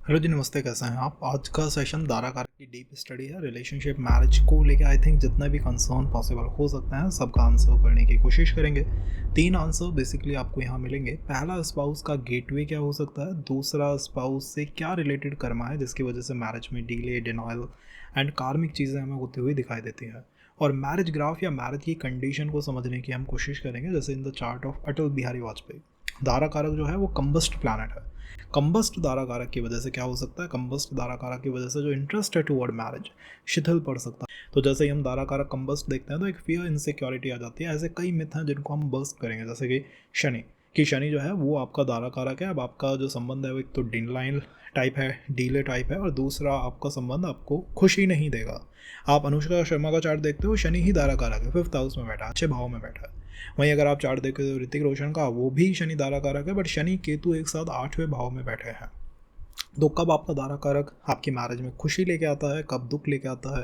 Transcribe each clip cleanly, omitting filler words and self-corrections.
Hello जी, नमस्ते। कैसे हैं आप? आज का सेशन दारा कारक की डीप स्टडी है। रिलेशनशिप मैरिज को लेके आई थिंक जितना भी कंसर्न पॉसिबल हो सकता है सबका आंसर करने की कोशिश करेंगे। 3 आंसर बेसिकली आपको यहाँ मिलेंगे। पहला, स्पाउस का गेटवे क्या हो सकता है। दूसरा, स्पाउस से क्या रिलेटेड कर्मा है जिसकी वजह से मैरिज में डिले, डिनायल एंड कार्मिक चीज़ें हमें होती हुई दिखाई देती हैं। और मैरिज ग्राफ या मैरिज की कंडीशन को समझने की हम कोशिश करेंगे, जैसे in the chart of Atal Bihari Vajpayee. Dara कारक जो है वो कंबस्ट प्लैनेट है। कंबस्ट दारा कारक की वजह से क्या हो सकता है? कंबस्ट दारा कारक की वजह से जो इंटरेस्ट है टुवर्ड मैरिज शिथिल पड़ सकता है। तो जैसे ही हम दारा कारक कंबस्ट देखते हैं तो एक फियर इनसिक्योरिटी आ जाती है। ऐसे कई मिथ हैं जिनको हम बस्ट करेंगे, जैसे कि शनि कि शनि जो है वो आपका दारा कारक है। अब आपका जो संबंध है वो एक तो डिनलाइन टाइप है, डीले टाइप है, और दूसरा आपका संबंध आपको खुशी नहीं देगा। आप अनुष्का शर्मा का चार्ट देखते हो, शनि ही दारा कारक है, 5th हाउस में बैठा है, अच्छे भाव में बैठा है। वहीं अगर आप चार्ट देखते हो ऋतिक रोशन का, वो भी शनि दारा कारक है, बट शनि केतु एक साथ 8वें भाव में बैठे हैं। तो कब आपका दारा कारक आपकी मैरिज में खुशी लेके आता है, कब दुख लेके आता है,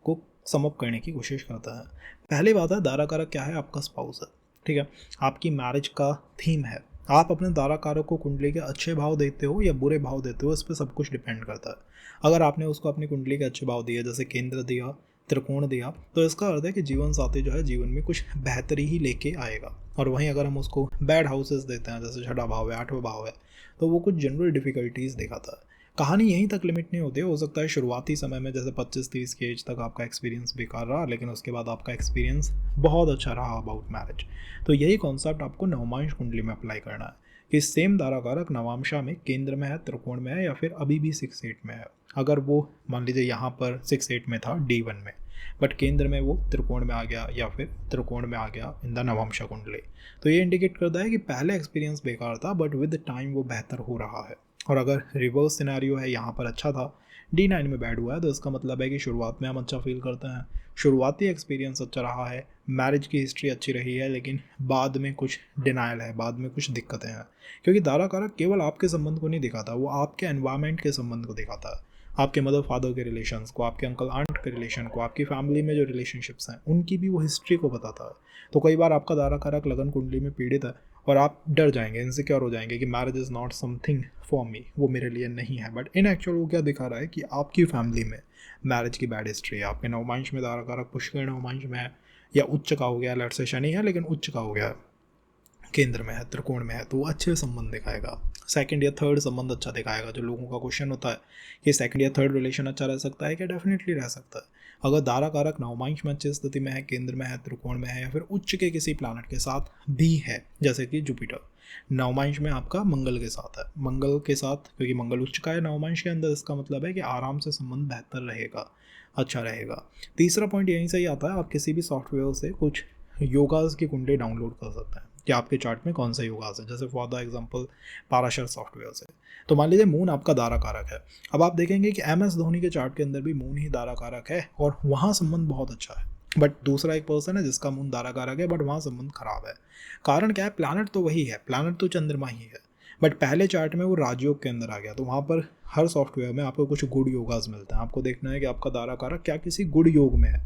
को समअप करने की कोशिश करता है। पहली बात है, दारा कारक क्या है? आपका स्पाउस है। ठीक है, आपकी मैरिज का थीम है। आप अपने दारा कारक को कुंडली के अच्छे भाव देते हो या बुरे भाव देते हो, इस पर सब कुछ डिपेंड करता है। अगर आपने उसको अपनी कुंडली के अच्छे भाव दिए, जैसे केंद्र दिया, त्रिकोण दिया, तो इसका अर्थ है कि जीवन साथी जो है जीवन में कुछ बेहतरी ही लेके आएगा। और वहीं अगर हम उसको बैड हाउसेस देते हैं, जैसे 6वां भाव है, 8वां भाव है, तो वो कुछ जनरल डिफिकल्टीज दिखाता है। कहानी यहीं तक लिमिट नहीं होती। हो सकता है शुरुआती समय में जैसे 25-30 की एज तक आपका एक्सपीरियंस बेकार रहा, लेकिन उसके बाद आपका एक्सपीरियंस बहुत अच्छा रहा अबाउट मैरिज। तो यही कॉन्सेप्ट आपको नवमांश कुंडली में अप्लाई करना है कि सेम दारा कारक नवांशा में केंद्र में है, त्रिकोण में है, या फिर अभी भी 6-8 में है। अगर वो मान लीजिए यहाँ पर 6-8 में था D1 में, बट केंद्र में वो त्रिकोण में आ गया या फिर त्रिकोण में आ गया इन द नवंशा कुंडली, तो ये इंडिकेट करता है कि पहले एक्सपीरियंस बेकार था बट विद टाइम वो बेहतर हो रहा है। और अगर रिवर्स सिनेरियो है, यहाँ पर अच्छा था, D9 में बैड हुआ है, तो इसका मतलब है कि शुरुआत में हम अच्छा फील करते हैं, शुरुआती एक्सपीरियंस अच्छा रहा है, मैरिज की हिस्ट्री अच्छी रही है, लेकिन बाद में कुछ डिनाइल है, बाद में कुछ दिक्कतें हैं। क्योंकि दारा कारक केवल आपके संबंध को नहीं दिखाता, वो आपके एनवायरनमेंट के संबंध को दिखाता है। आपके मदर फादर के रिलेशंस को, आपके अंकल आंट के रिलेशन को, आपकी फैमिली में जो रिलेशनशिप्स हैं उनकी भी वो हिस्ट्री को बताता है। तो कई बार आपका दारा कारक लगन कुंडली में पीड़ित है और आप डर जाएंगे, इनसिक्योर हो जाएंगे कि marriage is not something for me, वो मेरे लिए नहीं है। बट इन एक्चुअल वो क्या दिखा रहा है कि आपकी फैमिली में मैरिज की बैड हिस्ट्री है। आपके नवमांश में दारा कारक पुष्कर नवमांश में है, या उच्च का हो गया, लेट से शनि है लेकिन उच्च का हो गया, केंद्र में है, त्रिकोण में है, तो वो अच्छे संबंध दिखाएगा। सेकंड या थर्ड संबंध अच्छा दिखाएगा। जो लोगों का क्वेश्चन होता है कि सेकंड या थर्ड रिलेशन अच्छा रह सकता है क्या? डेफिनेटली रह सकता है। अगर दारा कारक नवमांश में अच्छी स्थिति में है, केंद्र में है, त्रिकोण में है, या फिर उच्च के किसी प्लानट के साथ भी है, जैसे कि जुपिटर नवमांश में आपका मंगल के साथ है, मंगल के साथ, क्योंकि मंगल उच्च का है नवमांश के अंदर, इसका मतलब है कि आराम से संबंध बेहतर रहेगा, अच्छा रहेगा। तीसरा पॉइंट यहीं से ही आता है, आप किसी भी सॉफ्टवेयर से कुछ योगास की कुंडली डाउनलोड कर सकते हैं कि आपके चार्ट में कौन सा योगास है, जैसे for the example Parashar software से। तो मान लीजिए मून आपका दारा कारक है। अब आप देखेंगे कि MS धोनी के चार्ट के अंदर भी मून ही दारा कारक है और वहाँ संबंध बहुत अच्छा है। बट दूसरा एक पर्सन है जिसका मून दारा कारक है बट वहाँ संबंध खराब है। कारण क्या है? प्लानट तो वही है, प्लानट तो चंद्रमा ही है, बट पहले चार्ट में वो राजयोग के अंदर आ गया। तो वहाँ पर हर सॉफ्टवेयर में आपको कुछ गुड योगास मिलते हैं। आपको देखना है कि आपका दारा कारक क्या किसी गुड योग में है,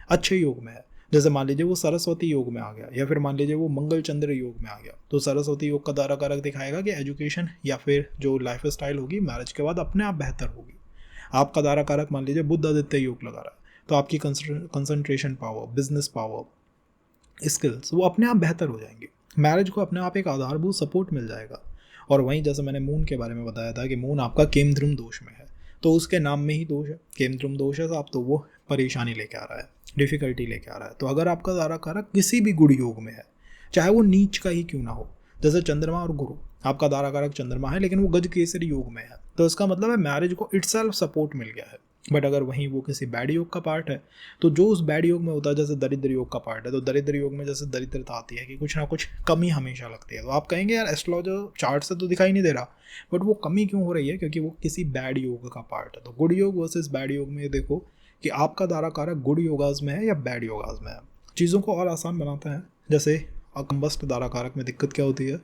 अच्छे योग में है। जैसे मान लीजिए वो सरस्वती योग में आ गया, या फिर मान लीजिए वो मंगल चंद्र योग में आ गया, तो सरस्वती योग का दारा कारक दिखाएगा कि एजुकेशन या फिर जो लाइफ स्टाइल होगी मैरिज के बाद अपने आप बेहतर होगी। आपका दारा कारक मान लीजिए बुध आदित्य योग लगा रहा है, तो आपकी concentration power, business power, skills वो अपने आप बेहतर हो जाएंगे। मैरिज को अपने आप एक आधारभूत सपोर्ट मिल जाएगा। और वहीं जैसे मैंने मून के बारे में बताया था कि मून आपका केमद्रुम दोष में है, तो उसके नाम में ही दोष है, केमद्रुम दोष है, साहब, तो वो परेशानी लेके आ रहा है, डिफिकल्टी लेके आ रहा है। तो अगर आपका दारा कारक किसी भी गुण योग में है, चाहे वो नीच का ही क्यों ना हो, जैसे चंद्रमा और गुरु, आपका दारा कारक चंद्रमा है लेकिन वो गज केसरी योग में है, तो इसका मतलब है मैरिज को इटसेल्फ सपोर्ट मिल गया है। बट अगर वहीं वो किसी बैड योग का पार्ट है, तो जो उस बैड योग में होता है, जैसे दरिद्र योग का पार्ट है, तो दरिद्र योग में जैसे दरिद्रता आती है कि कुछ ना कुछ कमी हमेशा लगती है। तो आप कहेंगे यार एस्ट्रोलॉजर चार्ट से तो दिखाई नहीं दे रहा, बट वो कमी क्यों हो रही है? क्योंकि वो किसी बैड योग का पार्ट है। तो गुड योग वर्सेस बैड योग में देखो कि आपका दारा कारक गुड योगाज में है या बैड योगाज में है। चीज़ों को और आसान बनाते हैं। जैसे कंबस्ट दारा कारक में दिक्कत क्या होती है?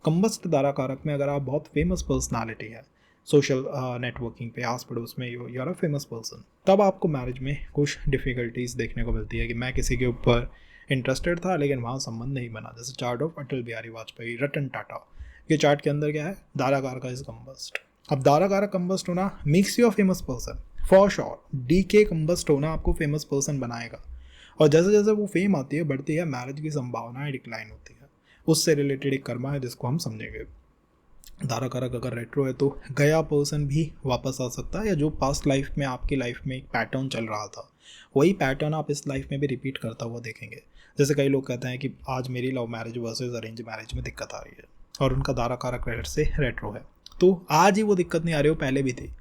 कंबस्ट दारा कारक में अगर आप बहुत फेमस पर्सनालिटी है, सोशल नेटवर्किंग पे आस पड़ोस में you are a famous person, तब आपको मैरिज में कुछ डिफ़िकल्टीज देखने को मिलती है कि मैं किसी के ऊपर इंटरेस्टेड था लेकिन वहाँ संबंध नहीं बना। जैसे चार्ट ऑफ अटल बिहारी वाजपेयी, रतन टाटा के चार्ट के अंदर क्या है? दारा कारक इज कंबस्ट। अब दारा कारक कंबस्ट होना makes you a famous person for sure. D के कंबस्ट होना आपको फेमस पर्सन बनाएगा, और जैसे जैसे वो फेम आती है बढ़ती है, मैरिज की संभावनाएं डिक्लाइन होती है। उससे रिलेटेड एक कर्मा है जिसको हम समझेंगे। दारा कारक अगर रेट्रो है तो गया पर्सन भी वापस आ सकता है, या जो पास्ट लाइफ में आपकी लाइफ में एक पैटर्न चल रहा था वही पैटर्न आप इस लाइफ में भी रिपीट करता हुआ देखेंगे। जैसे कई लोग कहते हैं कि आज मेरी love marriage versus arrange marriage में दिक्कत आ रही है और उनका दारा कारक रेट से रेट्रो है, तो आज ही वो दिक्कत नहीं आ रही, वो पहले भी थी,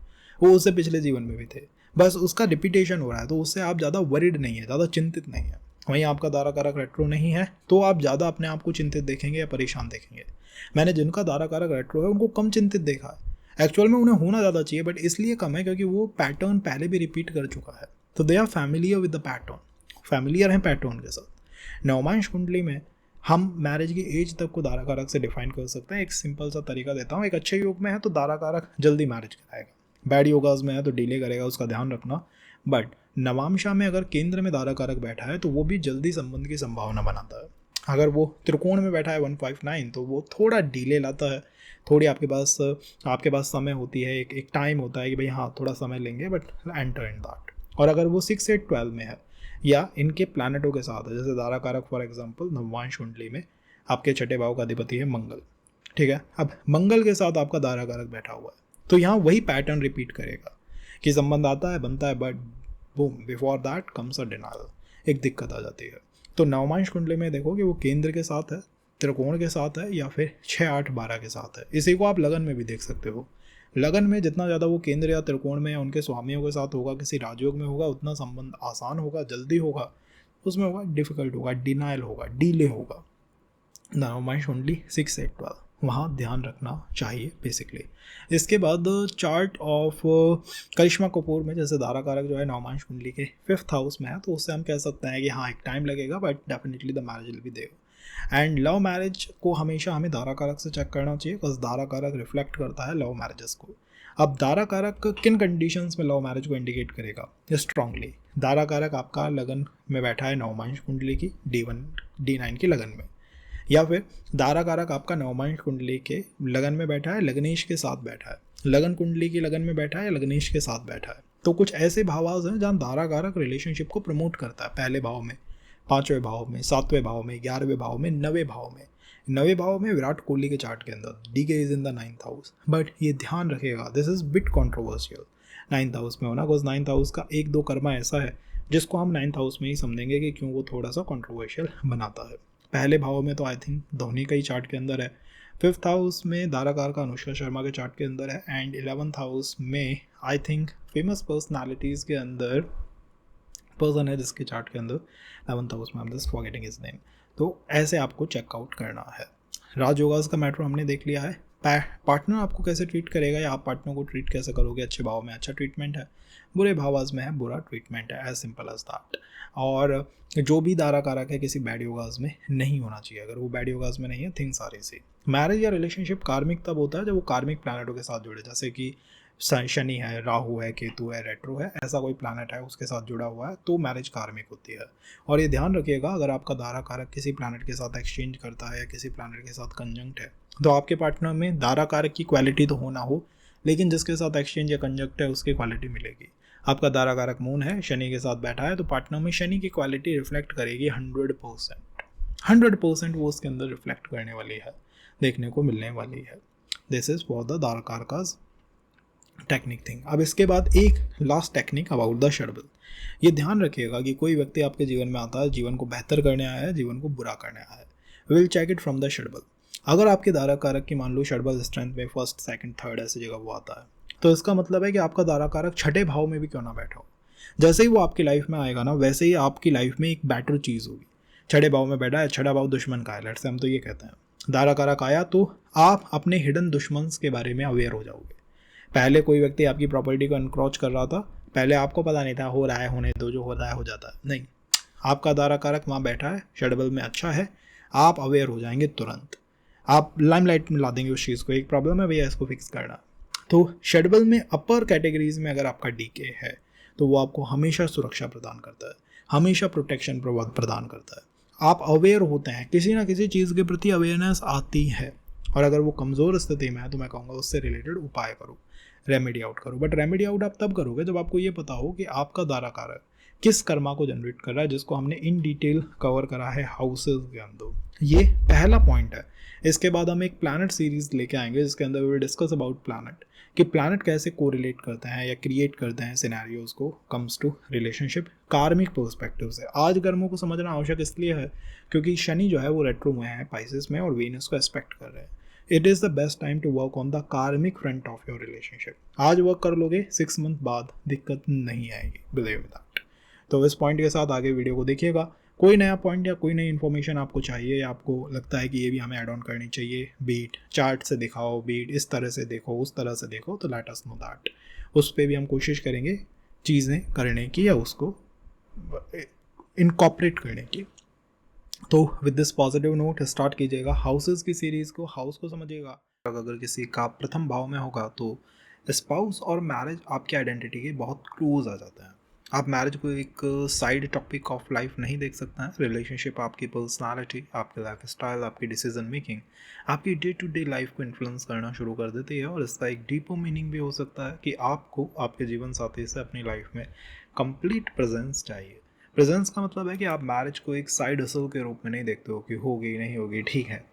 वो उससे पिछले जीवन में भी थे, बस उसका रिपीटेशन हो रहा है, तो उससे आप ज़्यादा वरिड नहीं है, ज़्यादा चिंतित नहीं है। वहीं आपका दारा कारक रेट्रो नहीं है तो आप ज़्यादा अपने आप को चिंतित देखेंगे या परेशान देखेंगे। मैंने जिनका दारा कारक रेट्रो है उनको कम चिंतित देखा है। एक्चुअल में उन्हें होना ज़्यादा चाहिए, बट इसलिए कम है क्योंकि वो पैटर्न पहले भी रिपीट कर चुका है, तो they are familiar with the pattern, familiar हैं पैटर्न के साथ। नवमांश कुंडली में हम मैरिज की एज तक को दारा कारक से डिफाइन कर सकते हैं। एक सिंपल सा तरीका देता हूँ, एक अच्छे योग में है तो दारा कारक जल्दी मैरिज कराएगा, बैड योगाज में है तो डिले करेगा, उसका ध्यान रखना। बट नवामशा में अगर केंद्र में दारा कारक बैठा है तो वो भी जल्दी संबंध की संभावना बनाता है। अगर वो त्रिकोण में बैठा है 159 तो वो थोड़ा डिले लाता है, थोड़ी आपके पास समय होती है, एक टाइम होता है कि भाई हाँ थोड़ा समय लेंगे, बट एंटर इन दैट। और अगर वो 6 8 12 में है या इनके प्लैनेटों के साथ है, जैसे दारा कारक फॉर एग्जांपल नवमांश कुंडली में आपके छठे भाव का अधिपति है मंगल, ठीक है। अब मंगल के साथ आपका दारा कारक बैठा हुआ है तो यहाँ वही पैटर्न रिपीट करेगा कि संबंध आता है बनता है, but boom before that comes a denial, एक दिक्कत आ जाती है। तो नवमांश कुंडली में देखो कि वो केंद्र के साथ है, त्रिकोण के साथ है, या फिर 6 8 12 के साथ है। इसी को आप लगन में भी देख सकते हो। लगन में जितना ज़्यादा वो केंद्र या त्रिकोण में या उनके स्वामियों के साथ होगा, किसी राजयोग में होगा, उतना संबंध आसान होगा, जल्दी होगा, उसमें होगा डिफिकल्ट होगा, डिनाइल होगा, डिले होगा। नवमांश कुंडली 6 8 12 वहाँ ध्यान रखना चाहिए बेसिकली। इसके बाद चार्ट ऑफ करिश्मा कपूर में जैसे दारा कारक जो है नवमांश कुंडली के 5th हाउस में है, तो उससे हम कह सकते हैं कि हाँ एक टाइम लगेगा but definitely the marriage will be there. And love marriage को हमेशा हमें दारा कारक से चेक करना चाहिए, बिकॉज दारा कारक रिफ्लेक्ट करता है लव मैरिजेस को। अब दारा कारक किन कंडीशंस में लव मैरिज को इंडिकेट करेगा स्ट्रांगली? दारा कारक आपका लगन में बैठा है नवमांश कुंडली की D1 D9 की लगन में, या फिर दारा कारक आपका नवमांश कुंडली के लगन में बैठा है, लग्नेश के साथ बैठा है, लगन कुंडली की लगन में बैठा है, लग्नेश के साथ बैठा है। तो कुछ ऐसे भावास हैं जहाँ दारा कारक रिलेशनशिप को प्रमोट करता है, पहले भाव में, 5वें भाव में, 7वें भाव में, 11वें भाव में, 9वें भाव में। 9वें भाव में विराट कोहली के चार्ट के अंदर DK is in the 9th house, but ये ध्यान रखिएगा this is bit controversial 9th house में होना, बिकॉज 9th हाउस का एक दो कर्मा ऐसा है जिसको हम 9th हाउस में ही समझेंगे कि क्यों वो थोड़ा सा कॉन्ट्रोवर्शियल बनाता है। पहले भाव में तो आई थिंक धोनी का ही चार्ट के अंदर है, 5th हाउस में दाराकार का अनुष्का शर्मा के चार्ट के अंदर है, एंड 11th हाउस में आई थिंक फेमस पर्सनालिटीज़ के अंदर पर्सन है जिसके चार्ट के अंदर 11th हाउस में, I am just forgetting his name. तो ऐसे आपको चेकआउट करना है। राजयोगास का मैटर हमने देख लिया है। पार्टनर आपको कैसे ट्रीट करेगा या आप पार्टनर को ट्रीट कैसे करोगे, अच्छे भाव में अच्छा ट्रीटमेंट है, बुरे भावाज में है बुरा ट्रीटमेंट है, एज सिंपल एज दैट। और जो भी दारा कारक है किसी बैड योगाज में नहीं होना चाहिए, अगर वो बैड योगाज में नहीं है थिंग्स आर इजी। मैरिज या रिलेशनशिप कार्मिक तब होता है जब वो कार्मिक प्लैनेटों के साथ जुड़े, जैसे कि शनि है, राहु है, केतु है, रेट्रो है, ऐसा कोई प्लैनेट है उसके साथ जुड़ा हुआ है तो मैरिज कार्मिक होती है। और ये ध्यान रखिएगा अगर आपका दारा कारक किसी प्लैनेट के साथ एक्सचेंज करता है या किसी प्लैनेट के साथ कंजंक्ट है तो आपके पार्टनर में दारा कारक की क्वालिटी तो हो ना हो, लेकिन जिसके साथ एक्सचेंज या कंजंक्ट है उसकी क्वालिटी मिलेगी। आपका दारा कारक मून है, शनि के साथ बैठा है, तो पार्टनर में शनि की क्वालिटी रिफ्लेक्ट करेगी 100% वो उसके अंदर रिफ्लेक्ट करने वाली है, देखने को मिलने वाली है। This is for the Dara Karaka technique thing. अब इसके बाद एक last technique about the Shadbala. ये ध्यान रखिएगा कि कोई व्यक्ति आपके जीवन में आता है, जीवन को बेहतर करने आया है, जीवन को बुरा करने आया है, will check it from the Shadbala. अगर आपके दारा कारक की मान लो षड्बल स्ट्रेंथ में 1st 2nd 3rd ऐसी जगह वो आता है, तो इसका मतलब है कि आपका दारा कारक छठे भाव में भी क्यों ना बैठा हो, जैसे ही वो आपकी लाइफ में आएगा ना वैसे ही आपकी लाइफ में एक बेटर चीज़ होगी। छठे भाव में बैठा है, छठा भाव दुश्मन का है, लेट्स से हम तो ये कहते हैं दारा कारक आया तो आप अपने हिडन दुश्मन के बारे में अवेयर हो जाओगे। पहले कोई व्यक्ति आपकी प्रॉपर्टी को अनक्रॉच कर रहा था, पहले आपको पता नहीं था, हो रहा है होने दो, जो हो रहा है हो जाता है, नहीं, आपका दारा कारक वहाँ बैठा है, षड्बल में अच्छा है, आप अवेयर हो जाएंगे तुरंत, आप लाइमलाइट में ला देंगे उस चीज़ को, एक प्रॉब्लम है भैया इसको फिक्स करना। तो षड्बल में अपर कैटेगरीज में अगर आपका DK है तो वो आपको हमेशा सुरक्षा प्रदान करता है, हमेशा प्रोटेक्शन प्रदान करता है। आप अवेयर होते हैं, किसी ना किसी चीज़ के प्रति अवेयरनेस आती है, और अगर वो कमज़ोर स्थिति में है तो मैं कहूँगा उससे रिलेटेड उपाय करो। रेमेडी आउट करो। बट रेमेडी आउट आप तब करोगे जब आपको ये पता हो कि आपका दारा कारक किस कर्मा को जनरेट कर रहा है, जिसको हमने इन डिटेल कवर करा है हाउसेज के अंदर। ये पहला पॉइंट है। इसके बाद हम एक प्लैनेट सीरीज लेके आएंगे जिसके अंदर we will discuss about planet, कि प्लैनेट कैसे कोरिलेट करते हैं या क्रिएट करते हैं सिनेरियोज को comes to relationship karmic perspective से। आज कर्मों को समझना आवश्यक इसलिए है क्योंकि शनि जो है वो रेट्रो में है पाइसेस में और वीनस को एस्पेक्ट कर रहे हैं। It is the best time to work on the karmic front of your relationship. आज वर्क कर लोगे 6 मंथ बाद दिक्कत नहीं आएगी, बिलीव दैट। तो इस पॉइंट के साथ आगे वीडियो को देखिएगा। कोई नया पॉइंट या कोई नई इन्फॉर्मेशन आपको चाहिए या आपको लगता है कि ये भी हमें ऐड ऑन करनी चाहिए, बीट चार्ट से दिखाओ, बीट इस तरह से देखो, उस तरह से देखो, तो लेट अस नो दैट। उस पर भी हम कोशिश करेंगे चीज़ें करने की या उसको इनकॉपरेट करने की। तो with this positive note start कीजिएगा हाउसेस की सीरीज़ को। हाउस को समझिएगा, अगर किसी का प्रथम भाव में होगा तो स्पाउस और मैरिज आपकी आइडेंटिटी के बहुत क्लोज आ जाते हैं। आप मैरिज को एक साइड टॉपिक ऑफ लाइफ नहीं देख सकते हैं। रिलेशनशिप आपकी पर्सनालिटी, आपके लाइफ स्टाइल, आपकी डिसीजन मेकिंग, आपकी डे टू डे लाइफ को इन्फ्लुएंस करना शुरू कर देती है। और इसका एक डीपर मीनिंग भी हो सकता है कि आपको आपके जीवन साथी से अपनी लाइफ में कंप्लीट प्रेजेंस चाहिए। प्रेजेंस का मतलब है कि आप मैरिज को एक साइड हसल के रूप में नहीं देखते हो कि होगी नहीं होगी, ठीक है।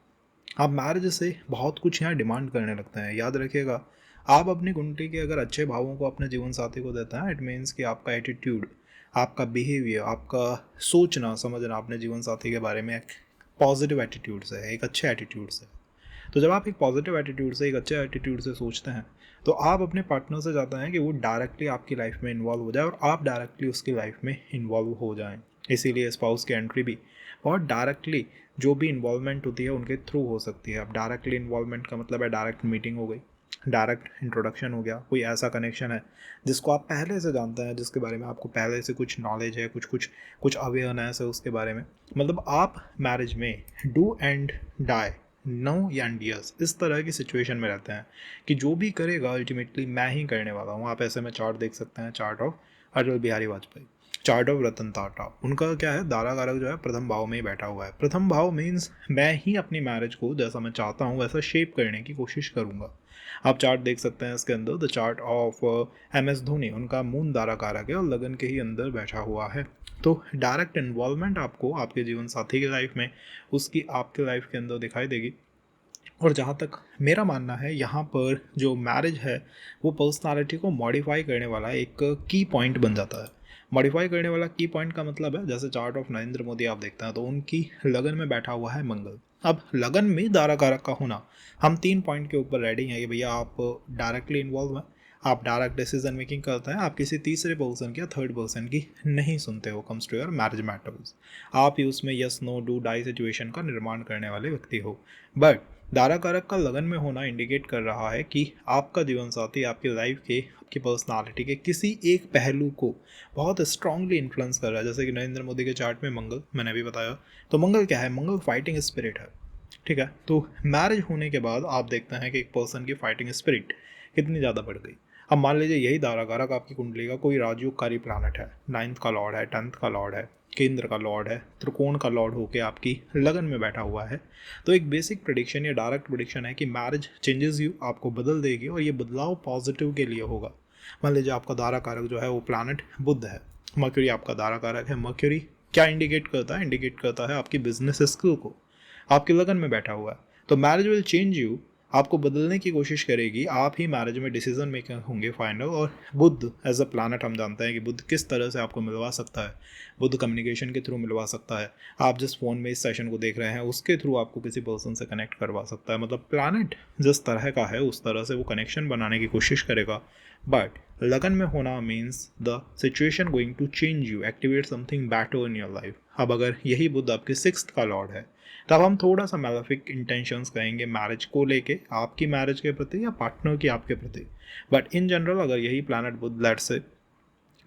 आप मैरिज से बहुत कुछ यहाँ डिमांड करने लगते हैं। याद रखिएगा, आप अपनी कुंडली के अगर अच्छे भावों को अपने जीवन साथी को देते हैं, इट मीन्स कि आपका एटीट्यूड, आपका बिहेवियर, आपका सोचना समझना अपने जीवन साथी के बारे में एक पॉजिटिव एटीट्यूड से है, एक अच्छे एटीट्यूड से। तो जब आप एक पॉजिटिव एटीट्यूड से, एक अच्छे एटीट्यूड से सोचते हैं, तो आप अपने पार्टनर से चाहते हैं कि वो डायरेक्टली आपकी लाइफ में इन्वॉल्व हो जाए और आप डायरेक्टली उसकी लाइफ में इन्वॉल्व हो जाएं। इसीलिए स्पाउस की एंट्री भी बहुत डायरेक्टली जो भी इन्वॉल्वमेंट होती है उनके थ्रू हो सकती है। अब डायरेक्टली इन्वॉल्वमेंट का मतलब है डायरेक्ट मीटिंग हो गई, डायरेक्ट इंट्रोडक्शन हो गया, कोई ऐसा कनेक्शन है जिसको आप पहले से जानते हैं, जिसके बारे में आपको पहले से कुछ नॉलेज है, कुछ अवेयरनेस है उसके बारे में। मतलब आप मैरिज में डू एंड डाई, नो या यस, इस तरह की सिचुएशन में रहते हैं कि जो भी करेगा अल्टीमेटली मैं ही करने वाला हूँ। आप ऐसे में चार्ट देख सकते हैं, chart of Atal Bihari Vajpayee, chart of Ratan Tata. उनका क्या है, दारा कारक जो है प्रथम भाव में ही बैठा हुआ है। प्रथम भाव मीन्स मैं ही अपनी मैरिज को जैसा मैं चाहता हूँ वैसा शेप करने की कोशिश करूँगा। आप चार्ट देख सकते हैं इसके अंदर, the chart of MS Dhoni, उनका मून दारा कारक है और लगन के ही अंदर बैठा हुआ है। तो डायरेक्ट इन्वॉल्वमेंट आपको आपके जीवन साथी की लाइफ में, उसकी आपके लाइफ के अंदर दिखाई देगी। और जहाँ तक मेरा मानना है, यहाँ पर जो मैरिज है वो पर्सनालिटी को मॉडिफाई करने वाला एक की पॉइंट बन जाता है। मॉडिफाई करने वाला की पॉइंट का मतलब है, जैसे चार्ट ऑफ नरेंद्र मोदी आप देखते हैं तो उनकी लगन में बैठा हुआ है मंगल। अब लगन में दारा कारक का होना, हम 3 पॉइंट के ऊपर रेडी हैं कि भैया आप डायरेक्टली इन्वॉल्व हैं, आप डायरेक्ट डिसीजन मेकिंग करते हैं, आप किसी तीसरे पर्सन की या थर्ड पर्सन की नहीं सुनते हो comes to your marriage matters. आप ही उसमें yes no do die situation का निर्माण करने वाले व्यक्ति हो। बट दारा कारक का लगन में होना इंडिकेट कर रहा है कि आपका जीवन साथी आपकी लाइफ के, आपकी पर्सनालिटी के किसी एक पहलू को बहुत स्ट्रांगली इन्फ्लुएंस कर रहा है। जैसे कि नरेंद्र मोदी के चार्ट में मंगल, मैंने अभी बताया, तो मंगल क्या है, मंगल फाइटिंग स्पिरिट है, ठीक है। तो मैरिज होने के बाद आप देखते हैं कि एक पर्सन की फाइटिंग स्पिरिट कितनी ज़्यादा बढ़ गई। अब मान लीजिए यही दारा कारक आपकी कुंडली का कोई राजयोगकारी प्लैनेट है, 9th का लॉर्ड है, 10th का लॉर्ड है, केंद्र का लॉर्ड है, त्रिकोण का लॉर्ड होकर आपकी लगन में बैठा हुआ है। तो एक बेसिक प्रेडिक्शन या डायरेक्ट प्रेडिक्शन है कि मैरिज चेंजेस यू, आपको बदल देगी और ये बदलाव पॉजिटिव के लिए होगा। मान लीजिए आपका दारा कारक जो है वो प्लैनेट बुध है, मर्क्यूरी आपका दारा कारक है। मर्क्यूरी क्या इंडिकेट करता है, इंडिकेट करता है आपकी बिजनेस स्किल को, आपकी लगन में बैठा हुआ है। तो मैरिज विल चेंज यू, आपको बदलने की कोशिश करेगी, आप ही मैरिज में डिसीजन मेकर होंगे फाइनल। और बुध एज अ प्लैनेट हम जानते हैं कि बुध किस तरह से आपको मिलवा सकता है। बुध कम्युनिकेशन के थ्रू मिलवा सकता है, आप जिस फ़ोन में इस सेशन को देख रहे हैं उसके थ्रू आपको किसी पर्सन से कनेक्ट करवा सकता है। मतलब प्लैनेट जिस तरह का है उस तरह से वो कनेक्शन बनाने की कोशिश करेगा। बट लगन में होना means the situation going to change you, activate something better in your life. अब अगर यही बुध आपके 6th का लॉर्ड है, तब हम थोड़ा सा मैलेफिक इंटेंशंस कहेंगे मैरिज को लेके, आपकी मैरिज के प्रति या पार्टनर की आपके प्रति। बट इन जनरल अगर यही प्लैनेट बुध, लेट से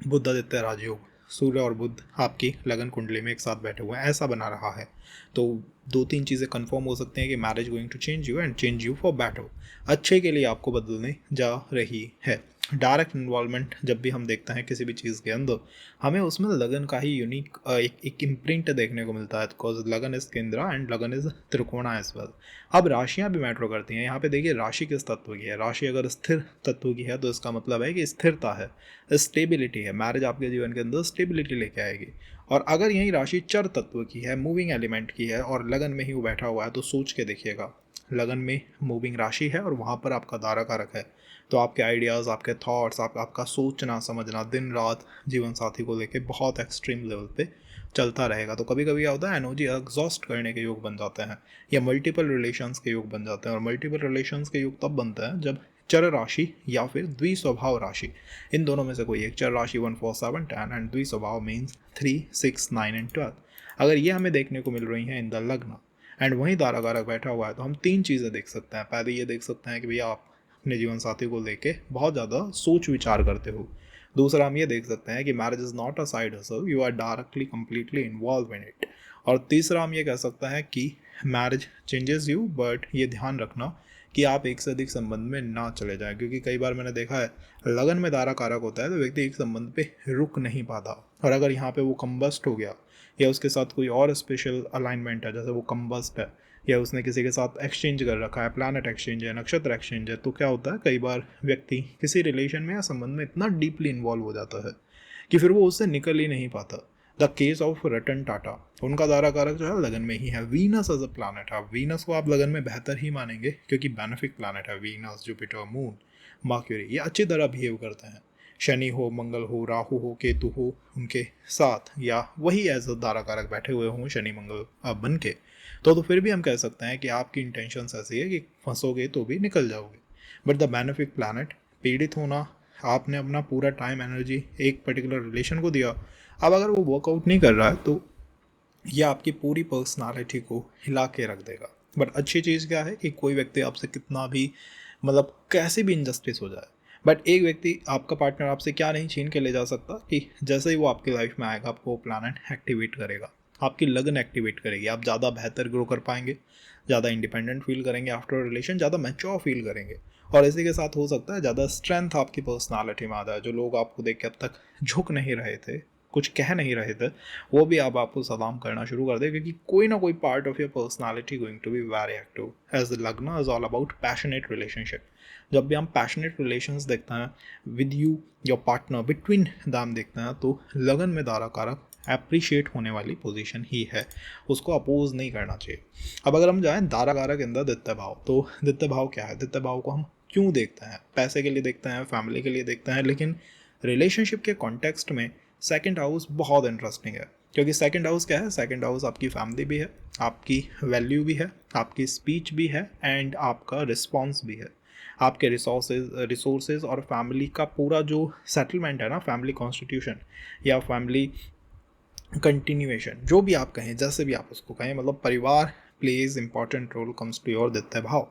बुधादित्य राजयोग, सूर्य और बुध आपकी लगन कुंडली में एक साथ बैठे हुए हैं, ऐसा बना रहा है, तो 2-3 चीज़ें कंफर्म हो सकती हैं कि marriage going to change you and change you for better, अच्छे के लिए आपको बदलने जा रही है। डायरेक्ट इन्वॉल्वमेंट जब भी हम देखते हैं किसी भी चीज़ के अंदर, हमें उसमें लगन का ही यूनिक एक इम्प्रिंट देखने को मिलता है, बिकॉज लगन इज केंद्रा एंड लगन इज त्रिकोणा एज वेल। अब राशियाँ भी मैटर करती हैं। यहाँ पे देखिए राशि किस तत्व की है। राशि अगर स्थिर तत्व की है तो इसका मतलब है कि स्थिरता है, स्टेबिलिटी है। मैरिज आपके जीवन के अंदर स्टेबिलिटी लेके आएगी। और अगर यही राशि चर तत्व की है, मूविंग एलिमेंट की है और लगन में ही वो बैठा हुआ है, तो सोच के देखिएगा, लगन में मूविंग राशि है और वहाँ पर आपका दारा कारक है, तो आपके आइडियाज़, आपके थॉट्स, आपका सोचना समझना दिन रात जीवन साथी को लेके बहुत एक्सट्रीम लेवल पे चलता रहेगा। तो कभी कभी क्या होता है, एनर्जी एग्जॉस्ट करने के योग बन जाते हैं या मल्टीपल रिलेशंस के योग बन जाते हैं। और मल्टीपल रिलेशंस के योग तब बनते हैं जब चर राशि या फिर द्विस्वभाव राशि, इन दोनों में से कोई एक, चर राशि 1 4 7 10 एंड द्विस्वभाव मीन्स 3 6 9 एंड 12, अगर ये हमें देखने को मिल रही हैं इन द लग्न एंड वहीं दारा कारक बैठा हुआ है, तो हम 3 चीज़ें देख सकते हैं। पहले ये देख सकते हैं कि भैया आप अपने जीवन साथी को लेके बहुत ज़्यादा सोच विचार करते हो। दूसरा हम ये देख सकते हैं कि marriage is not a side hustle, you are directly completely involve in it. और तीसरा हम ये कह सकते हैं कि मैरिज चेंजेस यू, बट ये ध्यान रखना कि आप एक से अधिक संबंध में ना चले जाएं, क्योंकि कई बार मैंने देखा है लगन में दारा कारक होता है तो व्यक्ति एक संबंध पे रुक नहीं पाता, और अगर यहाँ पे वो कम्बस्ट हो गया या उसके साथ कोई और स्पेशल अलाइनमेंट है, जैसे वो कम्बस्ट है या उसने किसी के साथ एक्सचेंज कर रखा है, प्लैनेट एक्सचेंज है, नक्षत्र एक्सचेंज है, तो क्या होता है कई बार व्यक्ति किसी रिलेशन में या संबंध में इतना डीपली इन्वॉल्व हो जाता है कि फिर वो उससे निकल ही नहीं पाता। The case of Ratan Tata, उनका दारा कारक जो है लगन में ही है। वीनस एज अ प्लैनेट है, वीनस को आप लगन में बेहतर ही मानेंगे क्योंकि बेनिफिक प्लैनेट है। वीनस, जुपिटर, मून, मर्क्यूरी, ये अच्छी तरह बिहेव करते हैं। शनि हो, मंगल हो, राहु हो, केतु हो उनके साथ, या वही एज अ दारा कारक बैठे हुए हों शनि मंगल बन के, तो फिर भी हम कह सकते हैं कि आपकी इंटेंशन ऐसी है कि फंसोगे तो भी निकल जाओगे। बट द बेनिफिक प्लैनेट, पीड़ित होना, आपने अपना पूरा टाइम एनर्जी एक पर्टिकुलर रिलेशन को दिया, अब अगर वो वर्कआउट नहीं कर रहा है तो ये आपकी पूरी पर्सनालिटी को हिला के रख देगा। बट अच्छी चीज़ क्या है कि कोई व्यक्ति आपसे कितना भी मतलब कैसे भी इनजस्टिस हो जाए, बट एक व्यक्ति, आपका पार्टनर आपसे क्या नहीं छीन के ले जा सकता कि जैसे ही वो आपकी लाइफ में आएगा आपको प्लैनेट एक्टिवेट करेगा, आपकी लगन एक्टिवेट करेगी, आप ज़्यादा बेहतर ग्रो कर पाएंगे, ज़्यादा इंडिपेंडेंट फील करेंगे आफ्टर रिलेशन, ज़्यादा मैच्योर फील करेंगे। और इसी के साथ हो सकता है ज़्यादा स्ट्रेंथ आपकी पर्सनालिटी में आ जाए। जो लोग आपको देख के अब तक झुक नहीं रहे थे, कुछ कह नहीं रहे थे, वो भी अब आपको सलाम करना शुरू कर दे, क्योंकि कोई ना कोई part of your personality going to be very active. As Lagna is all about passionate relationship. जब भी हम पैशनेट रिलेशंस देखते हैं with you your partner, between them देखते हैं, तो लगन में दारा कारक अप्रिशिएट होने वाली पोजीशन ही है, उसको अपोज नहीं करना चाहिए। अब अगर हम जाएं दारा कारक इन द द्वितीय भाव, तो द्वितीय भाव क्या है? द्वितीय भाव को हम क्यों देखते हैं? पैसे के लिए देखते हैं, फैमिली के लिए देखते हैं, लेकिन रिलेशनशिप के कॉन्टेक्स्ट में सेकंड हाउस बहुत इंटरेस्टिंग है। क्योंकि सेकंड हाउस क्या है? सेकंड हाउस आपकी फैमिली भी है, आपकी वैल्यू भी है, आपकी स्पीच भी है एंड आपका रिस्पॉन्स भी है, आपके रिसोर्सेज और फैमिली का पूरा जो सेटलमेंट है ना, फैमिली कॉन्स्टिट्यूशन या फैमिली कंटिन्यूएशन, जो भी आप कहें, जैसे भी आप उसको कहें, मतलब परिवार plays important role comes to your द्वितीय भाव।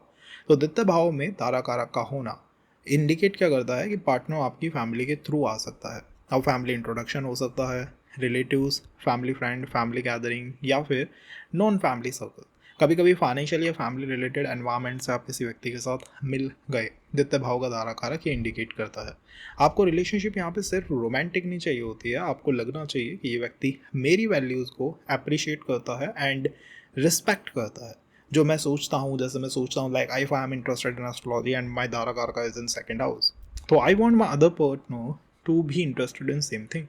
तो द्वितीय भाव में तारा कारक का होना इंडिकेट क्या करता है कि पार्टनर आपकी फैमिली के थ्रू आ सकता है। अब फैमिली इंट्रोडक्शन हो सकता है, relatives, family friend, family gathering या फिर नॉन फैमिली सर्कल। कभी कभी फाइनेंशियल या फैमिली रिलेटेड एनवायरनमेंट से आप किसी व्यक्ति के साथ मिल गए, द्वितीय भाव का दारा कारक ये इंडिकेट करता है। आपको रिलेशनशिप यहाँ पे सिर्फ रोमांटिक नहीं चाहिए होती है, आपको लगना चाहिए कि ये व्यक्ति मेरी वैल्यूज़ को अप्रिशिएट करता है एंड रिस्पेक्ट करता है। जो मैं सोचता हूँ, जैसे मैं सोचता हूँ like I am interested in astrology and my दारा कारक इज इन सेकंड हाउस, तो I want my other partner to be interested in same thing.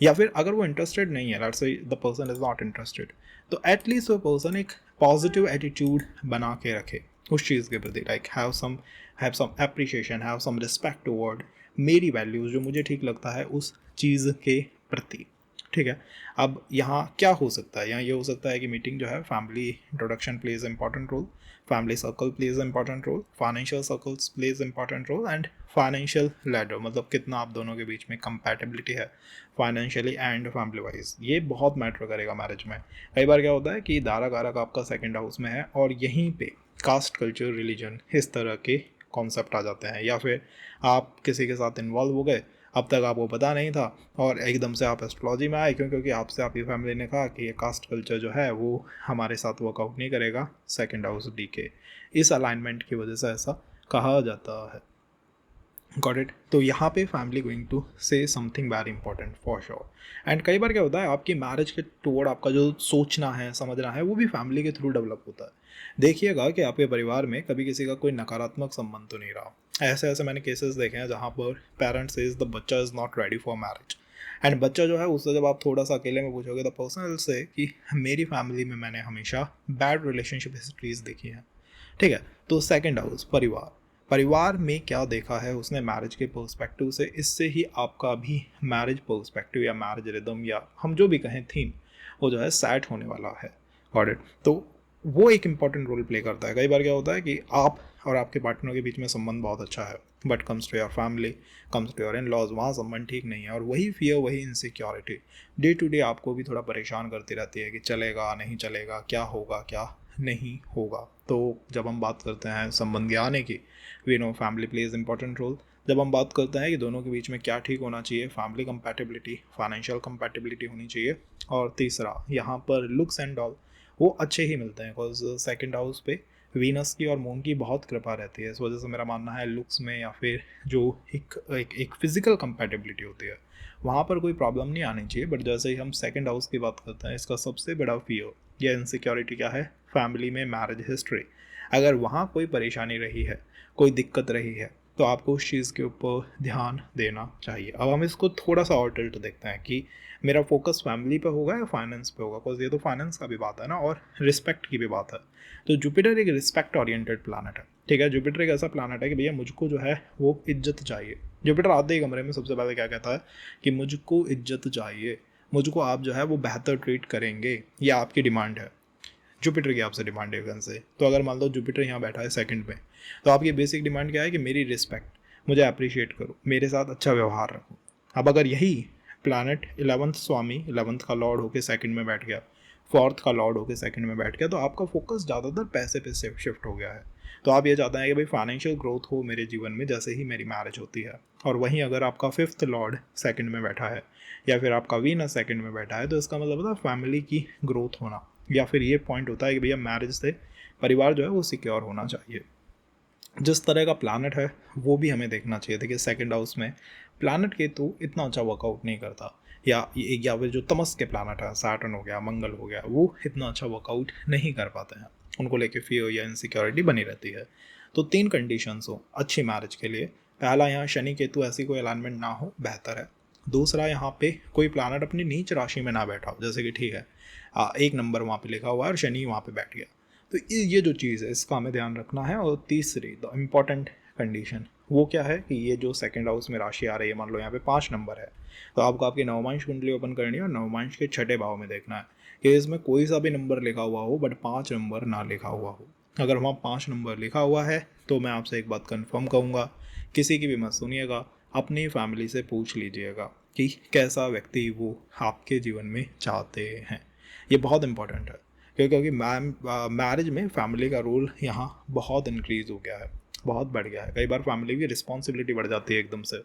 या फिर अगर वो इंटरेस्टेड नहीं है, let's say the person is not interested, तो एटलीस्ट वो पर्सन एक पॉजिटिव एटीट्यूड बना के रखे उस चीज़ के प्रति, like have some appreciation, have some respect toward मेरी वैल्यूज़, जो मुझे ठीक लगता है उस चीज़ के प्रति। ठीक है, अब यहाँ क्या हो सकता है? यहाँ ये हो सकता है कि मीटिंग जो है, family introduction plays important role, family circle plays important role, financial circles plays important role and financial ladder, मतलब कितना आप दोनों के बीच में कंपैटिबिलिटी है फाइनेंशियली एंड फैमिली वाइज, ये बहुत मैटर करेगा मैरिज में। कई बार क्या होता है कि दारा कारक आपका सेकंड हाउस में है और यहीं पे कास्ट, कल्चर, रिलीजन, इस तरह के कॉन्सेप्ट आ जाते हैं, या फिर आप किसी के साथ इन्वॉल्व हो गए अब तक आपको पता नहीं था और एकदम से आप एस्ट्रोलॉजी में आए, क्योंकि आपसे आपकी फैमिली ने कहा कि ये कास्ट कल्चर जो है वो हमारे साथ वर्कआउट नहीं करेगा, सेकंड हाउस डी के इस अलाइनमेंट की वजह से ऐसा कहा जाता है। Got it. तो यहाँ पे family going to say something very important for sure. And कई बार क्या होता है, आपकी मैरिज के टुवर्ड आपका जो सोचना है, समझना है, वो भी फैमिली के थ्रू डेवलप होता है। देखिएगा कि आपके परिवार में कभी किसी का कोई नकारात्मक संबंध तो नहीं रहा। ऐसे ऐसे मैंने केसेस देखे हैं जहाँ पर पेरेंट्स इज द बच्चा is not ready for marriage, and बच्चा जो है उससे जब आप थोड़ा सा अकेले में पूछोगे द पर्सन से कि मेरी फैमिली में मैंने हमेशा बैड रिलेशनशिप हिस्ट्रीज देखी है। ठीक है, तो सेकंड हाउस परिवार, परिवार में क्या देखा है उसने मैरिज के पर्सपेक्टिव से, इससे ही आपका भी मैरिज पर्सपेक्टिव या मैरिज रिदम या हम जो भी कहें थीम वो जो है सेट होने वाला है। Got it. तो वो एक इंपॉर्टेंट रोल प्ले करता है। कई बार क्या होता है कि आप और आपके पार्टनर के बीच में संबंध बहुत अच्छा है, but comes to your family, comes to your in laws, वहाँ संबंध ठीक नहीं है, और वही फियर, वही इनसिक्योरिटी डे टू डे आपको भी थोड़ा परेशान करती रहती है कि चलेगा नहीं चलेगा, क्या होगा क्या नहीं होगा। तो जब हम बात करते हैं संबंध के आने की, we know family plays important role. जब हम बात करते हैं कि दोनों के बीच में क्या ठीक होना चाहिए, फैमिली कंपैटिबिलिटी, फाइनेंशियल कंपैटिबिलिटी होनी चाहिए, और तीसरा यहाँ पर लुक्स एंड ऑल वो अच्छे ही मिलते हैं, बिकॉज सेकंड हाउस पे वीनस की और मून की बहुत कृपा रहती है। इस वजह से मेरा मानना है लुक्स में या फिर जो एक फिजिकल कंपैटिबिलिटी होती है वहाँ पर कोई प्रॉब्लम नहीं आनी चाहिए। बट जैसे ही हम सेकंड हाउस की बात करते हैं, इसका सबसे बड़ा फियर या इनसिक्योरिटी क्या है, फैमिली में मैरिज हिस्ट्री। अगर वहाँ कोई परेशानी रही है, कोई दिक्कत रही है, तो आपको उस चीज़ के ऊपर ध्यान देना चाहिए। अब हम इसको थोड़ा सा और टिल्ट देखते हैं कि मेरा फोकस फैमिली पे होगा या फाइनेंस पे होगा, बिकॉज ये तो फाइनेंस का भी बात है ना, और रिस्पेक्ट की भी बात है। तो जुपिटर एक रिस्पेक्ट ओरिएंटेड प्लानट है। ठीक है, जुपिटर एक ऐसा प्लानट है कि भैया मुझको जो है वो इज्जत चाहिए। जुपिटर आते ही कमरे में सबसे पहले क्या कहता है कि मुझको इज्जत चाहिए, मुझको आप जो है वो बेहतर ट्रीट करेंगे, ये आपकी डिमांड है, जुपिटर की आपसे डिमांड है से। तो अगर मान लो जुपिटर यहाँ बैठा है सेकंड में, तो आपकी बेसिक डिमांड क्या है कि मेरी रिस्पेक्ट, मुझे अप्रिशिएट करो, मेरे साथ अच्छा व्यवहार रखो। अब अगर यही प्लानट 11th स्वामी, 11th का लॉर्ड होकर सेकंड में बैठ गया, 4th का लॉर्ड होकर सेकंड में बैठ गया, तो आपका फोकस ज़्यादातर पैसे पे शिफ्ट हो गया है। तो आप ये चाहते हैं कि भाई फाइनेंशियल ग्रोथ हो मेरे जीवन में जैसे ही मेरी मैरिज होती है। और वहीं अगर आपका 5th लॉर्ड सेकंड में बैठा है या फिर आपका वीनस सेकंड में बैठा है, तो इसका मतलब होता है फैमिली की ग्रोथ होना, या फिर ये पॉइंट होता है कि भैया मैरिज से परिवार जो है वो सिक्योर होना चाहिए। जिस तरह का प्लानट है वो भी हमें देखना चाहिए। देखिए सेकंड हाउस में प्लानट केतु इतना अच्छा वर्कआउट नहीं करता, या फिर जो तमस के प्लानट है, सैटर्न हो गया, मंगल हो गया, वो इतना अच्छा वर्कआउट नहीं कर पाते हैं, उनको लेके फियर या इनसिक्योरिटी बनी रहती है। तो 3 कंडीशंस हो अच्छी मैरिज के लिए। पहला, यहाँ शनि केतु ऐसी कोई अलाइनमेंट ना हो, बेहतर है। दूसरा, यहाँ पे कोई प्लानट अपनी नीच राशि में ना बैठा हो, जैसे कि ठीक है 1 नंबर वहाँ पे लिखा हुआ है और शनि वहाँ पे बैठ गया, तो ये जो चीज़ है इसका हमें ध्यान रखना है। और तीसरी द इम्पॉर्टेंट कंडीशन वो क्या है कि ये जो सेकंड हाउस में राशि आ रही है, मान लो यहाँ पे 5 नंबर है, तो आपको आपकी नवमांश कुंडली ओपन करनी है और नवमांश के 6ठे भाव में देखना है कि इसमें कोई सा भी नंबर लिखा हुआ हो बट 5 नंबर ना लिखा हुआ हो। अगर वहाँ 5 नंबर लिखा हुआ है तो मैं आपसे एक बात कन्फर्म कहूँगा, किसी की भी मत सुनिएगा, अपनी फैमिली से पूछ लीजिएगा कि कैसा व्यक्ति वो आपके जीवन में चाहते हैं। ये बहुत इंपॉर्टेंट है क्योंकि मैरिज में फैमिली का रोल यहाँ बहुत इंक्रीज हो गया है, बहुत बढ़ गया है। कई बार फैमिली की रिस्पॉन्सिबिलिटी बढ़ जाती है एकदम से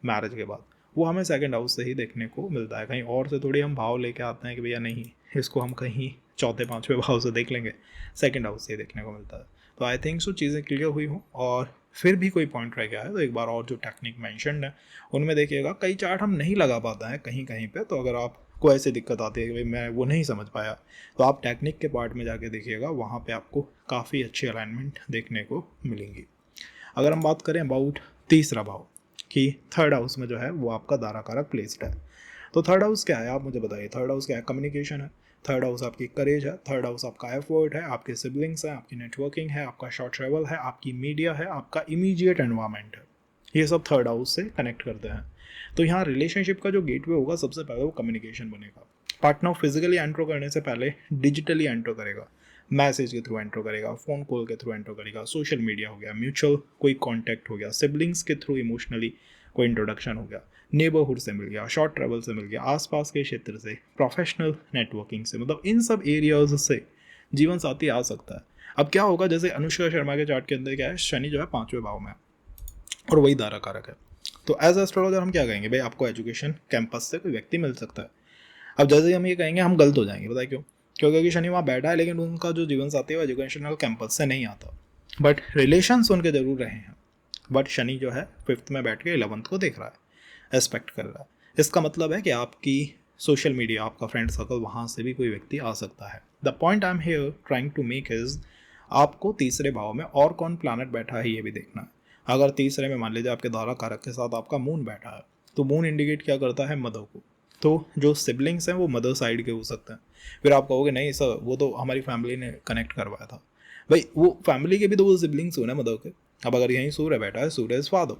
मैरिज के बाद, वो हमें सेकंड हाउस से ही देखने को मिलता है। कहीं और से थोड़ी हम भाव लेके आते हैं कि भैया नहीं, इसको हम कहीं चौथे पाँचवें भाव से देख लेंगे, सेकंड हाउस से ही देखने को मिलता है। तो आई थिंक सो चीज़ें क्लियर हुई हों, और फिर भी कोई पॉइंट रह गया है तो एक बार और जो टेक्निक मैंशनड है उनमें देखिएगा। कई चार्ट हम नहीं लगा पाते हैं कहीं कहीं पे, तो अगर आपको ऐसी दिक्कत आती है कि भाई मैं वो नहीं समझ पाया, तो आप टेक्निक के पार्ट में जाके देखिएगा, वहाँ पे आपको काफ़ी अच्छी अलाइनमेंट देखने को मिलेंगी। अगर हम बात करें अबाउट तीसरा भाव कि थर्ड हाउस में जो है वो आपका दारा कारक प्लेस्ड है, तो थर्ड हाउस क्या है आप मुझे बताइए। थर्ड हाउस क्या है? कम्युनिकेशन है, थर्ड हाउस आपकी करेज है, थर्ड हाउस आपका एफर्ट है, आपके सिबलिंग्स हैं, आपकी नेटवर्किंग है, आपका शॉर्ट ट्रैवल है, आपकी मीडिया है, आपका इमीडिएट एनवायरनमेंट है, ये सब थर्ड हाउस से कनेक्ट करते हैं। तो यहाँ रिलेशनशिप का जो गेटवे होगा सबसे पहले वो कम्युनिकेशन बनेगा। पार्टनर फिजिकली एंटर करने से पहले डिजिटली एंटर करेगा, मैसेज के थ्रू एंटर करेगा, फ़ोन कॉल के थ्रू एंटर करेगा, सोशल मीडिया हो गया, म्यूचुअल कोई कॉन्टैक्ट हो गया, सिबलिंग्स के थ्रू इमोशनली कोई इंट्रोडक्शन हो गया, नेबरहुड से मिल गया, शॉर्ट ट्रैवल से मिल गया, आसपास के क्षेत्र से, प्रोफेशनल नेटवर्किंग से, मतलब इन सब एरियाज से जीवन साथी आ सकता है। अब क्या होगा, जैसे अनुष्का शर्मा के चार्ट के अंदर क्या है, शनि जो है 5वें भाव में है और वही दारा कारक है। तो एज एस्ट्रोलॉजर हम क्या कहेंगे, भाई आपको एजुकेशन कैंपस से कोई व्यक्ति मिल सकता है। अब जैसे ही हम ये कहेंगे हम गलत हो जाएंगे, बताए क्यों? क्योंकि शनि वहाँ बैठा है लेकिन उनका जो जीवन साथी है वो एजुकेशनल कैंपस से नहीं आता, बट रिलेशंस उनके जरूर रहे हैं। बट शनि जो है 5th में बैठ के 11th को देख रहा है, एस्पेक्ट कर रहा है। इसका मतलब है कि आपकी सोशल मीडिया, आपका फ्रेंड सर्कल, वहाँ से भी कोई व्यक्ति आ सकता है। The point I am here trying to make is, आपको तीसरे भाव में और कौन प्लैनेट बैठा है ये भी देखना है। अगर तीसरे में मान लीजिए आपके धारा कारक के साथ आपका मून बैठा है, तो मून इंडिकेट क्या करता है, मदर को। तो जो सिबलिंग्स हैं वो मदर साइड के हो सकते हैं। फिर आप कहोगे नहीं सर वो तो हमारी फैमिली ने कनेक्ट करवाया था, भाई वो फैमिली के भी तो वो सिबलिंग्स हो ना मदर के। अब अगर यहीं सूर्य बैठा है, सूर्य इज फादर,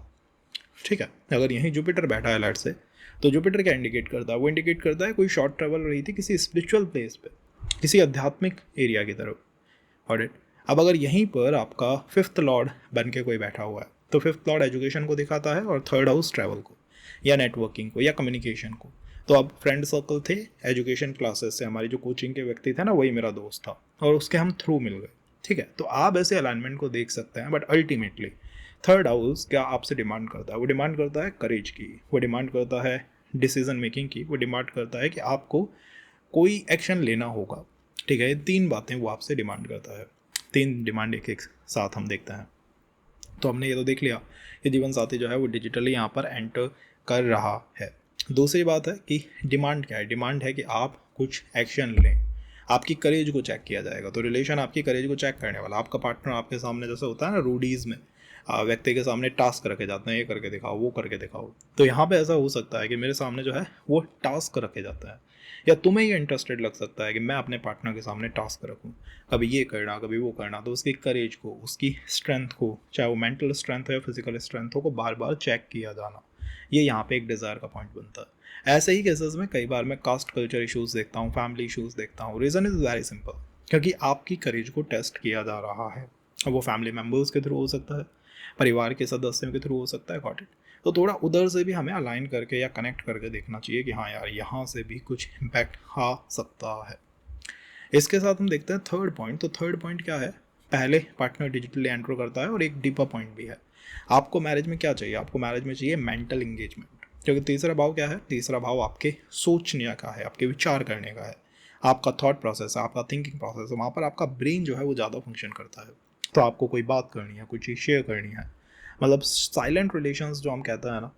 ठीक है। अगर यहीं जुपिटर बैठा है लेट से, तो जुपिटर क्या इंडिकेट करता है, वो इंडिकेट करता है कोई शॉर्ट ट्रैवल रही थी किसी स्पिरिचुअल प्लेस पे, किसी आध्यात्मिक एरिया की तरफ, ऑडिट। अब अगर यहीं पर आपका 5th लॉर्ड बन के कोई बैठा हुआ है, तो 5th लॉर्ड एजुकेशन को दिखाता है और 3rd हाउस ट्रैवल को या नेटवर्किंग को या कम्युनिकेशन को। तो अब फ्रेंड सर्कल थे, एजुकेशन क्लासेस से हमारी जो कोचिंग के व्यक्ति थे ना, वही मेरा दोस्त था और उसके हम थ्रू मिल गए, ठीक है। तो आप ऐसे अलाइनमेंट को देख सकते हैं, बट अल्टीमेटली 3rd हाउस क्या आपसे डिमांड करता है, वो डिमांड करता है करेज की, वो डिमांड करता है डिसीजन मेकिंग की, वो डिमांड करता है कि आपको कोई एक्शन लेना होगा, ठीक है। ये 3 बातें वो आपसे डिमांड करता है। 3 डिमांड एक साथ हम देखते हैं। तो हमने ये तो देख लिया कि जीवन साथी जो है वो डिजिटली यहाँ पर एंटर कर रहा है। दूसरी बात है कि डिमांड क्या है, डिमांड है कि आप कुछ एक्शन लें, आपकी करेज को चेक किया जाएगा। तो रिलेशन आपकी करेज को चेक करने वाला, आपका पार्टनर आपके सामने जैसे होता है ना रूडीज़ में, व्यक्ति के सामने टास्क रखे जाते हैं, ये करके दिखाओ वो करके दिखाओ। तो यहाँ पे ऐसा हो सकता है कि मेरे सामने जो है वो टास्क रखे जाता है, या तुम्हें ये इंटरेस्टेड लग सकता है कि मैं अपने पार्टनर के सामने टास्क रखूँ, कभी ये करना कभी वो करना। तो उसकी करेज को, उसकी स्ट्रेंथ को, चाहे वो मेंटल स्ट्रेंथ हो या फिजिकल स्ट्रेंथ हो, को बार बार चेक किया जाना, ये यहाँ पे एक डिज़ायर का पॉइंट बनता है। ऐसे ही केसेस में कई बार मैं कास्ट कल्चर इशूज़ देखता हूँ, फैमिली इशूज़ देखता हूँ। रीज़न इज़ वेरी सिंपल, क्योंकि आपकी करेज को टेस्ट किया जा रहा है। अब वो फैमिली मेम्बर्स के थ्रू हो सकता है, परिवार के सदस्यों के थ्रू हो सकता है, गॉट इट। तो थोड़ा उधर से भी हमें अलाइन करके या कनेक्ट करके देखना चाहिए कि हाँ यार यहाँ से भी कुछ इम्पैक्ट आ सकता है। इसके साथ हम देखते हैं 3rd पॉइंट। तो 3rd पॉइंट क्या है, पहले पार्टनर डिजिटली एंटर करता है और एक डीपर पॉइंट भी है। आपको मैरिज में क्या चाहिए, आपको मैरिज में चाहिए मेंटल एंगेजमेंट, क्योंकि तीसरा भाव क्या है, तीसरा भाव आपके सोचने का है, आपके विचार करने का है, आपका थॉट प्रोसेस है, आपका थिंकिंग प्रोसेस है। वहाँ पर आपका ब्रेन जो है वो ज़्यादा फंक्शन करता है। तो आपको कोई बात करनी है, कोई चीज़ शेयर करनी है, मतलब साइलेंट रिलेशंस जो हम कहते हैं ना,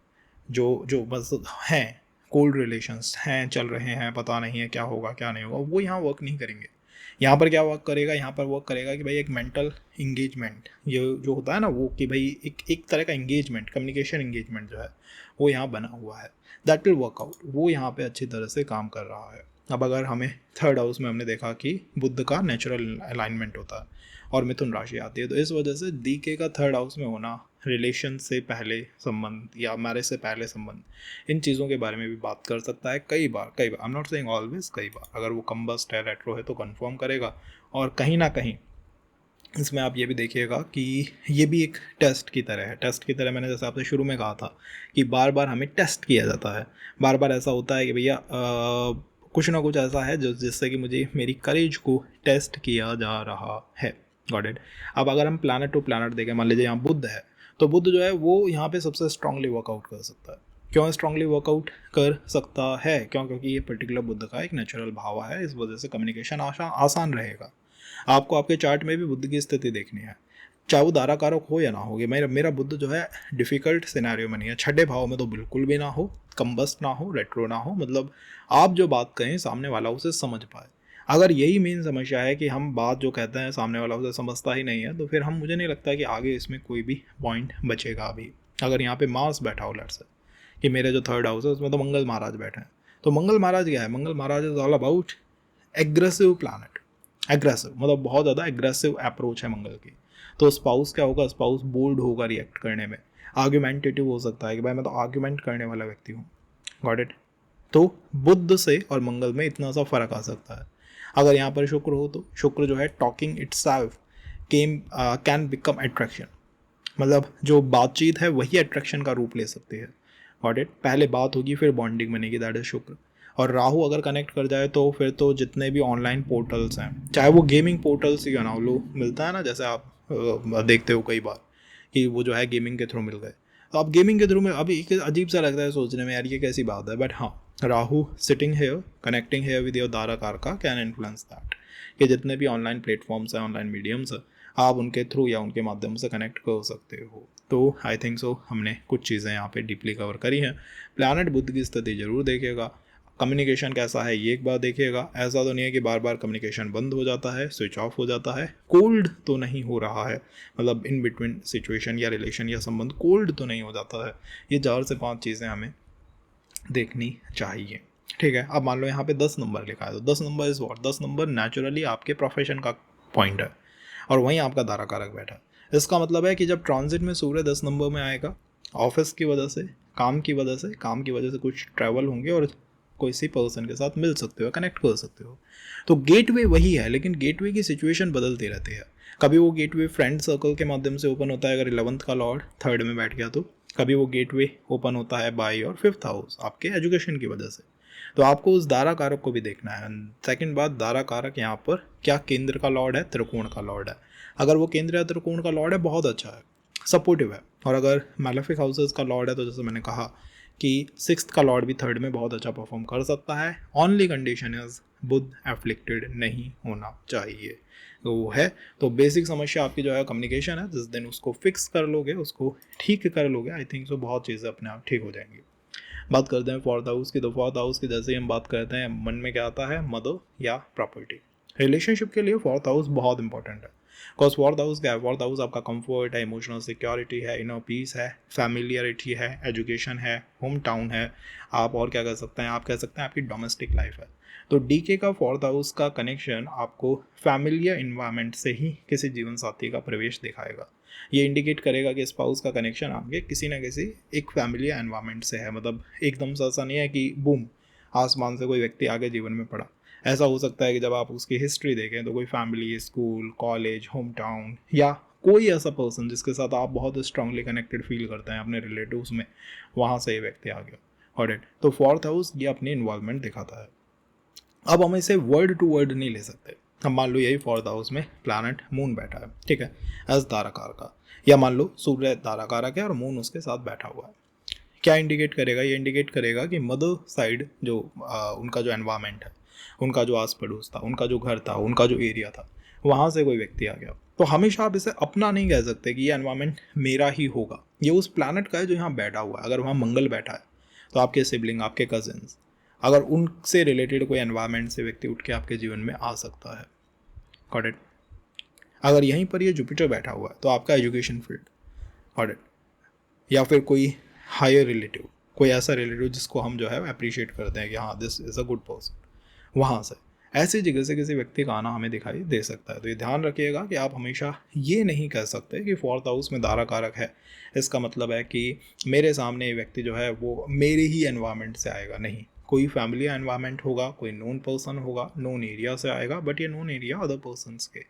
जो जो बस हैं, कोल्ड रिलेशंस हैं, चल रहे हैं, पता नहीं है क्या होगा क्या नहीं होगा, वो यहाँ वर्क नहीं करेंगे। यहाँ पर क्या वर्क करेगा, यहाँ पर वर्क करेगा कि भाई एक मेंटल इंगेजमेंट, ये जो होता है ना वो, कि भाई एक तरह का इंगेजमेंट, कम्युनिकेशन इंगेजमेंट जो है वो यहाँ बना हुआ है, दैट विल वर्क आउट। वो यहाँ पे अच्छी तरह से काम कर रहा है। अब अगर हमें 3rd हाउस में हमने देखा कि बुध का नेचुरल अलाइनमेंट होता है और मिथुन राशि आती है, तो इस वजह से DK का 3rd हाउस में होना, रिलेशन से पहले संबंध या मैरिज से पहले संबंध, इन चीज़ों के बारे में भी बात कर सकता है। कई बार I am not saying always, कई बार अगर वो कम्बस्ट है, रेट्रो है, तो कंफर्म करेगा। और कहीं ना कहीं इसमें आप ये भी देखिएगा कि ये भी एक टेस्ट की तरह है। टेस्ट की तरह मैंने जैसे आपसे शुरू में कहा था कि बार बार हमें टेस्ट किया जाता है। बार बार ऐसा होता है कि भैया कुछ ना कुछ ऐसा है जिससे कि मुझे मेरी करेज को टेस्ट किया जा रहा है, गॉट इट। अब अगर हम प्लैनेट टू प्लैनेट देखें, मान लीजिए यहाँ बुध है, तो बुध जो है वो यहाँ पे सबसे स्ट्रांगली वर्कआउट कर सकता है। क्यों स्ट्रांगली वर्कआउट कर सकता है, क्योंकि ये पर्टिकुलर बुध का एक नेचुरल भाव है, इस वजह से कम्युनिकेशन आसान रहेगा। आपको आपके चार्ट में भी बुध की स्थिति देखनी है, चाहे वो धारा कारक हो या ना हो। मेरा बुध जो है डिफ़िकल्ट सिनेरियो में नहीं है, 6ठे भाव में तो बिल्कुल भी ना हो, कम्बस्ट ना हो, रेट्रो ना हो, मतलब आप जो बात कहें सामने वाला उसे समझ पाए। अगर यही मेन समस्या है कि हम बात जो कहते हैं सामने वाला उसे समझता ही नहीं है, तो फिर मुझे नहीं लगता कि आगे इसमें कोई भी पॉइंट बचेगा अभी। अगर यहाँ पे मार्स बैठा हो, लेट्स से कि मेरे जो 3rd हाउस है उसमें तो मंगल महाराज बैठे हैं, तो मंगल महाराज क्या है, Mangal Maharaj is all about aggressive planet, aggressive मतलब बहुत ज़्यादा एग्रेसिव अप्रोच है मंगल की। तो स्पाउस क्या होगा, स्पाउस बोल्ड होगा रिएक्ट करने में, आर्ग्यूमेंटेटिव हो सकता है कि भाई मैं तो आर्ग्यूमेंट करने वाला व्यक्ति हूँ, गॉट इट। तो बुध से और मंगल में इतना सा फर्क आ सकता है। अगर यहाँ पर शुक्र हो, तो शुक्र जो है talking itself can become attraction, मतलब जो बातचीत है वही अट्रैक्शन का रूप ले सकती है, गॉट इट। पहले बात होगी फिर बॉन्डिंग बनेगी, दैट इज शुक्र। और राहु अगर कनेक्ट कर जाए तो फिर तो जितने भी ऑनलाइन पोर्टल्स हैं, चाहे वो गेमिंग पोर्टल्स ही ना हो, लो मिलता है ना, जैसे आप देखते हो कई बार कि वो जो है गेमिंग के थ्रू मिल गए, तो आप गेमिंग के थ्रू में, अभी एक अजीब सा लगता है सोचने में यार ये कैसी बात है, बट हाँ, Rahu sitting here connecting here with your Dara कारका कैन इन्फ्लुएंस दैट, कि जितने भी ऑनलाइन प्लेटफॉर्म्स हैं, ऑनलाइन मीडियम्स हैं, आप उनके थ्रू या उनके माध्यम से कनेक्ट कर सकते हो। तो आई थिंक सो हमने कुछ चीज़ें यहाँ पे डीपली कवर करी हैं। प्लैनेट बुध की स्थिति जरूर देखिएगा, कम्युनिकेशन कैसा है ये एक बार देखिएगा। ऐसा तो नहीं है कि बार बार कम्युनिकेशन बंद हो जाता है, स्विच ऑफ हो जाता है, कोल्ड तो नहीं हो रहा है, मतलब इन बिटवीन सिचुएशन या रिलेशन या संबंध कोल्ड तो नहीं हो जाता है। ये 4 से 5 चीज़ें हमें देखनी चाहिए, ठीक है। अब मान लो यहाँ पे 10 नंबर लिखा है, तो 10 नंबर इस वॉट, 10 नंबर नेचुरली आपके प्रोफेशन का पॉइंट है और वहीं आपका दारा कारक बैठा है। इसका मतलब है कि जब ट्रांजिट में सूर्य 10 नंबर में आएगा, ऑफिस की वजह से, काम की वजह से कुछ ट्रैवल होंगे और किसी पर्सन के साथ मिल सकते हो, कनेक्ट कर सकते हो। तो गेटवे वही है, लेकिन गेटवे की सिचुएशन बदलती रहती है। कभी वो गेटवे फ्रेंड सर्कल के माध्यम से ओपन होता है अगर 11th का लॉर्ड 3rd में बैठ गया, तो कभी वो गेटवे ओपन होता है बाई और 5th हाउस आपके एजुकेशन की वजह से। तो आपको उस दारा कारक को भी देखना है। सेकंड बात, दारा कारक यहाँ पर क्या केंद्र का लॉर्ड है, त्रिकोण का लॉर्ड है। अगर वो केंद्र या त्रिकोण का लॉर्ड है बहुत अच्छा है, सपोर्टिव है। और अगर मैलेफिक हाउसेस का लॉर्ड है तो जैसे मैंने कहा कि 6th का लॉर्ड भी 3rd में बहुत अच्छा परफॉर्म कर सकता है। Only condition is Budh afflicted नहीं होना चाहिए, तो वो है। तो बेसिक समस्या आपकी जो है कम्युनिकेशन है, जिस दिन उसको फिक्स कर लोगे, उसको ठीक कर लोगे, आई थिंक सो बहुत चीज़ें अपने आप ठीक हो जाएंगी। बात करते हैं 4th हाउस की। तो 4th हाउस की जैसे ही हम बात करते हैं, मन में क्या आता है, मदर या प्रॉपर्टी। रिलेशनशिप के लिए 4th हाउस बहुत इंपॉर्टेंट है। बिकॉज 4th हाउस क्या है, 4th हाउस आपका कंफर्ट है, इमोशनल सिक्योरिटी है, इनर पीस है, फैमिलियरिटी है, एजुकेशन है, होम टाउन है, आप और क्या कर सकते हैं, आप कह सकते हैं आपकी डोमेस्टिक लाइफ है। तो डीके का 4th हाउस का कनेक्शन आपको फैमिलियर इन्वायरमेंट से ही किसी जीवन साथी का प्रवेश दिखाएगा। ये इंडिकेट करेगा कि स्पाउस का कनेक्शन आपके किसी ना किसी एक फैमिली एनवायरनमेंट से है। मतलब एकदम से ऐसा नहीं है कि बूम आसमान से कोई व्यक्ति आगे जीवन में पड़ा। ऐसा हो सकता है कि जब आप उसकी हिस्ट्री देखें तो कोई family, school, college, home town या कोई ऐसा पर्सन जिसके साथ आप बहुत स्ट्रांगली कनेक्टेड फील करते हैं अपने रिलेटिव्स में, वहाँ से ये व्यक्ति आ गया। ऑलराइट, तो 4th हाउस ये अपनी इन्वॉल्वमेंट दिखाता है। अब हम इसे वर्ड टू वर्ड नहीं ले सकते। हम मान लो यही 4th हाउस में प्लैनेट मून बैठा है, ठीक है, एज ताराकार का, या मान लो सूर्य ताराकारक है और मून उसके साथ बैठा हुआ है। क्या इंडिकेट करेगा, ये इंडिकेट करेगा कि मदर साइड जो उनका जो एनवायरनमेंट है, उनका जो आस पड़ोस था, उनका जो घर था, उनका जो एरिया था, वहाँ से कोई व्यक्ति आ गया। तो हमेशा आप इसे अपना नहीं कह सकते कि ये एनवायरनमेंट मेरा ही होगा, ये उस प्लैनेट का है जो यहाँ बैठा हुआ है। अगर वहाँ मंगल बैठा है तो आपके सिबलिंग, आपके कजिन्स, अगर उनसे रिलेटेड कोई एनवायरनमेंट से व्यक्ति उठ के आपके जीवन में आ सकता है। Got it. अगर यहीं पर ये जुपिटर बैठा हुआ है तो आपका एजुकेशन फील्ड, गॉट इट, या फिर कोई हायर रिलेटिव, कोई ऐसा रिलेटिव जिसको हम जो है अप्रिशिएट करते हैं कि हाँ this is a good person, वहाँ से ऐसी जगह से किसी व्यक्ति का आना हमें दिखाई दे सकता है। तो ये ध्यान रखिएगा कि आप हमेशा ये नहीं कह सकते कि 4th हाउस में दारा कारक है, इसका मतलब है कि मेरे सामने ये व्यक्ति जो है वो मेरे ही एनवायरनमेंट से आएगा। नहीं, कोई फैमिली एनवायरनमेंट होगा, कोई नोन पर्सन होगा, नोन एरिया से आएगा, बट ये नोन एरिया अदर पर्सनस के,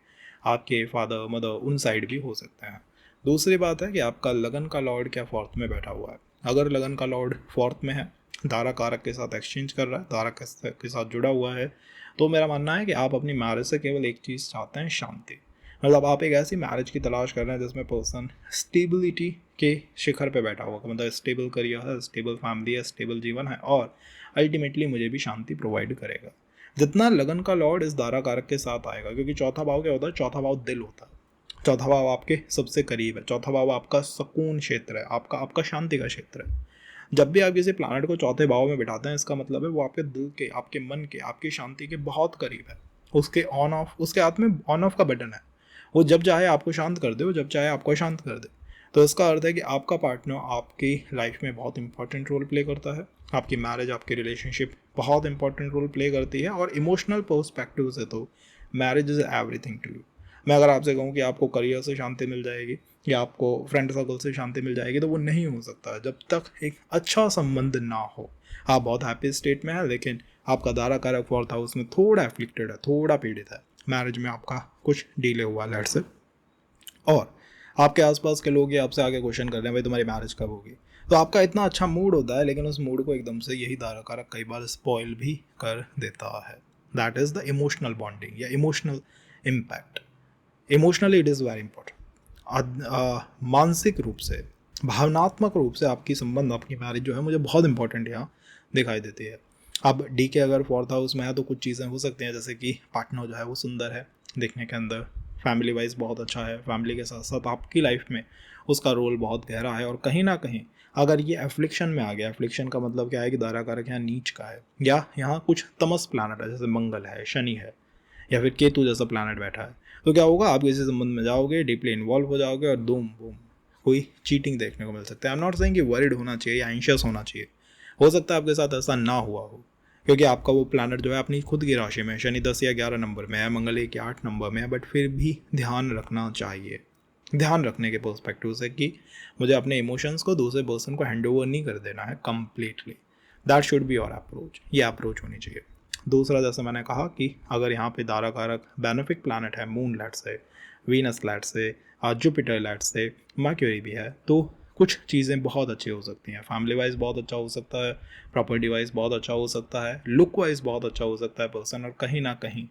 आपके फादर मदर उन साइड भी हो सकते हैं। दूसरी बात है कि आपका लगन का लॉर्ड क्या 4th में बैठा हुआ है। अगर लगन का लॉर्ड 4th में है, दारा कारक के साथ एक्सचेंज कर रहा है, दारा के साथ जुड़ा हुआ है, तो मेरा मानना है कि आप अपनी मैरिज से केवल एक चीज़ चाहते हैं, शांति। मतलब आप एक ऐसी मैरिज की तलाश कर रहे हैं जिसमें पर्सन स्टेबिलिटी के शिखर पे बैठा हुआ, मतलब स्टेबल करियर है, स्टेबल फैमिली है, स्टेबल जीवन है और अल्टीमेटली मुझे भी शांति प्रोवाइड करेगा। जितना लगन का लॉर्ड इस दारा कारक के साथ आएगा, क्योंकि चौथा भाव क्या होता है, चौथा भाव दिल होता है, चौथा भाव आपके सबसे करीब है, चौथा भाव आपका सुकून क्षेत्र है, आपका शांति का क्षेत्र है। जब भी आप किसी प्लैनेट को चौथे भाव में बिठाते हैं, इसका मतलब है वो आपके दिल के, आपके मन के, आपकी शांति के बहुत करीब है। उसके ऑन ऑफ, उसके हाथ में ऑन ऑफ का बटन है, वो जब चाहे आपको शांत कर दे, वो जब चाहे आपको शांत कर दे। तो इसका अर्थ है कि आपका पार्टनर आपकी लाइफ में बहुत इंपॉर्टेंट रोल प्ले करता है, आपकी मैरिज, आपकी रिलेशनशिप बहुत इंपॉर्टेंट रोल प्ले करती है। और इमोशनल पर्सपेक्टिव से तो marriage is everything to you. मैं अगर आपसे कहूँ कि आपको करियर से शांति मिल जाएगी या आपको फ्रेंड सर्कल से शांति मिल जाएगी, तो वो नहीं हो सकता जब तक एक अच्छा संबंध ना हो। आप बहुत हैप्पी स्टेट में है, लेकिन आपका दारा कारक 4th हाउस में थोड़ा एफ्लिक्टेड है, थोड़ा पीड़ित है, मैरिज में आपका कुछ डिले हुआ लेट से, और आपके आसपास के लोग ये आपसे आगे क्वेश्चन कर रहे हैं भाई तुम्हारी मैरिज कब होगी। तो आपका इतना अच्छा मूड होता है, लेकिन उस मूड को एकदम से यही दारा कारक कई बार स्पॉइल भी कर देता है। That is the emotional bonding या emotional impact. Emotionally it is very important. मानसिक रूप से भावनात्मक रूप से आपकी संबंध, आपकी मैरिज जो है मुझे बहुत इंपॉर्टेंट यहाँ दिखाई देती है। अब डी के अगर फोर्थ हाउस में है तो कुछ चीज़ें हो सकती हैं, जैसे कि पार्टनर जो है वो सुंदर है देखने के अंदर, फैमिली वाइज बहुत अच्छा है, फैमिली के साथ साथ आपकी लाइफ में उसका रोल बहुत गहरा है, और कहीं ना कहीं अगर ये एफ्लिक्शन में आ गया, एफ्लिक्शन का मतलब क्या है कि दारा कारक यहाँ नीच का है, या यहाँ कुछ तमस प्लानट है जैसे मंगल है, शनि है, या फिर केतु जैसा प्लानट बैठा है, तो क्या होगा, आप किसी संबंध में जाओगे, डीपली इन्वॉल्व हो जाओगे और धूम बूम कोई चीटिंग देखने को मिल सकता है। आई एम नॉट सेइंग कि वरिड होना चाहिए या एंशियस होना चाहिए, हो सकता है आपके साथ ऐसा ना हुआ हो, क्योंकि आपका वो प्लानट जो है अपनी खुद की राशि में, शनि 10 या 11 नंबर में है, मंगल 1 या 8 नंबर में है, बट फिर भी ध्यान रखना चाहिए, ध्यान रखने के पर्सपेक्टिव से कि मुझे अपने इमोशंस को दूसरे पर्सन को हैंड ओवर नहीं कर देना है completely. That should be your approach, ये अप्रोच होनी चाहिए। दूसरा, जैसे मैंने कहा कि अगर यहाँ पे दारा कारक बेनिफिक प्लानट है, मून लेट से, वीनस लेट से, जुपिटर लेट से, मर्क्यूरी भी है, तो कुछ चीज़ें बहुत अच्छी हो सकती हैं। फैमिली वाइज बहुत अच्छा हो सकता है, प्रॉपर्टी वाइज बहुत अच्छा हो सकता है, लुक वाइज बहुत अच्छा हो सकता है पर्सन, और कहीं ना कहीं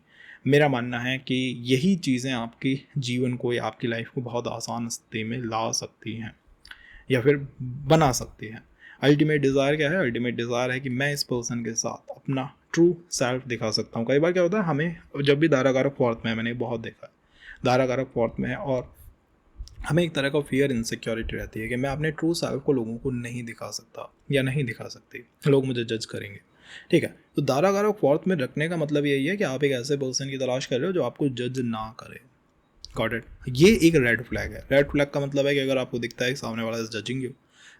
मेरा मानना है कि यही चीज़ें आपकी जीवन को या आपकी लाइफ को बहुत आसान स्थिति में ला सकती हैं या फिर बना सकती हैं। अल्टीमेट डिज़ायर क्या है? अल्टीमेट डिज़ायर है कि मैं इस पर्सन के साथ अपना ट्रू सेल्फ दिखा सकता हूँ। कई बार क्या होता है, हमें जब भी दारा कारक फोर्थ में है, मैंने बहुत देखा है, दारा कारक फोर्थ में है और हमें एक तरह का फियर इनसिक्योरिटी रहती है कि मैं अपने ट्रू सेल्फ को लोगों को नहीं दिखा सकता या नहीं दिखा सकती, लोग मुझे जज करेंगे। ठीक है, तो दारा कारक फोर्थ में रखने का मतलब यही है कि आप एक ऐसे पर्सन की तलाश कर रहे हो जो आपको जज ना करे। Got it? ये एक रेड फ्लैग है। रेड फ्लैग का मतलब है कि अगर आपको दिखता है कि सामने वाला is judging you,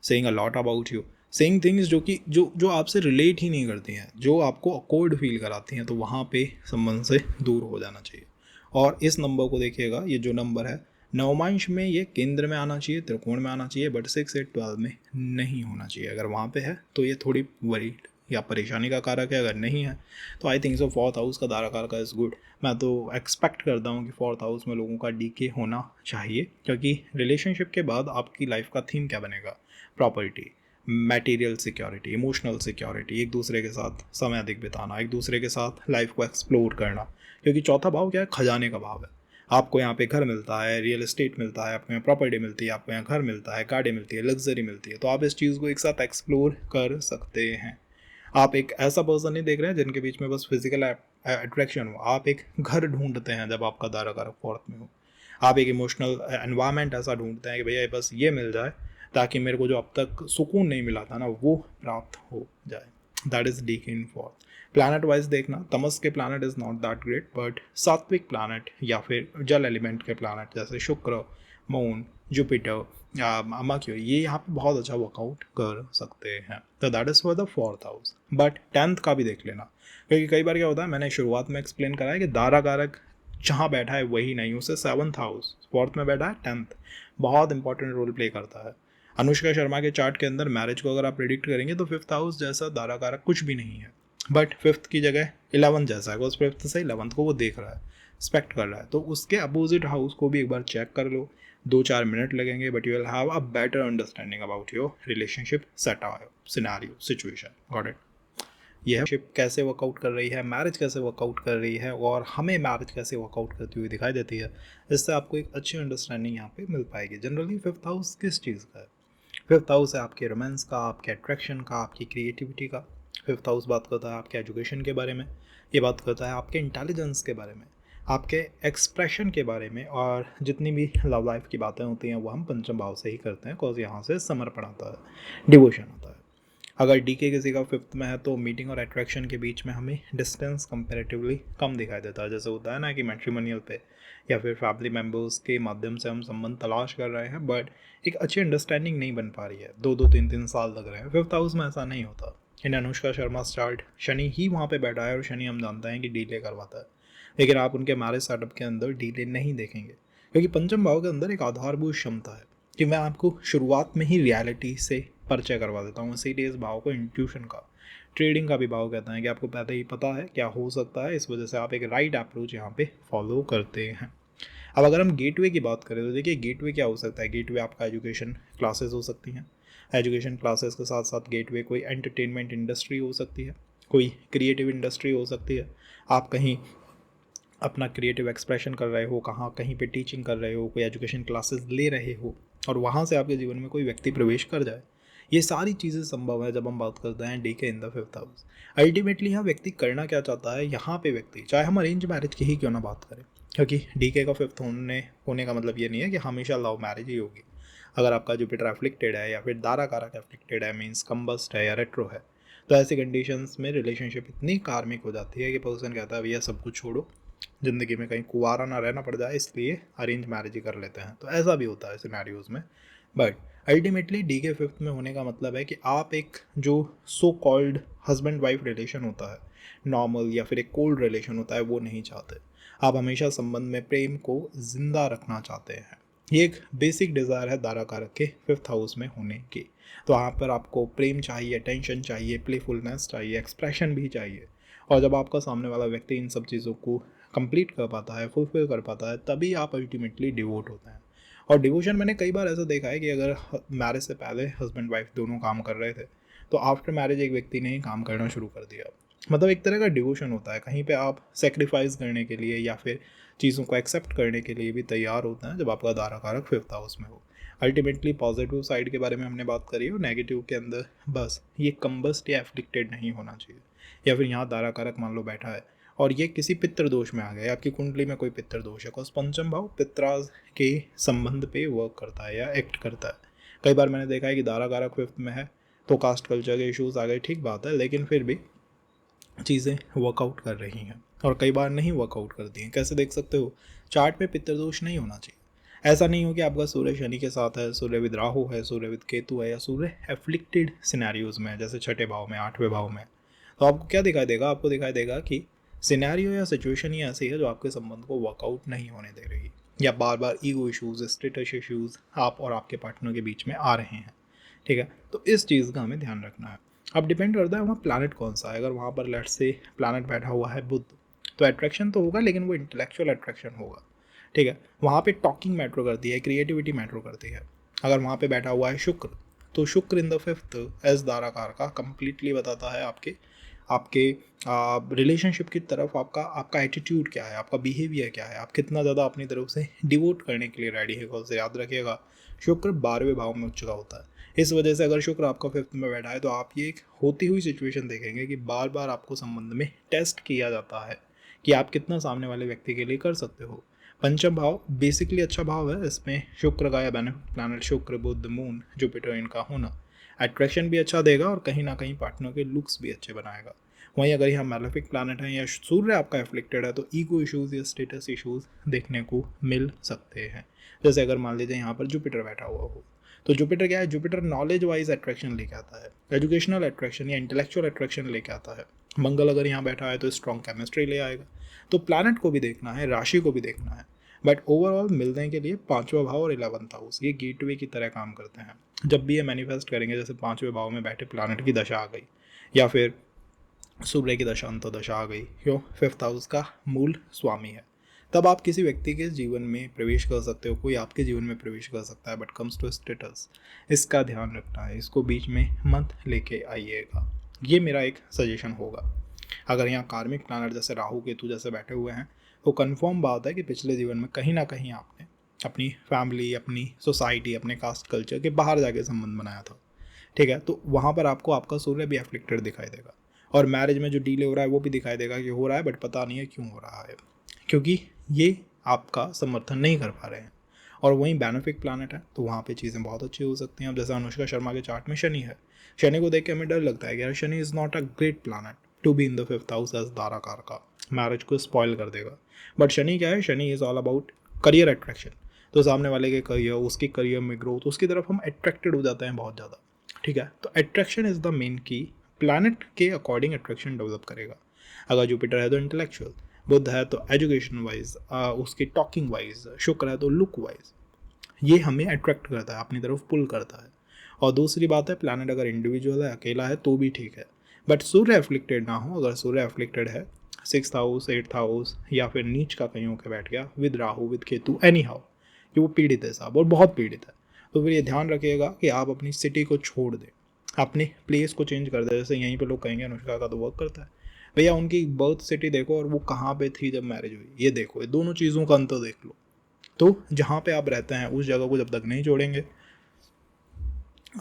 saying a lot about you, saying things जो कि जो आपसे रिलेट ही नहीं करती हैं, जो आपको अकॉर्ड फील कराती हैं, तो वहाँ पे संबंध से दूर हो जाना चाहिए। और इस नंबर को देखिएगा, ये जो नंबर है नवमांश में, ये केंद्र में आना चाहिए, त्रिकोण में आना चाहिए, बट 6, 8, 12 में नहीं होना चाहिए। अगर वहाँ पे है तो ये थोड़ी वरीड या परेशानी का कारक है, अगर नहीं है तो I think so fourth house का दारा कारक इज़ गुड। मैं तो एक्सपेक्ट करता हूँ कि फोर्थ हाउस में लोगों का डीके होना चाहिए, क्योंकि रिलेशनशिप के बाद आपकी लाइफ का थीम क्या बनेगा? Property, material security, emotional security, एक दूसरे के साथ समय अधिक बिताना, एक दूसरे के साथ लाइफ को एक्सप्लोर करना, क्योंकि चौथा भाव क्या है? खजाने का भाव है। आपको यहाँ पे घर मिलता है, रियल एस्टेट मिलता है, आपको यहाँ प्रॉपर्टी मिलती है, आपको यहाँ घर मिलता है, गाड़ी मिलती है, लग्जरी मिलती है, तो आप इस चीज़ को एक साथ एक्सप्लोर कर सकते हैं। आप एक ऐसा पर्सन नहीं देख रहे हैं जिनके बीच में बस फिजिकल अट्रैक्शन हो, आप एक घर ढूंढते हैं जब आपका दारा कारक फोर्थ में हो, आप एक इमोशनल एनवायरनमेंट ऐसा ढूंढते हैं कि भैया बस ये मिल जाए ताकि मेरे को जो अब तक सुकून नहीं मिला था ना वो प्राप्त हो जाए। That is D in fourth. Planet wise देखना, तमस के planet is not that great, but सात्विक प्लानट या फिर जल एलिमेंट के प्लानट जैसे शुक्र, मून, जुपिटर, मर्क्यूरी, ये यहाँ पे बहुत अच्छा वर्कआउट कर सकते हैं। तो that is for the fourth house. But 10th का भी देख लेना, क्योंकि कई बार क्या होता है, मैंने शुरुआत में एक्सप्लेन करा है कि दारा कारक जहाँ बैठा है वही नहीं, उसे 7th हाउस, फोर्थ में बैठा है 10th, बहुत इंपॉर्टेंट रोल प्ले करता है। अनुष्का शर्मा के चार्ट के अंदर मैरिज को अगर आप प्रिडिक्ट करेंगे तो 5th हाउस जैसा दारा कारक कुछ भी नहीं है, बट 5th की जगह 11th जैसा है, उस 5th से 11th को वो देख रहा है, एक्सपेक्ट कर रहा है, तो उसके अपोजिट हाउस को भी एक बार चेक कर लो। 2-4 मिनट लगेंगे, but you will have a better understanding about your relationship setup, scenario, situation. Got it? यह शिप कैसे वर्कआउट कर रही है, मैरिज कैसे वर्कआउट कर रही है, और हमें मैरिज कैसे वर्कआउट करती हुई दिखाई देती है, इससे आपको एक अच्छी अंडरस्टैंडिंग यहाँ पे मिल पाएगी। जनरली 5th हाउस किस चीज़ का है? 5th हाउस है आपके रोमांस का, आपके अट्रैक्शन का, आपकी क्रिएटिविटी का। 5th हाउस बात करता है आपके एजुकेशन के बारे में, ये बात करता है आपके इंटेलिजेंस के बारे में, आपके एक्सप्रेशन के बारे में, और जितनी भी लव लाइफ की बातें होती हैं वो हम पंचम भाव से ही करते हैं, बिकॉज यहाँ से समर्पण आता है, डिवोशन आता है। अगर डीके किसी का 5th में है तो मीटिंग और अट्रैक्शन के बीच में हमें डिस्टेंस कंपैरेटिवली कम दिखाई देता है। जैसे होता है ना कि मैट्रिमोनियल पे या फिर फैमिली मेम्बर्स के माध्यम से हम संबंध तलाश कर रहे हैं, बट एक अच्छी अंडरस्टैंडिंग नहीं बन पा रही है, 2-2, 3-3 साल लग रहे हैं। 5th हाउस में ऐसा नहीं होता। इन अनुष्का शर्मा चार्ट शनि ही वहाँ पे बैठा है, और शनि हम जानते हैं कि डीले करवाता है, लेकिन आप उनके मैरिज सेटअप के अंदर डीले नहीं देखेंगे, क्योंकि पंचम भाव के अंदर एक आधारभूत क्षमता है कि मैं आपको शुरुआत में ही रियलिटी से परिचय करवा देता हूँ। इसीलिए इस भाव को इंट्यूशन का, ट्रेडिंग का भी भाव कहते हैं, कि आपको पहले ही पता है क्या हो सकता है, इस वजह से आप एक राइट अप्रोच यहाँ पे फॉलो करते हैं। अब अगर हम गेटवे की बात करें तो देखिए गेटवे क्या हो सकता है। गेटवे आपका एजुकेशन क्लासेस हो सकती हैं, एजुकेशन क्लासेस के साथ साथ गेटवे कोई एंटरटेनमेंट इंडस्ट्री हो सकती है, कोई क्रिएटिव इंडस्ट्री हो सकती है, आप कहीं अपना क्रिएटिव एक्सप्रेशन कर रहे हो, कहाँ कहीं पे टीचिंग कर रहे हो, कोई एजुकेशन क्लासेस ले रहे हो, और वहाँ से आपके जीवन में कोई व्यक्ति प्रवेश कर जाए। ये सारी चीज़ें संभव है जब हम बात करते हैं डी के इन द 5th हाउस। अल्टीमेटली यहाँ व्यक्ति करना क्या चाहता है, यहाँ पे व्यक्ति, चाहे हम अरेंज मैरिज की ही क्यों ना बात करें, क्योंकि डी के का 5th होने का मतलब ये नहीं है कि हमेशा लव मैरिज ही होगी। अगर आपका जुपिटर एफ्लिक्टेड है या फिर दारा कारक एफ्लिक्टेड है, मीन्स कंबस्ट है या रेट्रो है, तो ऐसी कंडीशंस में रिलेशनशिप इतनी कार्मिक हो जाती है कि पर्सन कहता है भैया सब कुछ छोड़ो, ज़िंदगी में कहीं कुंवारा ना रहना पड़ जाए, इसलिए अरेंज मैरिज ही कर लेते हैं। तो ऐसा भी होता है सिनेरियोज़ में। बट अल्टीमेटली डी के 5th में होने का मतलब है कि आप एक जो so called husband wife relation होता है, नॉर्मल या फिर एक कोल्ड रिलेशन होता है, वो नहीं चाहते। आप हमेशा संबंध में प्रेम को जिंदा रखना चाहते हैं। ये एक बेसिक डिज़ायर है दारा कारक के 5th हाउस में होने की। तो वहाँ पर आपको प्रेम चाहिए, टेंशन चाहिए, प्लेफुलनेस चाहिए, एक्सप्रेशन भी चाहिए। और जब आपका सामने वाला व्यक्ति इन सब चीज़ों को कंप्लीट कर पाता है, फुलफिल कर पाता है, तभी आप अल्टीमेटली डिवोट होते हैं। और डिवोशन मैंने कई बार ऐसा देखा है कि अगर मैरिज से पहले हस्बैंड वाइफ दोनों काम कर रहे थे, तो आफ्टर मैरिज एक व्यक्ति ने ही काम करना शुरू कर दिया। मतलब एक तरह का डिवोशन होता है, कहीं पे आप सेक्रीफाइस करने के लिए या फिर चीज़ों को एक्सेप्ट करने के लिए भी तैयार होते हैं जब आपका दारा कारक 5th हाउस में हो। अल्टीमेटली पॉजिटिव साइड के बारे में हमने बात करी और नेगेटिव के अंदर बस ये कंबस्ट या एफ्लिक्टेड नहीं होना चाहिए। या फिर यहाँ दारा कारक मान लो बैठा है और ये किसी पितृ दोष में आ गया, आपकी कुंडली में कोई पितृ दोष है, कॉज पंचम भाव पित्राज के संबंध पे वर्क करता है या एक्ट करता है। कई बार मैंने देखा है कि दारा कारक 5th में है तो कास्ट कल्चर के इश्यूज आ गए, ठीक बात है, लेकिन फिर भी चीज़ें वर्कआउट कर रही हैं और कई बार नहीं वर्कआउट करती हैं। कैसे देख सकते हो, चार्ट में पितृदोष नहीं होना चाहिए। ऐसा नहीं हो कि आपका सूर्य शनि के साथ है, सूर्य विद राहु है, सूर्य विद केतु है, या सूर्य एफ्लिक्टेड सिनेरियोज में है, जैसे 6ठे भाव में, 8वें भाव में। तो आपको क्या दिखाई देगा, आपको दिखाई देगा कि सिनेरियो या सिचुएशन ही ऐसी है जो आपके संबंध को वर्कआउट नहीं होने दे रही, या बार बार ईगो इश्यूज, स्टेटस इश्यूज आप और आपके पार्टनर के बीच में आ रहे हैं। ठीक है, तो इस चीज़ का हमें ध्यान रखना है। अब डिपेंड करता है वहाँ प्लैनेट कौन सा है। अगर वहाँ पर लेट्स से प्लैनेट बैठा हुआ है बुध, तो अट्रैक्शन तो होगा, लेकिन वो इंटेलेक्चुअल अट्रैक्शन होगा। ठीक है, वहाँ पे टॉकिंग मैटर करती है, क्रिएटिविटी मैटर करती है। अगर वहाँ पे बैठा हुआ है शुक्र, तो शुक्र इन द 5th एज दाराकार का कंप्लीटली बताता है आपके रिलेशनशिप की तरफ आपका एटीट्यूड क्या है, आपका बिहेवियर क्या है, आप कितना ज़्यादा अपनी तरफ से डिवोट करने के लिए रेडी है। कौन से याद रखिएगा, शुक्र 12वें भाव में उच्च का होता है। इस वजह से अगर शुक्र आपका 5th में बैठा है तो आप ये एक होती हुई सिचुएशन देखेंगे कि बार बार आपको संबंध में टेस्ट किया जाता है कि आप कितना सामने वाले व्यक्ति के लिए कर सकते हो। पंचम भाव बेसिकली अच्छा भाव है, इसमें शुक्र का या बेनिफिट प्लैनेट शुक्र, बुध, मून, जुपिटर इनका होना अट्रैक्शन भी अच्छा देगा और कहीं ना कहीं पार्टनर के लुक्स भी अच्छे बनाएगा। वहीं अगर यहाँ मैलेफिक प्लैनेट है या सूर्य आपका एफ्लिक्टेड है तो ईगो इश्यूज या स्टेटस इश्यूज देखने को मिल सकते हैं। जैसे अगर मान लीजिए यहाँ पर जुपिटर बैठा हुआ हो, तो जुपिटर क्या है, जुपिटर नॉलेज वाइज अट्रैक्शन लेके आता है, एजुकेशनल अट्रैक्शन या इंटेलेक्चुअल अट्रैक्शन लेके आता है। मंगल अगर यहाँ बैठा है तो स्ट्रॉन्ग केमिस्ट्री ले आएगा। तो प्लैनेट को भी देखना है, राशि को भी देखना है, बट ओवरऑल मिलने के लिए 5वां भाव और 11th हाउस ये गेटवे की तरह काम करते हैं। जब भी ये मैनिफेस्ट करेंगे, जैसे 5वें भाव में बैठे प्लैनेट की दशा आ गई या फिर सूर्य की दशा अंतर्दशा आ गई, क्यों 5th हाउस का मूल स्वामी है, तब आप किसी व्यक्ति के जीवन में प्रवेश कर सकते हो, कोई आपके जीवन में प्रवेश कर सकता है। बट कम्स टू स्टेटस, इसका ध्यान रखना है, इसको बीच में मत लेके आइएगा। ये मेरा एक सजेशन होगा। अगर यहाँ कार्मिक प्लैनेट जैसे राहु केतु जैसे बैठे हुए हैं तो कंफर्म बात है कि पिछले जीवन में कहीं ना कहीं आपने अपनी फैमिली, अपनी सोसाइटी, अपने कास्ट कल्चर के बाहर जाके संबंध बनाया था। ठीक है, तो वहाँ पर आपको आपका सूर्य भी एफ्लिक्टेड दिखाई देगा और मैरिज में जो डीले हो रहा है वो भी दिखाई देगा कि हो रहा है, बट पता नहीं है क्यों हो रहा है, क्योंकि ये आपका समर्थन नहीं कर पा रहे हैं। और वहीं बेनिफिक प्लैनेट है तो वहाँ पे चीज़ें बहुत अच्छी हो सकती हैं। अब जैसे अनुष्का शर्मा के चार्ट में शनि है, शनि को देख के हमें डर लगता है कि यार Shani is not a great planet to be in the 5th house as Darakarak का, मैरिज को स्पॉइल कर देगा। बट शनि क्या है, Shani is all about career attraction. तो सामने वाले के करियर, उसकी करियर में ग्रोथ, उसकी तरफ हम अट्रैक्टेड हो जाते हैं बहुत ज़्यादा। ठीक है, तो अट्रैक्शन इज़ द मेन की, प्लैनेट के अकॉर्डिंग अट्रैक्शन डेवलप करेगा। अगर जुपिटर है तो इंटेलेक्चुअल, बुध है तो एजुकेशन वाइज, उसकी टॉकिंग वाइज, शुक्र है तो लुक वाइज, ये हमें अट्रैक्ट करता है, अपनी तरफ पुल करता है। और दूसरी बात है, प्लैनेट अगर इंडिविजुअल है, अकेला है तो भी ठीक है, बट सूर्य एफ्लिक्टेड ना हो। अगर सूर्य एफ्लिक्टेड है 6th हाउस, 8th हाउस या फिर नीच का कहीं होकर बैठ गया with Rahu with Ketu, any how कि वो पीड़ित है साहब और बहुत पीड़ित है, तो फिर ये ध्यान रखिएगा कि आप अपनी सिटी को छोड़ दें, अपने प्लेस को चेंज कर दें। जैसे यहीं पे लोग कहेंगे अनुष्का का तो वर्क करता है, भैया उनकी बर्थ सिटी देखो और वो कहाँ पे थी जब मैरिज हुई, ये देखो, ये दोनों चीज़ों का अंतर देख लो। तो जहाँ पे आप रहते हैं उस जगह को जब तक नहीं छोड़ेंगे,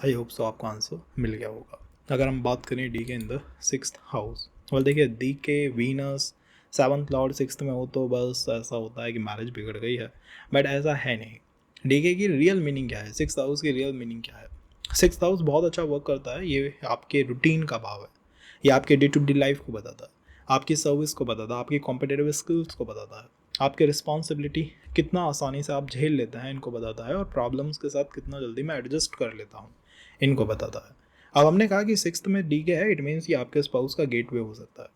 आई होप सो आपको आंसर मिल गया होगा। अगर हम बात करें डी के इन द 6th हाउस, और देखिए डी के वीनस 7th लॉर्ड 6th में हो तो बस ऐसा होता है कि मैरिज बिगड़ गई है, बट ऐसा है नहीं। डी के की रियल मीनिंग क्या है, 6th हाउस की रियल मीनिंग क्या है? 6th हाउस बहुत अच्छा वर्क करता है, ये आपके रूटीन का भाव है, ये आपके डे टू डे लाइफ को बताता है, आपकी सर्विस को बताता है, आपकी कॉम्पिटेटिव स्किल्स को बताता है, आपके रिस्पॉन्सिबिलिटी कितना आसानी से आप झेल लेते हैं इनको बताता है, और प्रॉब्लम्स के साथ कितना जल्दी मैं एडजस्ट कर लेता हूँ इनको बताता है। अब हमने कहा कि 6th में डी के है, इट मीन्स कि आपके स्पाउस का गेटवे हो सकता है।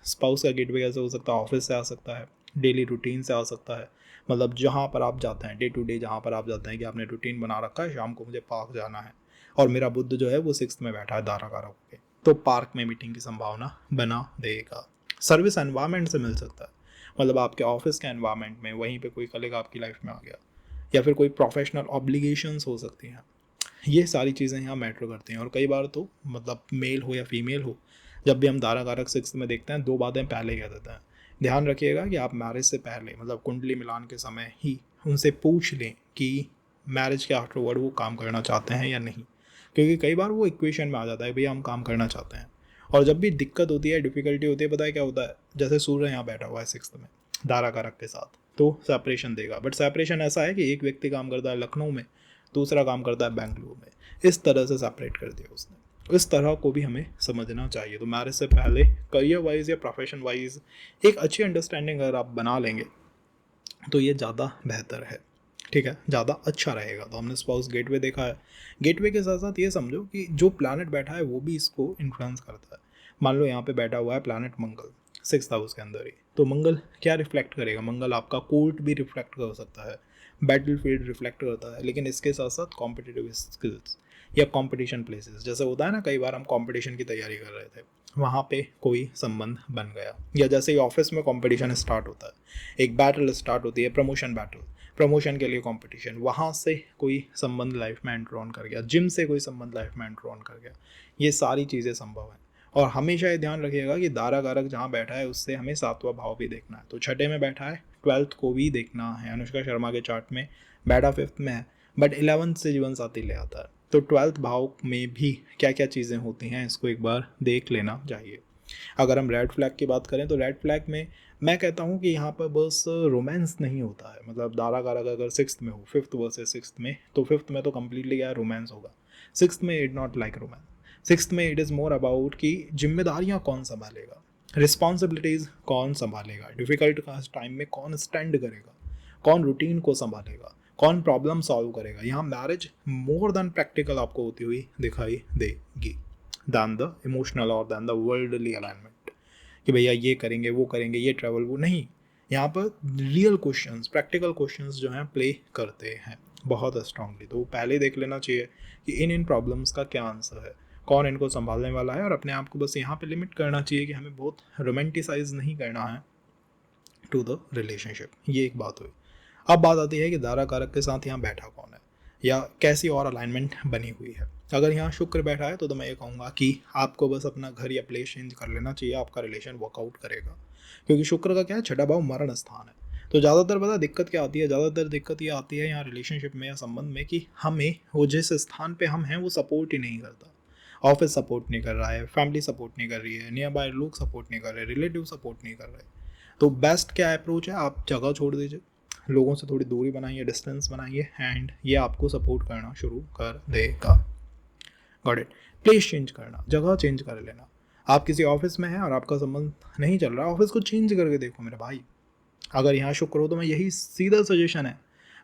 स्पाउस का गेटवे कैसे हो सकता है? ऑफिस से आ सकता है, डेली रूटीन से आ सकता है, मतलब जहाँ पर आप जाते हैं डे टू डे, जहाँ पर आप जाते हैं कि आपने रूटीन बना रखा है, शाम को मुझे पार्क जाना है और मेरा बुद्ध जो है वो 6th में बैठा है दारा कारक के, तो पार्क में मीटिंग की संभावना बना देगा। सर्विस एनवायरनमेंट से मिल सकता है, मतलब आपके ऑफिस के एनवायरनमेंट में वहीं पे कोई कलीग आपकी लाइफ में आ गया, या फिर कोई प्रोफेशनल ऑब्लिगेशंस हो सकती हैं। ये सारी चीज़ें यहाँ मैटर करती हैं। और कई बार तो मतलब मेल हो या फीमेल हो, जब भी हम दारा कारक 6th में देखते हैं 2 बातें पहले कह देते हैं। ध्यान रखिएगा कि आप मैरिज से पहले मतलब कुंडली मिलान के समय ही उनसे पूछ लें कि मैरिज के आफ्टरवर्ड वो काम करना चाहते हैं या नहीं, क्योंकि कई बार वो इक्वेशन में आ जाता है भैया हम काम करना चाहते हैं, और जब भी दिक्कत होती है, डिफिकल्टी होती है, पता है क्या होता है? जैसे सूर्य यहाँ बैठा हुआ है 6th में दारा कारक के साथ, तो सेपरेशन देगा, बट सेपरेशन ऐसा है कि एक व्यक्ति काम करता है लखनऊ में, दूसरा काम करता है बेंगलुरु में, इस तरह से सेपरेट कर दिया उसने। इस तरह को भी हमें समझना चाहिए। तो मैरिज से पहले करियर वाइज या प्रोफेशन वाइज एक अच्छी अंडरस्टैंडिंग अगर आप बना लेंगे तो ये ज़्यादा बेहतर है, ठीक है, ज़्यादा अच्छा रहेगा। तो हमने स्पाउस गेटवे देखा है, गेटवे के साथ साथ ये समझो कि जो प्लैनेट बैठा है वो भी इसको इन्फ्लुएंस करता है। मान लो यहाँ पे बैठा हुआ है प्लैनेट मंगल 6th हाउस के अंदर ही, तो मंगल क्या रिफ्लेक्ट करेगा? मंगल आपका कोर्ट भी रिफ्लेक्ट कर सकता है, बैटल फील्ड रिफ्लेक्ट करता है, लेकिन इसके साथ साथ कॉम्पिटिटिव स्किल्स या कंपटीशन प्लेसेस, जैसे होता है ना कई बार हम कंपटीशन की तैयारी कर रहे थे, वहाँ पे कोई संबंध बन गया, या जैसे ही ऑफिस में कंपटीशन स्टार्ट होता है, एक बैटल स्टार्ट होती है, प्रमोशन बैटल, प्रमोशन के लिए कंपटीशन, वहाँ से कोई संबंध लाइफ में एंटर ऑन कर गया, जिम से कोई संबंध लाइफ में एंटर ऑन कर गया, ये सारी चीज़ें संभव हैं। और हमेशा ये ध्यान रखिएगा कि दारा कारक जहाँ बैठा है उससे हमें 7वां भाव भी देखना है, तो 6ठे में बैठा है, 12th को भी देखना है। अनुष्का शर्मा के चार्ट में बैठा 5th में है, बट 11th से जीवन साथी ले आता है, तो 12th भाव में भी क्या क्या चीज़ें होती हैं इसको एक बार देख लेना चाहिए। अगर हम रेड फ्लैग की बात करें तो रेड फ्लैग में मैं कहता हूँ कि यहाँ पर बस रोमांस नहीं होता है, मतलब दारा कारक अगर 6th में हो, 5th वर्सेस 6th में, तो 5th में तो कम्प्लीटली क्या रोमांस होगा, 6th में it not like romance, 6th में इट इज़ मोर अबाउट कि जिम्मेदारियाँ कौन संभालेगा, रिस्पॉन्सिबिलिटीज़ कौन संभालेगा, डिफ़िकल्ट टाइम में कौन स्टैंड करेगा, कौन रूटीन को संभालेगा, कौन प्रॉब्लम सॉल्व करेगा। यहाँ मैरिज मोर देन प्रैक्टिकल आपको होती हुई दिखाई देगी दैन द इमोशनल और दैन द वर्ल्डली अलाइनमेंट, कि भैया ये करेंगे वो करेंगे, ये ट्रैवल वो नहीं। यहाँ पर रियल क्वेश्चंस, प्रैक्टिकल क्वेश्चंस जो हैं प्ले करते हैं बहुत स्ट्रांगली। तो पहले देख लेना चाहिए कि इन प्रॉब्लम्स का क्या आंसर है, कौन इनको संभालने वाला है, और अपने आप को बस यहाँ पे लिमिट करना चाहिए कि हमें बहुत रोमांटिसाइज नहीं करना है टू द रिलेशनशिप। ये एक बात हुई। अब बात आती है कि दारा कारक के साथ यहाँ बैठा कौन है या कैसी और अलाइनमेंट बनी हुई है। अगर यहाँ शुक्र बैठा है तो मैं ये कहूँगा कि आपको बस अपना घर या प्लेस चेंज कर लेना चाहिए, आपका रिलेशन वर्कआउट करेगा, क्योंकि शुक्र का क्या है, 6ठा भाव मरण स्थान है। तो ज़्यादातर पता दिक्कत क्या आती है, ज़्यादातर दिक्कत ये आती है यहाँ रिलेशनशिप में या संबंध में कि हमें वो जिस स्थान पे हम हैं वो सपोर्ट ही नहीं करता। ऑफिस सपोर्ट नहीं कर रहा है, फैमिली सपोर्ट नहीं कर रही है, नियर बाय लोग सपोर्ट नहीं कर रहे, रिलेटिव सपोर्ट नहीं कर रहे। तो बेस्ट क्या अप्रोच है, आप जगह छोड़ दीजिए, लोगों से थोड़ी दूरी बनाइए, डिस्टेंस बनाइए, एंड ये आपको सपोर्ट करना शुरू कर देगा। Got it. प्लेस चेंज करना, जगह चेंज कर लेना। आप किसी ऑफिस में हैं और आपका संबंध नहीं चल रहा, ऑफिस को चेंज करके देखो मेरे भाई। अगर यहाँ शुक्र हो तो मैं यही सीधा सजेशन है,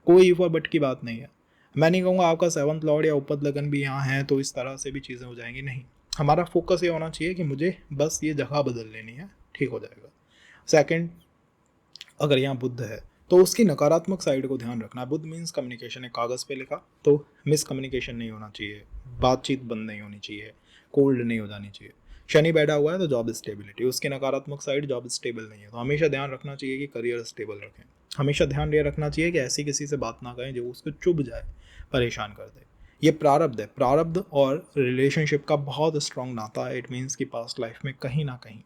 कोई इफ और बट की बात नहीं है। मैं नहीं कहूँगा आपका 7th लॉर्ड या उपद लगन भी यहाँ है तो इस तरह से भी चीज़ें हो जाएंगी, नहीं। हमारा फोकस ये होना चाहिए कि मुझे बस ये जगह बदल लेनी है, ठीक हो जाएगा। सेकंड, अगर यहाँ बुध है तो उसकी नकारात्मक साइड को ध्यान रखना है। बुध मीन्स कम्युनिकेशन है, कागज़ पे लिखा, तो मिस कम्युनिकेशन नहीं होना चाहिए, बातचीत बंद नहीं होनी चाहिए, कोल्ड नहीं हो जानी चाहिए। शनि बैठा हुआ है तो जॉब स्टेबिलिटी, उसकी नकारात्मक साइड जॉब स्टेबल नहीं है, तो हमेशा ध्यान रखना चाहिए कि करियर स्टेबल रखें। हमेशा ध्यान ये रखना चाहिए कि ऐसी किसी से बात ना करें जो उसको चुभ जाए, परेशान कर दे। ये प्रारब्ध है, प्रारब्ध और रिलेशनशिप का बहुत स्ट्रॉन्ग नाता है। इट मीन्स कि पास्ट लाइफ में कहीं ना कहीं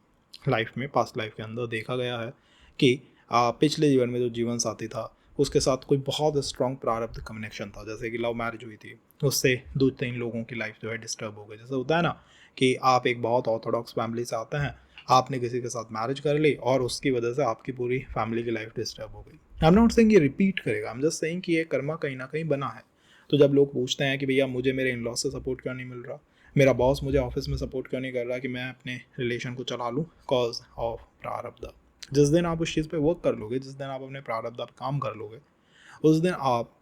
लाइफ में पास्ट लाइफ के अंदर देखा गया है कि पिछले जीवन में जो जीवन साथी था उसके साथ कोई बहुत स्ट्रॉन्ग प्रारब्ध कनेक्शन था, जैसे कि लव मैरिज हुई थी, उससे 2-3 लोगों की लाइफ जो है डिस्टर्ब हो गई। जैसे होता है ना कि आप एक बहुत ऑर्थोडॉक्स फैमिली से आते हैं, आपने किसी के साथ मैरिज कर ली और उसकी वजह से आपकी पूरी फैमिली की लाइफ डिस्टर्ब हो गई। आई एम नॉट सेइंग ये रिपीट करेगा, आई एम जस्ट सेइंग कि ये कर्मा कहीं ना कहीं बना है। तो जब लोग पूछते हैं कि भैया मुझे मेरे इन लॉ से सपोर्ट क्यों नहीं मिल रहा, मेरा बॉस मुझे ऑफिस में सपोर्ट क्यों नहीं कर रहा कि मैं अपने रिलेशन को चला लूँ, कॉज ऑफ प्रारब्ध। जिस दिन आप उस चीज़ पे वर्क कर लोगे, जिस दिन आप अपने प्रारब्ध पर काम कर लोगे, उस दिन आप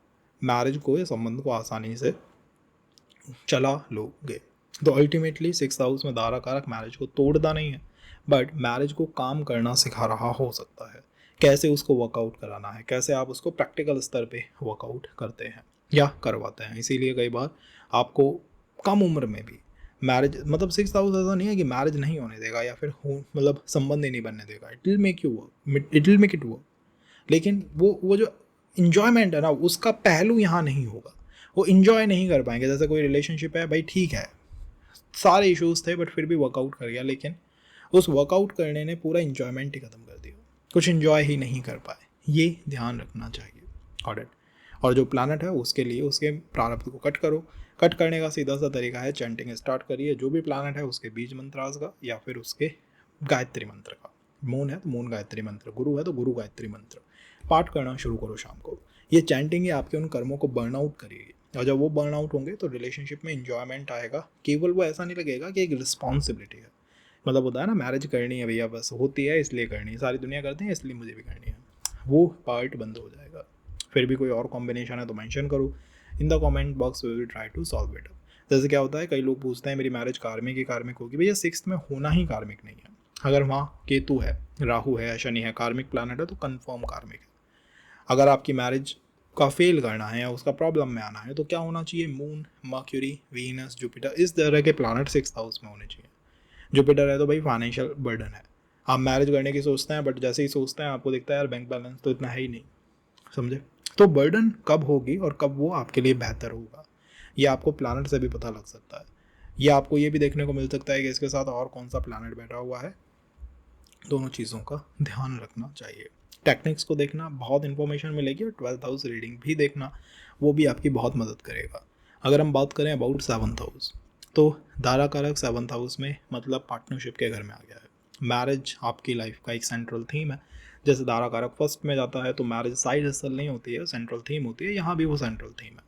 मैरिज को या संबंध को आसानी से चला लोगे। तो अल्टीमेटली 6th हाउस में दारा कारक मैरिज को तोड़ता नहीं है, बट मैरिज को काम करना सिखा रहा हो सकता है। कैसे उसको वर्कआउट कराना है, कैसे आप उसको प्रैक्टिकल स्तर पे वर्कआउट करते हैं या करवाते हैं। इसीलिए कई बार आपको कम उम्र में भी मैरिज, मतलब 6th हाउस ऐसा नहीं है कि मैरिज नहीं होने देगा या फिर मतलब संबंध ही नहीं बनने देगा। It will make you work, it will make it work, लेकिन वो जो इन्जॉयमेंट है ना, उसका पहलू यहाँ नहीं होगा। वो इन्जॉय नहीं कर पाएंगे। जैसे कोई रिलेशनशिप है, भाई ठीक है सारे इश्यूज थे बट फिर भी वर्कआउट कर गया, लेकिन उस वर्कआउट करने ने पूरा इन्जॉयमेंट ही ख़त्म कर दिया, कुछ इन्जॉय ही नहीं कर पाए। ये ध्यान रखना चाहिए। ऑडिट और जो प्लानट है उसके लिए उसके प्रारब्ध को कट करो। कट करने का सीधा सा तरीका है, चैंटिंग स्टार्ट करिए। जो भी प्लानट है उसके बीज मंत्रास का या फिर उसके गायत्री मंत्र का। मून है तो मून गायत्री मंत्र, गुरु है तो गुरु गायत्री मंत्र पाठ करना शुरू करो शाम को। ये चैंटिंग ही आपके उन कर्मों को बर्न आउट करेगी, और जब वो बर्न आउट होंगे तो रिलेशनशिप में इंजॉयमेंट आएगा। केवल वो ऐसा नहीं लगेगा कि एक रिस्पॉन्सिबिलिटी है, मतलब होता है ना मैरिज करनी है भैया, बस होती है इसलिए करनी है, सारी दुनिया करती है इसलिए मुझे भी करनी है, वो पार्ट बंद हो जाएगा। फिर भी कोई और कॉम्बिनेशन है तो मेंशन करो in the comment box, we will try to solve it. जैसे क्या होता है, कई लोग पूछते हैं मेरी मैरिज कार्मिक ही कार्मिक होगी। भैया 6th में होना ही कार्मिक नहीं है। अगर वहाँ केतु है, राहु है, शनि है, कार्मिक प्लानट है तो कन्फर्म कार्मिक है। अगर आपकी मैरिज का फेल करना है या उसका प्रॉब्लम में आना है तो क्या होना चाहिए, मून, मर्क्यूरी, वीनस, जुपिटर, इस तरह के प्लानट 6th हाउस में होने चाहिए। जुपिटर है तो भाई फाइनेंशियल बर्डन है, आप मैरिज करने की सोचते हैं बट जैसे ही सोचते हैं आपको दिखता है यार बैंक बैलेंस तो इतना है ही नहीं, समझे। तो बर्डन कब होगी और कब वो आपके लिए बेहतर होगा, ये आपको प्लानट से भी पता लग सकता है। ये आपको ये भी देखने को मिल सकता है कि इसके साथ और कौन सा प्लानट बैठा हुआ है। दोनों चीज़ों का ध्यान रखना चाहिए। टेक्निक्स को देखना, बहुत इन्फॉर्मेशन मिलेगी, और 12th हाउस रीडिंग भी देखना, वो भी आपकी बहुत मदद करेगा। अगर हम बात करें अबाउट 7th हाउस, तो दारा कारक 7th हाउस में मतलब पार्टनरशिप के घर में आ गया है। मैरिज आपकी लाइफ का एक सेंट्रल थीम है। जैसे दारा कारक फर्स्ट में जाता है तो मैरिज साइड हसल नहीं होती है, सेंट्रल थीम होती है, यहाँ भी वो सेंट्रल थीम है।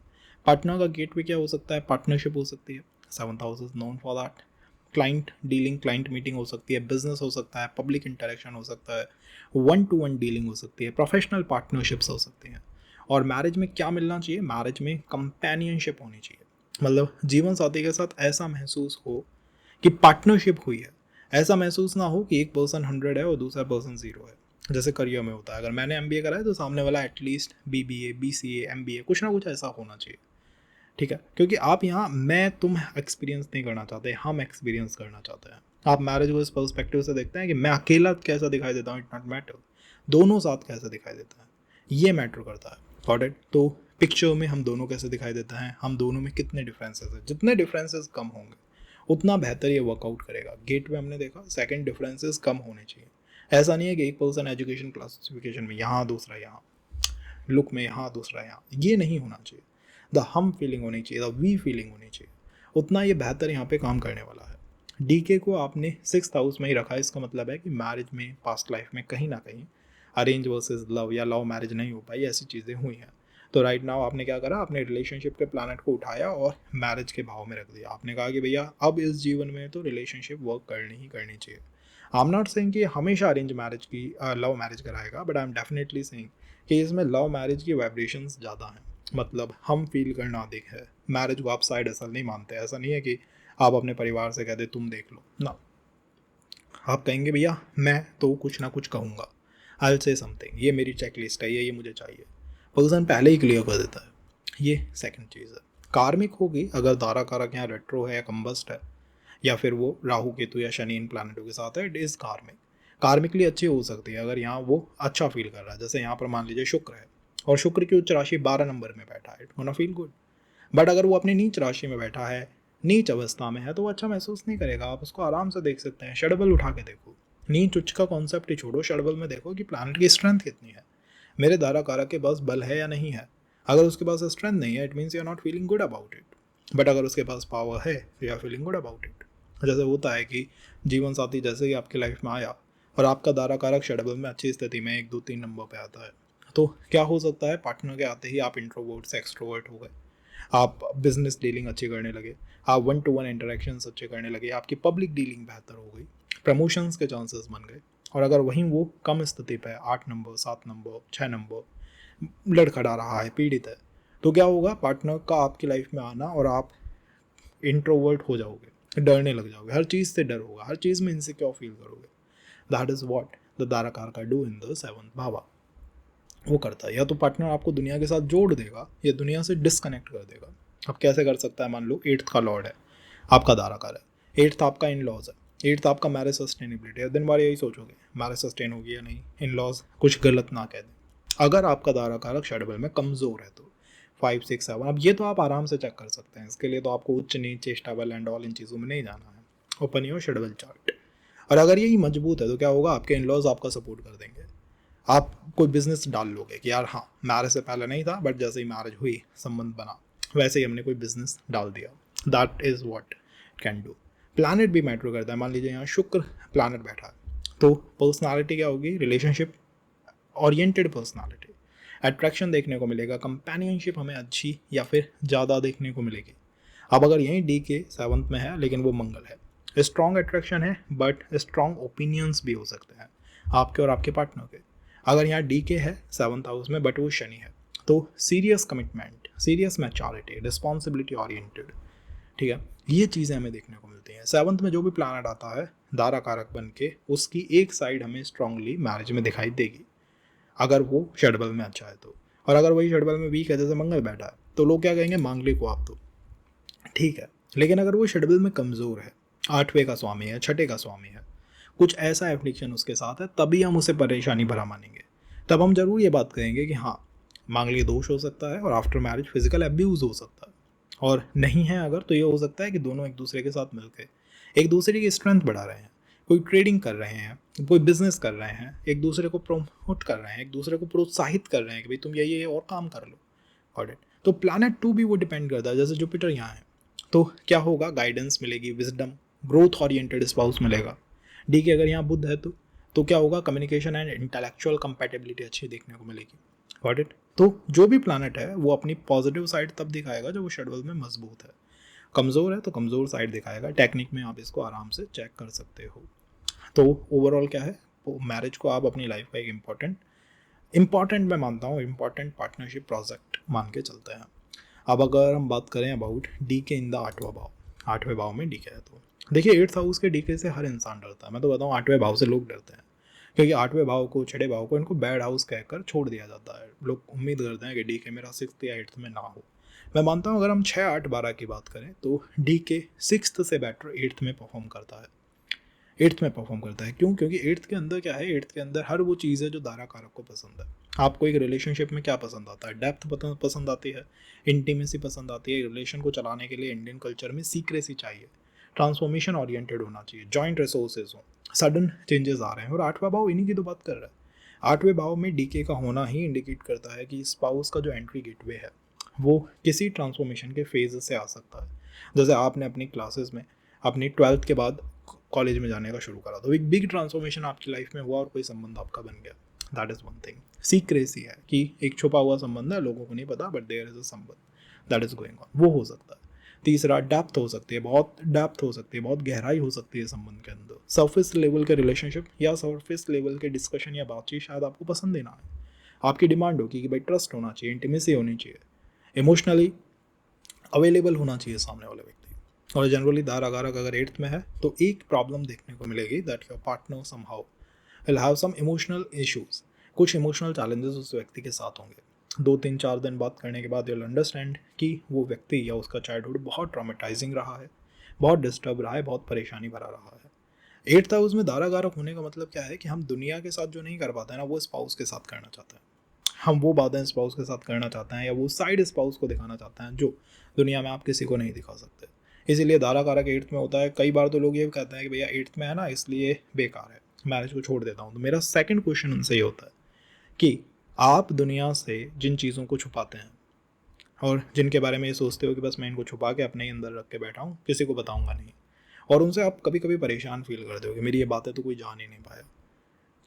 पार्टनर का गेट भी क्या हो सकता है, पार्टनरशिप हो सकती है। 7th house is known for that. Client dealing, client meeting हो सकती है, बिजनेस हो सकता है, पब्लिक इंटरेक्शन हो सकता है, 1-to-1 डीलिंग हो सकती है, प्रोफेशनल पार्टनरशिप्स हो सकती हैं। और मैरिज में क्या मिलना चाहिए, मैरिज में कंपेनियनशिप होनी चाहिए। मतलब जीवन साथी के साथ ऐसा महसूस हो कि पार्टनरशिप हुई है, ऐसा महसूस ना हो कि एक पर्सन 100 है और दूसरा पर्सन 0 है। जैसे करियर में होता है, अगर मैंने MBA करा है तो सामने वाला एटलीस्ट BBA, BCA, MBA कुछ ना कुछ ऐसा होना चाहिए, ठीक है। क्योंकि आप यहाँ मैं तुम एक्सपीरियंस नहीं करना चाहते, हम एक्सपीरियंस करना चाहते हैं। आप मैरिज को इस पर्सपेक्टिव से देखते हैं कि मैं अकेला कैसा दिखाई देता हूँ, इट नॉट मैटर, दोनों साथ कैसा दिखाई देता है, ये मैटर करता है। Got it. तो पिक्चर में हम दोनों कैसे दिखाई देते हैं, हम दोनों में कितने डिफरेंसेस हैं, जितने डिफरेंसेस कम होंगे उतना बेहतर ये वर्कआउट करेगा। गेट पे हमने देखा सेकंड डिफरेंसेस कम होने चाहिए। ऐसा नहीं है कि एक पर्सन एजुकेशन क्लासिफिकेशन में यहाँ, दूसरा यहाँ, लुक में यहाँ, दूसरा यहाँ, ये नहीं होना चाहिए। द हम फीलिंग होनी चाहिए, द वी फीलिंग होनी चाहिए, उतना ये बेहतर यहाँ पे काम करने वाला है। DK को आपने 6th हाउस में ही रखा है, इसका मतलब है कि मैरिज में पास्ट लाइफ में कहीं ना कहीं अरेंज वर्सेस लव या लव मैरिज नहीं हो पाई, ऐसी चीज़ें हुई हैं। तो राइट नाउ आपने क्या करा, आपने रिलेशनशिप के प्लानट को उठाया और मैरिज के भाव में रख दिया। आपने कहा कि भैया अब इस जीवन में तो रिलेशनशिप वर्क करनी ही करनी चाहिए। आई एम नॉट सेइंग कि हमेशा अरेंज मैरिज की लव मैरिज कराएगा, but I am definitely saying कि इसमें लव मैरिज की वाइब्रेशंस ज़्यादा हैं, मतलब हम फील करना अधिक है। मैरिज को आप साइड हसल नहीं मानते। ऐसा नहीं है कि आप अपने परिवार से कहते तुम देख लो ना, आप कहेंगे भैया मैं तो कुछ ना कुछ कहूँगा, आई विल से समथिंग, ये मेरी चेक लिस्ट है, ये मुझे चाहिए, पर्सन पहले ही क्लियर कर देता है। ये सेकंड चीज़ है। कार्मिक होगी अगर दारा कारक यहाँ रेट्रो है या कंबस्ट है या फिर वो राहु केतु या शनि इन प्लानटों के साथ है, इट इज़ कार्मिक। कार्मिकली अच्छी हो सकती है अगर यहाँ वो अच्छा फील कर रहा है। जैसे यहाँ पर मान लीजिए शुक्र है और शुक्र की उच्च राशि 12 नंबर में बैठा है, it gonna feel good. But अगर वो अपनी नीच राशि में बैठा है, नीच अवस्था में है, तो वो अच्छा महसूस नहीं करेगा। आप उसको आराम से देख सकते हैं, षडबल उठा के देखो, नीच उच्च का कॉन्सेप्ट ही छोड़ो, षडबल में देखो कि प्लानट की स्ट्रेंथ कितनी है। मेरे दारा कारक के पास बल है या नहीं है। अगर उसके पास स्ट्रेंथ नहीं है, it means you are not feeling good about it. But अगर उसके पास पावर है, you are feeling good about it. जैसे होता है कि जीवन साथी जैसे ही आपकी लाइफ में आया और आपका दारा कारक शेड्यूल में अच्छी स्थिति में 1 2 3 नंबर पे आता है, तो क्या हो सकता है, पार्टनर के आते ही आप इंट्रोवर्ट से एक्सट्रोवर्ट हो गए, आप बिजनेस डीलिंग अच्छी करने लगे, आप 1 to 1 इंटरेक्शंस अच्छे करने लगे, आपकी पब्लिक डीलिंग बेहतर हो गई, प्रमोशंस के चांसेस बन गए। और अगर वहीं वो कम स्थिति पे 8 नंबर 7 नंबर 6 नंबर लड़खड़ा रहा है, पीड़ित है, तो क्या होगा, पार्टनर का आपकी लाइफ में आना और आप इंट्रोवर्ट हो जाओगे, डरने लग जाओगे, हर चीज़ से डर होगा, हर चीज़ में इनसिक्योर फील करोगे। दैट इज़ वॉट द दाराकार का डू इन द 7th भावा। वो करता है, या तो पार्टनर आपको दुनिया के साथ जोड़ देगा या दुनिया से डिस्कनेक्ट कर देगा। अब कैसे कर सकता है, मान लो 8th का लॉर्ड है, आपका दाराकार है, 8th आपका इन लॉज है, 8th आपका मैरिज सस्टेनेबिलिटी है। दिन बार यही सोचोगे मैरिज सस्टेन होगी या नहीं, इन लॉज कुछ गलत ना कह दें। अगर आपका दाराकारक शेड्यूल में कमज़ोर है तो 5 6 7, अब ये तो आप आराम से चेक कर सकते हैं, इसके लिए तो आपको उच्च नीच चेष्टा बल एंड ऑल इन चीज़ों में नहीं जाना है। Open your schedule chart. और अगर यही मजबूत है तो क्या होगा, आपके इन लॉज आपका सपोर्ट कर देंगे। आप कोई बिजनेस डाल लोगे कि यार हाँ, मैरिज से पहले नहीं था बट जैसे ही मैरिज हुई, संबंध बना, वैसे ही हमने कोई बिजनेस डाल दिया। That is what can do. Planet भी मैटर करता है, मान लीजिए यहाँ शुक्र प्लैनेट बैठा है, तो पर्सनालिटी क्या होगी, रिलेशनशिप ओरिएंटेड पर्सनालिटी। अट्रैक्शन देखने को मिलेगा, कंपेनियनशिप हमें अच्छी या फिर ज़्यादा देखने को मिलेगी। अब अगर यहीं डी के 7th में है लेकिन वो मंगल है, स्ट्रॉन्ग अट्रैक्शन है बट स्ट्रॉन्ग ओपिनियंस भी हो सकते हैं आपके और आपके पार्टनर के। अगर यहाँ डी के है 7th हाउस में बट वो शनि है, तो serious commitment, serious maturity, responsibility oriented, ठीक है, ये चीज़ें हमें देखने को मिलती हैं। 7th में जो भी प्लैनेट आता है दारा कारक बन के, उसकी एक साइड हमें स्ट्रांगली मैरिज में दिखाई देगी अगर वो शेड्यूल में अच्छा है तो। और अगर वही शेड्यूल में वीक है, जैसे मंगल बैठा है, तो लोग क्या कहेंगे, मांगलिक को आप तो ठीक है। लेकिन अगर वो शेड्यूल में कमज़ोर है, 8वें का स्वामी है, 6ठे का स्वामी है, कुछ ऐसा एप्लिकेशन उसके साथ है, तभी हम उसे परेशानी भरा मानेंगे। तब हम जरूर ये बात कहेंगे कि हाँ, मांगलिक दोष हो सकता है और आफ्टर मैरिज फिजिकल एब्यूज़ हो सकता है। और नहीं है अगर, तो ये हो सकता है कि दोनों एक दूसरे के साथ मिलकर एक दूसरे की स्ट्रेंथ बढ़ा रहे हैं, कोई ट्रेडिंग कर रहे हैं, कोई बिजनेस कर रहे हैं, एक दूसरे को प्रमोट कर रहे हैं, एक दूसरे को प्रोत्साहित कर रहे हैं कि भाई तुम ये और काम कर लो। Got it. तो प्लैनेट 2 भी वो डिपेंड करता है, जैसे जुपिटर यहाँ है, तो क्या होगा, गाइडेंस मिलेगी, विजडम, ग्रोथ ओरिएंटेड स्पाउस मिलेगा। डी के अगर यहाँ बुध है तो क्या होगा, कम्युनिकेशन एंड इंटेलेक्चुअल कंपैटिबिलिटी अच्छी देखने को मिलेगी। Got it. तो जो भी प्लैनेट है वो अपनी पॉजिटिव साइड तब दिखाएगा जब वो शेड्यूल में मजबूत है। कमज़ोर है तो कमज़ोर साइड दिखाएगा। टेक्निक में आप इसको आराम से चेक कर सकते हो। तो ओवरऑल क्या है, मैरिज को आप अपनी लाइफ का एक इम्पॉर्टेंट मैं मानता हूँ, इम्पॉर्टेंट पार्टनरशिप प्रोजेक्ट मान के चलते हैं। अब अगर हम बात करें अबाउट डी के इन द 8वां भाव, 8वें भाव में डी के है, तो देखिए 8th हाउस के डी के से हर इंसान डरता है। मैं तो बताऊँ 8वें भाव से लोग डरते हैं, क्योंकि 8वें भाव को, 6ठे भाव को इनको बैड हाउस कहकर छोड़ दिया जाता है। लोग उम्मीद करते हैं कि डी के मेरा 6th या 8th में ना हो। मैं मानता हूँ अगर हम 6 8 12 की बात करें तो डी के 6th से बेटर 8th में परफॉर्म करता है। 8th में परफॉर्म करता है क्यों, क्योंकि 8th के अंदर क्या है, 8th के अंदर हर वो चीज़ है जो दारा कारक को पसंद है। आपको एक रिलेशनशिप में क्या पसंद आता है, डेप्थ पसंद आती है, इंटीमेसी पसंद आती है। रिलेशन को चलाने के लिए इंडियन कल्चर में सीक्रेसी चाहिए, ट्रांसफॉर्मेशन ओरिएंटेड होना चाहिए, जॉइंट रिसोर्सेज हो, सडन चेंजेस आ रहे हैं। और 8वां भाव इन्हीं की तो बात कर रहा है। 8वें भाव में डीके का होना ही इंडिकेट करता है कि स्पाउस का जो एंट्री गेटवे है वो किसी ट्रांसफॉर्मेशन के फेज से आ सकता है। जैसे आपने अपनी क्लासेस में अपनी 12th के बाद कॉलेज में जाने का शुरू करा, तो एक बिग ट्रांसफॉर्मेशन आपकी लाइफ में हुआ और कोई संबंध आपका बन गया। That is one thing. Secrecy है कि एक छुपा हुआ संबंध है, लोगों को नहीं पता, बट देयर इज अ संबंध दैट इज गोइंग ऑन, वो हो सकता है। तीसरा, डेप्थ हो सकती है, बहुत डेप्थ हो सकती है, बहुत गहराई हो सकती है संबंध के अंदर। सरफेस लेवल के रिलेशनशिप या सरफेस लेवल के डिस्कशन या बातचीत शायद आपको पसंद ही ना आए। आपकी डिमांड होगी कि भाई ट्रस्ट होना चाहिए, इंटीमेसी होनी चाहिए, इमोशनली अवेलेबल होना चाहिए सामने वाले व्यक्ति। और जनरली दार अगारक अगर 8th में है तो एक प्रॉब्लम देखने को मिलेगी, that your partner somehow will have some emotional issues. कुछ इमोशनल चैलेंजेस उस व्यक्ति के साथ होंगे। 2 3 4 दिन बात करने के बाद यू विल अंडरस्टैंड कि वो व्यक्ति या उसका चाइल्डहुड बहुत ट्रॉमेटाइजिंग रहा है, बहुत डिस्टर्ब रहा है, बहुत परेशानी भरा रहा है। 8th हाउस में दारा गारक होने का मतलब क्या है कि हम दुनिया के साथ जो नहीं कर पाते हैं ना, वो स्पाउस के साथ करना चाहते हैं। हम वो बातें स्पाउस के साथ करना चाहते हैं या वो साइड स्पाउस को दिखाना चाहते हैं जो दुनिया में आप किसी को नहीं दिखा सकते। इसीलिए दारा कारक 8th में होता है। कई बार तो लोग ये कहते हैं कि भैया 8th में है ना, इसलिए बेकार है, मैरिज को छोड़ देता हूँ। तो मेरा सेकंड क्वेश्चन उनसे ये होता है कि आप दुनिया से जिन चीज़ों को छुपाते हैं और जिनके बारे में ये सोचते हो कि बस मैं इनको छुपा के अपने ही अंदर रख के बैठा हूँ, किसी को बताऊँगा नहीं, और उनसे आप कभी कभी परेशान फील करते हो कि मेरी ये बातें तो कोई जान ही नहीं पाया,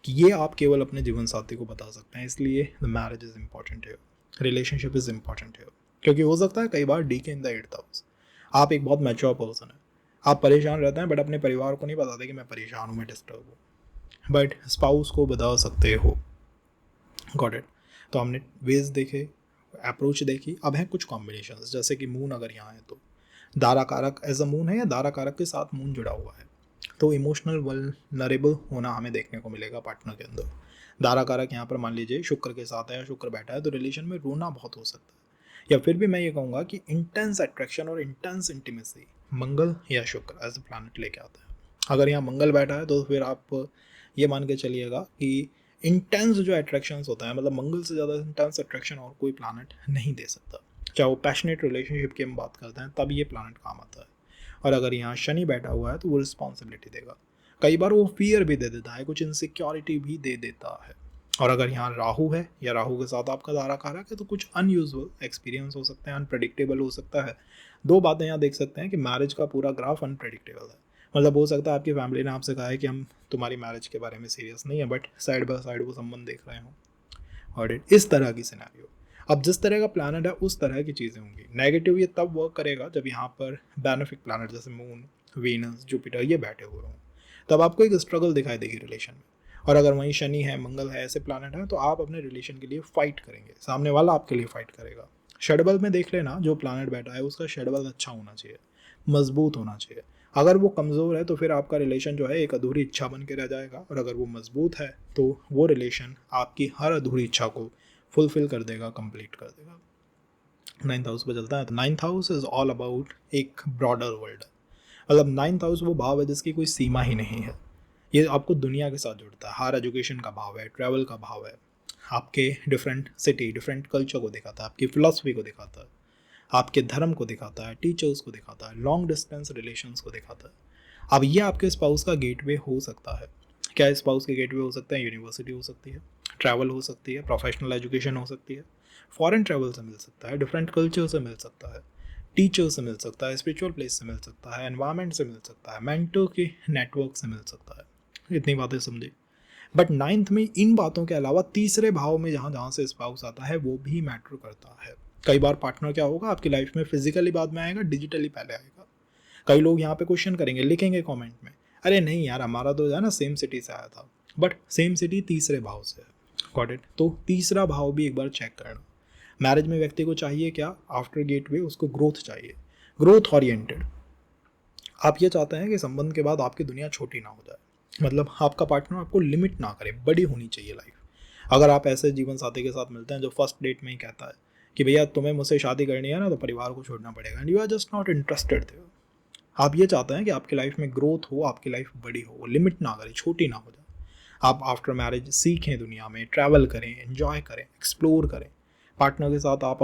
कि ये आप केवल अपने जीवन साथी को बता सकते हैं। इसलिए द मैरिज इज़ इम्पॉर्टेंट है, रिलेशनशिप इज़ इम्पॉर्टेंट है। क्योंकि हो सकता है कई बार डी के इन द 8th हाउस आप एक बहुत मैच्योर पर्सन है, आप परेशान रहते हैं बट अपने परिवार को नहीं बताते कि मैं परेशान हूँ, मैं डिस्टर्ब हूँ, बट स्पाउस को बता सकते हो। Got it. तो हमने वेज देखे, अप्रोच देखी, अब हैं कुछ कॉम्बिनेशंस, जैसे कि मून अगर यहाँ है तो दारा कारक एज अ मून है या दारा कारक के साथ मून जुड़ा हुआ है, तो इमोशनल वल्नरेबल होना हमें देखने को मिलेगा पार्टनर के अंदर। दारा कारक यहाँ पर मान लीजिए शुक्र के साथ है या शुक्र बैठा है, तो रिलेशन में रोना बहुत हो सकता है। या फिर भी मैं ये कहूँगा कि इंटेंस अट्रैक्शन और इंटेंस इंटीमेसी मंगल या शुक्र एज अ प्लैनेट लेके आता है। अगर यहाँ मंगल बैठा है तो फिर आप ये मान के चलिएगा कि इंटेंस जो अट्रैक्शंस होता है, मतलब मंगल से ज़्यादा इंटेंस अट्रैक्शन और कोई प्लैनेट नहीं दे सकता। चाहे वो पैशनेट रिलेशनशिप की हम बात करते हैं तब ये प्लैनेट काम आता है। और अगर यहाँ शनि बैठा हुआ है तो वो रिस्पॉन्सिबिलिटी देगा, कई बार वो फियर भी दे देता है, कुछ इनसिक्योरिटी भी दे देता है। और अगर यहाँ राहु है या राहु के साथ आपका दारा कारक है तो कुछ अनयूजुअल एक्सपीरियंस हो सकते हैं, अनप्रेडिक्टेबल हो सकता है। दो बातें यहाँ देख सकते हैं कि मैरिज का पूरा ग्राफ अनप्रेडिक्टेबल है। मतलब हो सकता है आपकी फैमिली ने आपसे कहा है कि हम तुम्हारी मैरिज के बारे में सीरियस नहीं है, बट साइड बाय साइड वो संबंध देख रहे हो, और इस तरह की सिनेरियो। अब जिस तरह का प्लैनेट है उस तरह की चीज़ें होंगी। नेगेटिव ये तब वर्क करेगा जब यहाँ पर बेनिफिक प्लैनेट जैसे मून, वीनस, जुपिटर ये बैठे हुए हों, तब आपको एक स्ट्रगल दिखाई देगी रिलेशन में। और अगर वहीं शनि है, मंगल है, ऐसे प्लैनेट है, तो आप अपने रिलेशन के लिए फाइट करेंगे, सामने वाला आपके लिए फाइट करेगा। शेडबल में देख लेना, जो प्लैनेट बैठा है उसका शेडबल अच्छा होना चाहिए, मजबूत होना चाहिए। अगर वो कमज़ोर है तो फिर आपका रिलेशन जो है एक अधूरी इच्छा बन के रह जाएगा, और अगर वो मजबूत है तो वो रिलेशन आपकी हर अधूरी इच्छा को फुलफिल कर देगा, कंप्लीट कर देगा। 9th हाउस पे चलता है तो 9th house is all about एक ब्रॉडर वर्ल्ड। मतलब 9th हाउस वो भाव है जिसकी कोई सीमा ही नहीं है, ये आपको दुनिया के साथ जुड़ता है। हायर एजुकेशन का भाव है, ट्रैवल का भाव है, आपके डिफरेंट सिटी, डिफरेंट कल्चर को दिखाता है, आपकी फिलॉसफी को दिखाता है, आपके धर्म को दिखाता है, टीचर्स को दिखाता है, लॉन्ग डिस्टेंस रिलेशंस को दिखाता है। अब ये आपके स्पाउस का गेटवे हो सकता है। क्या स्पाउस के गेटवे हो सकते हैं? यूनिवर्सिटी हो सकती है, ट्रैवल हो सकती है, प्रोफेशनल एजुकेशन हो सकती है, फॉरेन ट्रैवल से मिल सकता है, डिफरेंट कल्चर से मिल सकता है, टीचर से मिल सकता है, स्पिरिचुअल प्लेस से मिल सकता है, एनवायरनमेंट से मिल सकता है, मेंटर के नेटवर्क से मिल सकता है। इतनी बातें समझे। बट 9th में इन बातों के अलावा तीसरे भाव में जहाँ जहाँ से स्पाउस आता है वो भी मैटर करता है। कई बार पार्टनर क्या होगा आपकी लाइफ में, फिजिकली बाद में आएगा, डिजिटली पहले आएगा। कई लोग यहाँ पे क्वेश्चन करेंगे, लिखेंगे कमेंट में, अरे नहीं यार हमारा तो है ना सेम सिटी से आया था, बट सेम सिटी तीसरे भाव से है। Got it. तो तीसरा भाव भी एक बार चेक करना। मैरिज में व्यक्ति को चाहिए क्या? आफ्टर गेटवे उसको ग्रोथ चाहिए, ग्रोथ ओरिएंटेड। आप ये चाहते हैं कि संबंध के बाद आपकी दुनिया छोटी ना हो जाए, मतलब आपका पार्टनर आपको लिमिट ना करे, बड़ी होनी चाहिए लाइफ। अगर आप ऐसे जीवन साथी के साथ मिलते हैं जो फर्स्ट डेट में ही कहता है कि भैया तुम्हें मुझसे शादी करनी है ना तो परिवार को छोड़ना पड़ेगा, and you are just not interested थे, आप ये चाहते हैं कि आपकी लाइफ में ग्रोथ हो, आपकी लाइफ बड़ी हो, वो लिमिट ना करे, छोटी ना हो जाए। आप आफ्टर मैरिज सीखें, दुनिया में ट्रैवल करें, एंजॉय करें, एक्सप्लोर करें, पार्टनर के साथ आप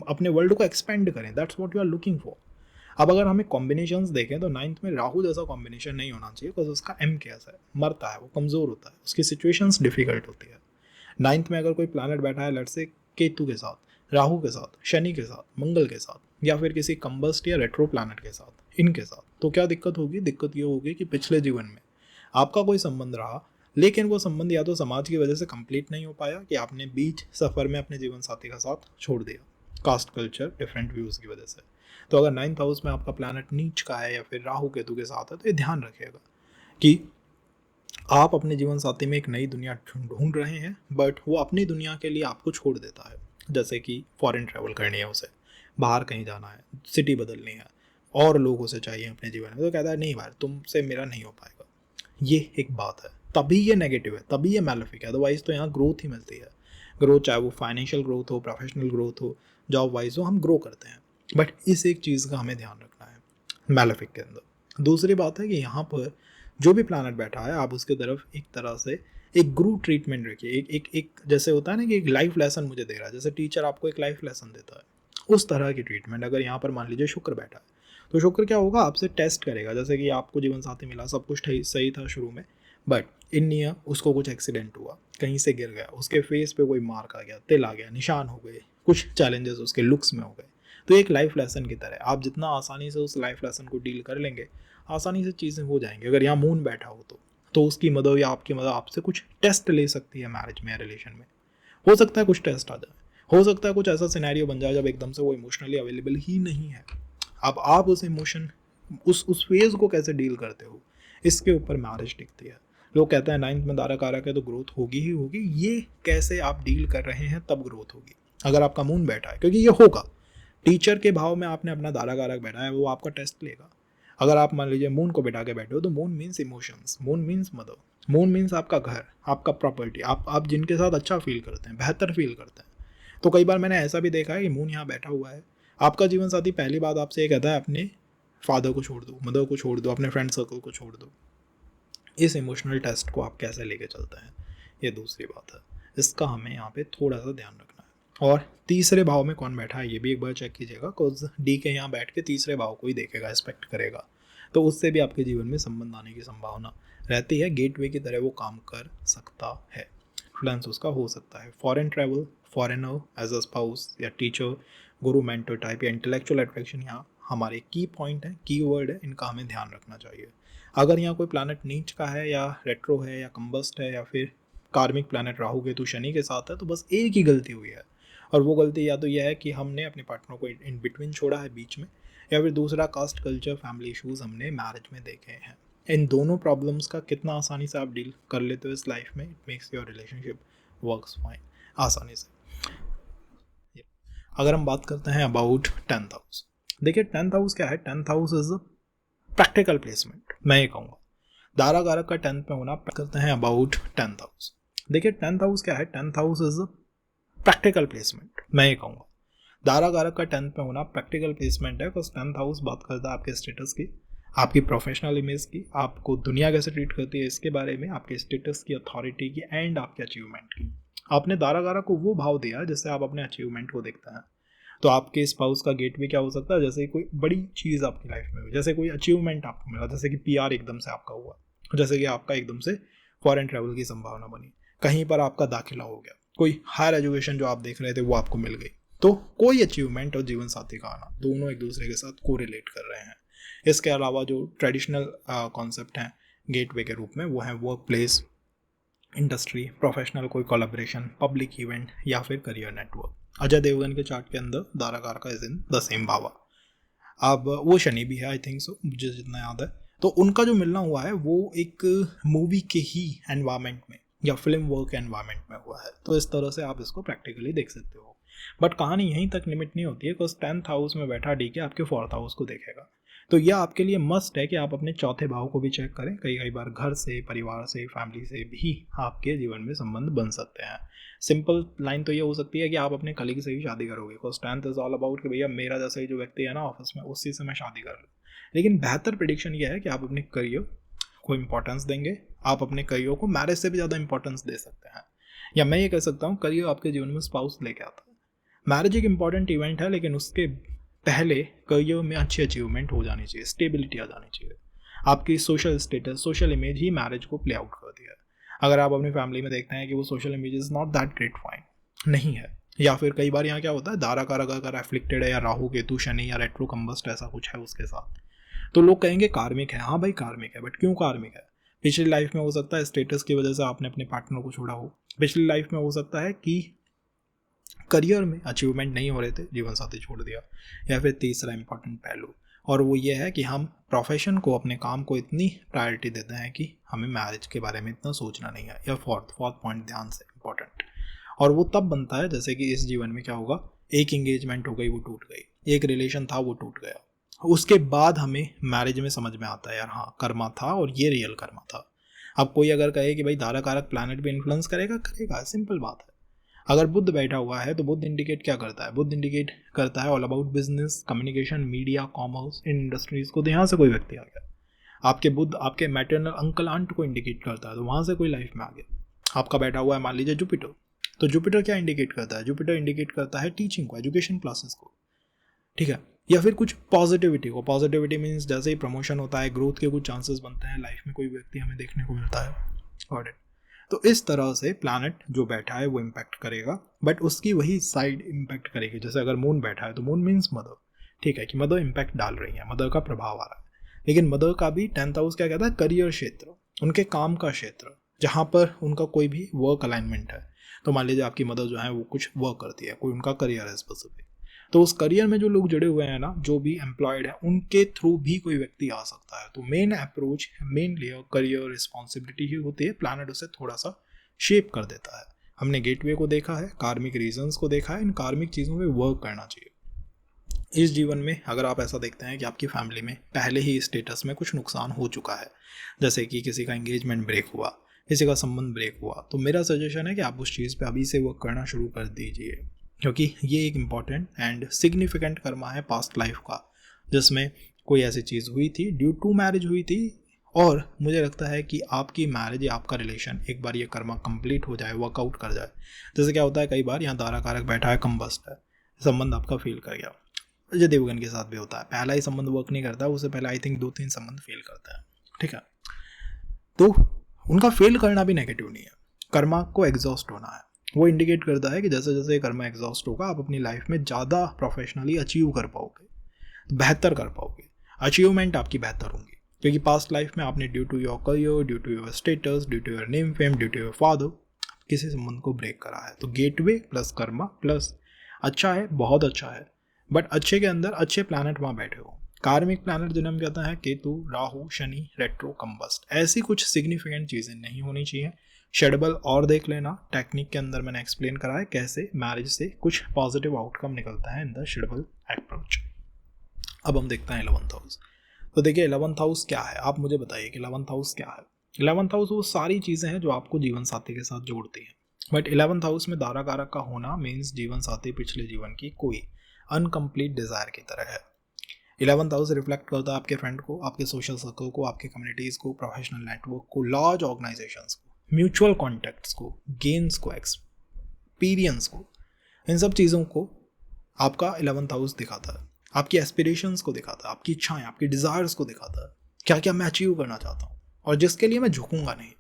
अपने वर्ल्ड को एक्सपेंड करें। That's what you are looking for. अब अगर हमें कॉम्बिनेशंस देखें तो 9th में राहु जैसा कॉम्बिनेशन नहीं होना चाहिए, बिकॉज उसका एम कैसा है, मरता है, वो कमज़ोर होता है, उसकी सिचुएशंस डिफिकल्ट होती है। 9th में अगर कोई प्लैनेट बैठा है लेट्स से केतु के साथ, राहु के साथ, शनि के साथ, मंगल के साथ, या फिर किसी कंबस्ट या रेट्रो प्लैनेट के साथ, इनके साथ, तो क्या दिक्कत होगी? दिक्कत ये होगी कि पिछले जीवन में आपका कोई संबंध रहा, लेकिन वो संबंध या तो समाज की वजह से कंप्लीट नहीं हो पाया कि आपने बीच सफ़र में अपने जीवन साथी का साथ छोड़ दिया, कास्ट कल्चर डिफरेंट व्यूज़ की वजह से। तो अगर 9th हाउस में आपका प्लैनेट नीच का है या फिर राहु केतु के साथ है तो ये ध्यान रखिएगा कि आप अपने जीवन साथी में एक नई दुनिया ढूंढ रहे हैं, बट वो अपनी दुनिया के लिए आपको छोड़ देता है। जैसे कि फॉरेन ट्रैवल करनी है उसे, बाहर कहीं जाना है, सिटी बदलनी है, और लोग उसे चाहिए अपने जीवन में, तो कहता है नहीं भाई तुमसे मेरा नहीं हो पाएगा। ये एक बात है, तभी ये नेगेटिव है, तभी ये मैलेफिक है। अदरवाइज तो यहाँ ग्रोथ ही मिलती है। ग्रोथ चाहे वो फाइनेंशियल ग्रोथ हो, प्रोफेशनल ग्रोथ हो, जॉब वाइज हो, हम ग्रो करते हैं। बट इस एक चीज़ का हमें ध्यान रखना है मैलेफिक के अंदर। दूसरी बात है कि यहाँ पर जो भी प्लैनेट बैठा है आप उसके तरफ एक तरह से एक गुरु ट्रीटमेंट रखिए। एक जैसे होता है ना कि एक लाइफ लेसन मुझे दे रहा है, जैसे टीचर आपको एक लाइफ लेसन देता है, उस तरह की ट्रीटमेंट। अगर यहाँ पर मान लीजिए शुक्र बैठा है तो शुक्र क्या होगा, आपसे टेस्ट करेगा। जैसे कि आपको जीवन साथी मिला, सब कुछ सही था शुरू में, बट इन ईयर उसको कुछ एक्सीडेंट हुआ, कहीं से गिर गया, उसके फेस पे कोई मार्क आ गया, तिल आ गया, निशान हो गए, कुछ चैलेंजेस उसके लुक्स में हो गए। तो एक लाइफ लेसन की तरह आप जितना आसानी से उस लाइफ लेसन को डील कर लेंगे, आसानी से चीज़ें हो जाएंगी। अगर यहाँ मून बैठा हो तो उसकी मदद या आपकी मदद आपसे कुछ टेस्ट ले सकती है मैरिज में या रिलेशन में। हो सकता है कुछ टेस्ट आ जाए, हो सकता है कुछ ऐसा सिनेरियो बन जाए जब एकदम से वो इमोशनली अवेलेबल ही नहीं है। अब आप उस इमोशन उस फेज को कैसे डील करते हो, इसके ऊपर मैरिज टिकती है। लोग कहते हैं 9th में दारा कारक है तो ग्रोथ होगी ही होगी। ये कैसे आप डील कर रहे हैं तब ग्रोथ होगी, अगर आपका मून बैठा है, क्योंकि ये होगा। टीचर के भाव में आपने अपना दारा कारक बैठा है, वो आपका टेस्ट लेगा। अगर आप मान लीजिए मून को बैठा के बैठे हो, तो moon means emotions, moon means mother, moon means आपका घर, आपका प्रॉपर्टी, आप जिनके साथ अच्छा फील करते हैं, बेहतर फील करते हैं। तो कई बार मैंने ऐसा भी देखा है कि मून यहाँ बैठा हुआ है, आपका जीवन साथी पहली बात आपसे ये कहता है अपने फादर को छोड़ दो, मदर को छोड़ दो, अपने फ्रेंड सर्कल को छोड़ दो। इस इमोशनल टेस्ट को आप कैसे लेके चलते हैं, ये दूसरी बात है। इसका हमें यहाँ पे थोड़ा सा ध्यान रखना है। और तीसरे भाव में कौन बैठा है ये भी एक बार चेक कीजिएगा, बिकॉज डी के यहाँ बैठ के तीसरे भाव को ही देखेगा, एक्सपेक्ट करेगा, तो उससे भी आपके जीवन में संबंध आने की संभावना रहती है। गेटवे की तरह वो काम कर सकता है, इन्फ्लुएंस उसका हो सकता है। Foreign travel, foreigner as a spouse या टीचर, गुरु, मेंटर टाइप या इंटेलेक्चुअल अट्रैक्शन यहाँ हमारे की पॉइंट है, की वर्ड है, इनका हमें ध्यान रखना चाहिए। अगर यहाँ कोई प्लैनेट नीच का है या रेट्रो है या कंबस्ट है या फिर कार्मिक प्लैनेट राहु केतु शनि के साथ है, तो बस एक ही गलती हुई है, और वो गलती या तो यह है कि हमने अपने पार्टनर को इन बिटवीन छोड़ा है, बीच में, या फिर दूसरा कास्ट कल्चर फैमिली इश्यूज हमने मैरिज में देखे हैं। इन दोनों प्रॉब्लम्स का कितना आसानी से आप डील कर लेते हो इस लाइफ में, it makes your relationship works fine आसानी से। अगर हम बात करते हैं अबाउट 10th हाउस, देखिए 10th हाउस क्या है, 10th house is a practical placement, मैं ये कहूँगा। दारा कारक का 10th में होना, करते हैं अबाउट 10th हाउस। देखिए 10th हाउस क्या है, 10th house is a practical placement, मैं ये कहूँगा। दारा कारक का 10th में होना प्रैक्टिकल प्लेसमेंट है, बिकॉज 10th हाउस बात करता है आपके स्टेटस की, आपकी प्रोफेशनल इमेज की, आपको दुनिया कैसे ट्रीट करती है इसके बारे में, आपके स्टेटस की, अथॉरिटी की, एंड आपके अचीवमेंट की। आपने दारा कारक को वो भाव दिया जिससे आप अपने अचीवमेंट को देखते हैं। तो आपके स्पाउस का गेट भी क्या हो सकता है, जैसे कोई बड़ी चीज़ आपकी लाइफ में हुई, जैसे कोई अचीवमेंट आपको मिला, जैसे कि PR एकदम से आपका हुआ, जैसे कि आपका एकदम से फॉरेन ट्रैवल की संभावना बनी, कहीं पर आपका दाखिला हो गया, कोई हायर एजुकेशन जो आप देख रहे थे वो आपको मिल गई। तो कोई अचीवमेंट और जीवन साथी का आना, दोनों एक दूसरे के साथ कोरिलेट कर रहे हैं। इसके अलावा जो ट्रेडिशनल कॉन्सेप्ट हैं गेटवे के रूप में, वो है वर्क प्लेस, इंडस्ट्री, प्रोफेशनल कोई कोलैबोरेशन, पब्लिक इवेंट या फिर करियर नेटवर्क। अजय देवगन के चार्ट के अंदर दारा कारक इज इन द सेम भावा। अब वो शनि भी है, आई थिंक सो, मुझे जितना याद है। तो उनका जो मिलना हुआ है वो एक मूवी के ही एनवायरमेंट में या फिल्म वर्क एनवायरमेंट में हुआ है। तो इस तरह से आप इसको प्रैक्टिकली देख सकते हो। बट कहानी यहीं तक लिमिट नहीं होती है, बिकॉज 10th हाउस में बैठा डी के आपके 4th हाउस को देखेगा। तो यह आपके लिए मस्ट है कि आप अपने चौथे भाव को भी चेक करें। कई बार घर से, परिवार से, फैमिली से भी आपके जीवन में संबंध बन सकते हैं। सिंपल लाइन तो ये हो सकती है कि आप अपने कलीग से ही शादी करोगे, because 10th is all about कि भैया मेरा जैसा ही जो व्यक्ति है ना ऑफिस में, उसी से मैं शादी कर लूँ। लेकिन बेहतर प्रेडिक्शन ये है कि आप अपने करियर को इंपॉर्टेंस देंगे, आप अपने करियर को मैरिज से भी ज़्यादा इंपॉर्टेंस दे सकते हैं। या मैं ये कह सकता हूँ करियर आपके जीवन में स्पाउस लेके आता है। मैरिज एक इंपॉर्टेंट इवेंट है, लेकिन उसके पहले करियर में अच्छी अचीवमेंट हो जानी चाहिए, स्टेबिलिटी आ जानी चाहिए। आपकी सोशल स्टेटस, सोशल इमेज ही मैरिज को प्ले आउट करती है। अगर आप अपनी फैमिली में देखते हैं कि वो social image is not that great fine, नहीं है, या फिर कई बार यहाँ क्या होता है, दारा कारक अगर एफ्लिक्टेड है या राहु केतु शनि या रेट्रो कंबस्ट ऐसा कुछ है उसके साथ, तो लोग कहेंगे कार्मिक है। हाँ भाई कार्मिक है, बट क्यों कार्मिक है? पिछली लाइफ में हो सकता है स्टेटस की वजह से आपने अपने पार्टनर को छोड़ा हो, पिछली लाइफ में हो सकता है कि करियर में अचीवमेंट नहीं हो रहे थे, जीवन साथी छोड़ दिया, या फिर तीसरा इंपॉर्टेंट पहलू, और वो ये है कि हम प्रोफेशन को, अपने काम को इतनी प्रायोरिटी देते हैं कि हमें मैरिज के बारे में इतना सोचना नहीं है। या फोर्थ पॉइंट ध्यान से इंपॉर्टेंट, और वो तब बनता है जैसे कि इस जीवन में क्या होगा, एक इंगेजमेंट हो गई, वो टूट गई, एक रिलेशन था वो टूट गया, उसके बाद हमें मैरिज में समझ में आता है यार हाँ कर्मा था और ये रियल कर्मा था। अब कोई अगर कहे कि भाई दारा कारक प्लैनेट भी इन्फ्लुएंस करेगा, करेगा, सिंपल बात है। अगर बुध बैठा हुआ है तो बुध इंडिकेट क्या करता है, बुध इंडिकेट करता है all about business, communication, media, commerce, in industries को। तो यहाँ से कोई व्यक्ति आ गया, आपके बुध आपके मैटरनल अंकल आंट को इंडिकेट करता है, तो वहाँ से कोई लाइफ में आ गया। आपका बैठा हुआ है मान लीजिए जुपिटर, तो जुपिटर क्या इंडिकेट करता है, जुपिटर इंडिकेट करता है टीचिंग को, एजुकेशन क्लासेस को, ठीक है। या फिर कुछ पॉजिटिविटी मीन्स जैसे ही प्रमोशन होता है, ग्रोथ के कुछ चांसेस बनते हैं, लाइफ में कोई व्यक्ति हमें देखने को मिलता है। Got it. तो इस तरह से प्लैनेट जो बैठा है वो इम्पैक्ट करेगा, बट उसकी वही साइड इम्पैक्ट करेगी। जैसे अगर मून बैठा है तो मून मीन्स मदर, ठीक है, कि मदर इम्पैक्ट डाल रही है, मदर का प्रभाव आ रहा है। लेकिन मदर का भी 10th हाउस क्या कहता है, करियर क्षेत्र, उनके काम का क्षेत्र, जहाँ पर उनका कोई भी वर्क अलाइनमेंट है। तो मान लीजिए आपकी मदर जो है वो कुछ वर्क करती है, कोई उनका करियर है स्पेसिफिक, तो उस करियर में जो लोग जुड़े हुए हैं ना, जो भी एम्प्लॉयड है, उनके थ्रू भी कोई व्यक्ति आ सकता है। तो main approach, main layer career responsibility ही होती है। प्लैनेट उसे थोड़ा सा शेप कर देता है। हमने गेटवे को देखा है, कार्मिक रीजंस को देखा है, इन कार्मिक चीज़ों पे वर्क करना चाहिए। इस जीवन में अगर आप ऐसा देखते हैं कि आपकी फैमिली में पहले ही स्टेटस में कुछ नुकसान हो चुका है, जैसे कि किसी का एंगेजमेंट ब्रेक हुआ, किसी का संबंध ब्रेक हुआ, तो मेरा सजेशन है कि आप उस चीज़ पे अभी से वर्क करना शुरू कर दीजिए, क्योंकि ये एक इम्पॉर्टेंट एंड सिग्निफिकेंट कर्मा है पास्ट लाइफ का, जिसमें कोई ऐसी चीज़ हुई थी, ड्यू टू मैरिज हुई थी। और मुझे लगता है कि आपकी मैरिज या आपका रिलेशन एक बार ये कर्मा कंप्लीट हो जाए, वर्कआउट कर जाए। जैसे क्या होता है, कई बार यहाँ दारा कारक बैठा है, कंबस्ट है, संबंध आपका फेल कर गया। अजय देवगन के साथ भी होता है, पहला ही संबंध वर्क नहीं करता, उससे पहले आई थिंक 2-3 संबंध फेल करता है, ठीक है। तो उनका फेल करना भी नेगेटिव नहीं है, कर्मा को एग्जॉस्ट होना है। वो इंडिकेट करता है कि जैसे जैसे कर्मा एग्जॉस्ट होगा, आप अपनी लाइफ में ज़्यादा प्रोफेशनली अचीव कर पाओगे, बेहतर कर पाओगे, अचीवमेंट आपकी बेहतर होंगी, क्योंकि पास्ट लाइफ में आपने due to your career, due to your status, due to your name fame, due to your father किसी संबंध को ब्रेक करा है। तो गेटवे प्लस कर्मा प्लस अच्छा है, बहुत अच्छा है, बट अच्छे के अंदर अच्छे प्लैनेट वहाँ बैठे हो। कार्मिक प्लैनेट जिन्हें हम कहते हैं केतु, राहु, शनि, रेट्रो, कंबस्ट, ऐसी कुछ सिग्निफिकेंट चीज़ें नहीं होनी चाहिए। शेडबल और देख लेना, टेक्निक के अंदर मैंने एक्सप्लेन करा है कैसे मैरिज से कुछ पॉजिटिव आउटकम निकलता है इन द शेडबल अप्रोच। अब हम देखते हैं 11th हाउस। तो देखिए 11th हाउस क्या है, आप मुझे बताइए कि 11th हाउस क्या है। 11th हाउस वो सारी चीज़ें हैं जो आपको जीवन साथी के साथ जोड़ती हैं, बट 11th हाउस में दारा कारक का होना मीन्स जीवन साथी पिछले जीवन की कोई अनकम्प्लीट डिज़ायर की तरह है। 11th हाउस रिफ्लेक्ट करता है आपके फ्रेंड को, आपके सोशल सर्कल को, आपके कम्युनिटीज़ को, प्रोफेशनल नेटवर्क को, लार्ज ऑर्गेनाइजेशंस को, म्यूचुअल कॉन्टैक्ट्स को, गेन्स को, एक्सपीरियंस को, इन सब चीज़ों को आपका 11th हाउस दिखाता है। आपकी एस्पिरेशंस को दिखाता है, आपकी इच्छाएं, आपकी डिज़ायर्स को दिखाता है, क्या क्या मैं अचीव करना चाहता हूँ और जिसके लिए मैं झुकूंगा नहीं।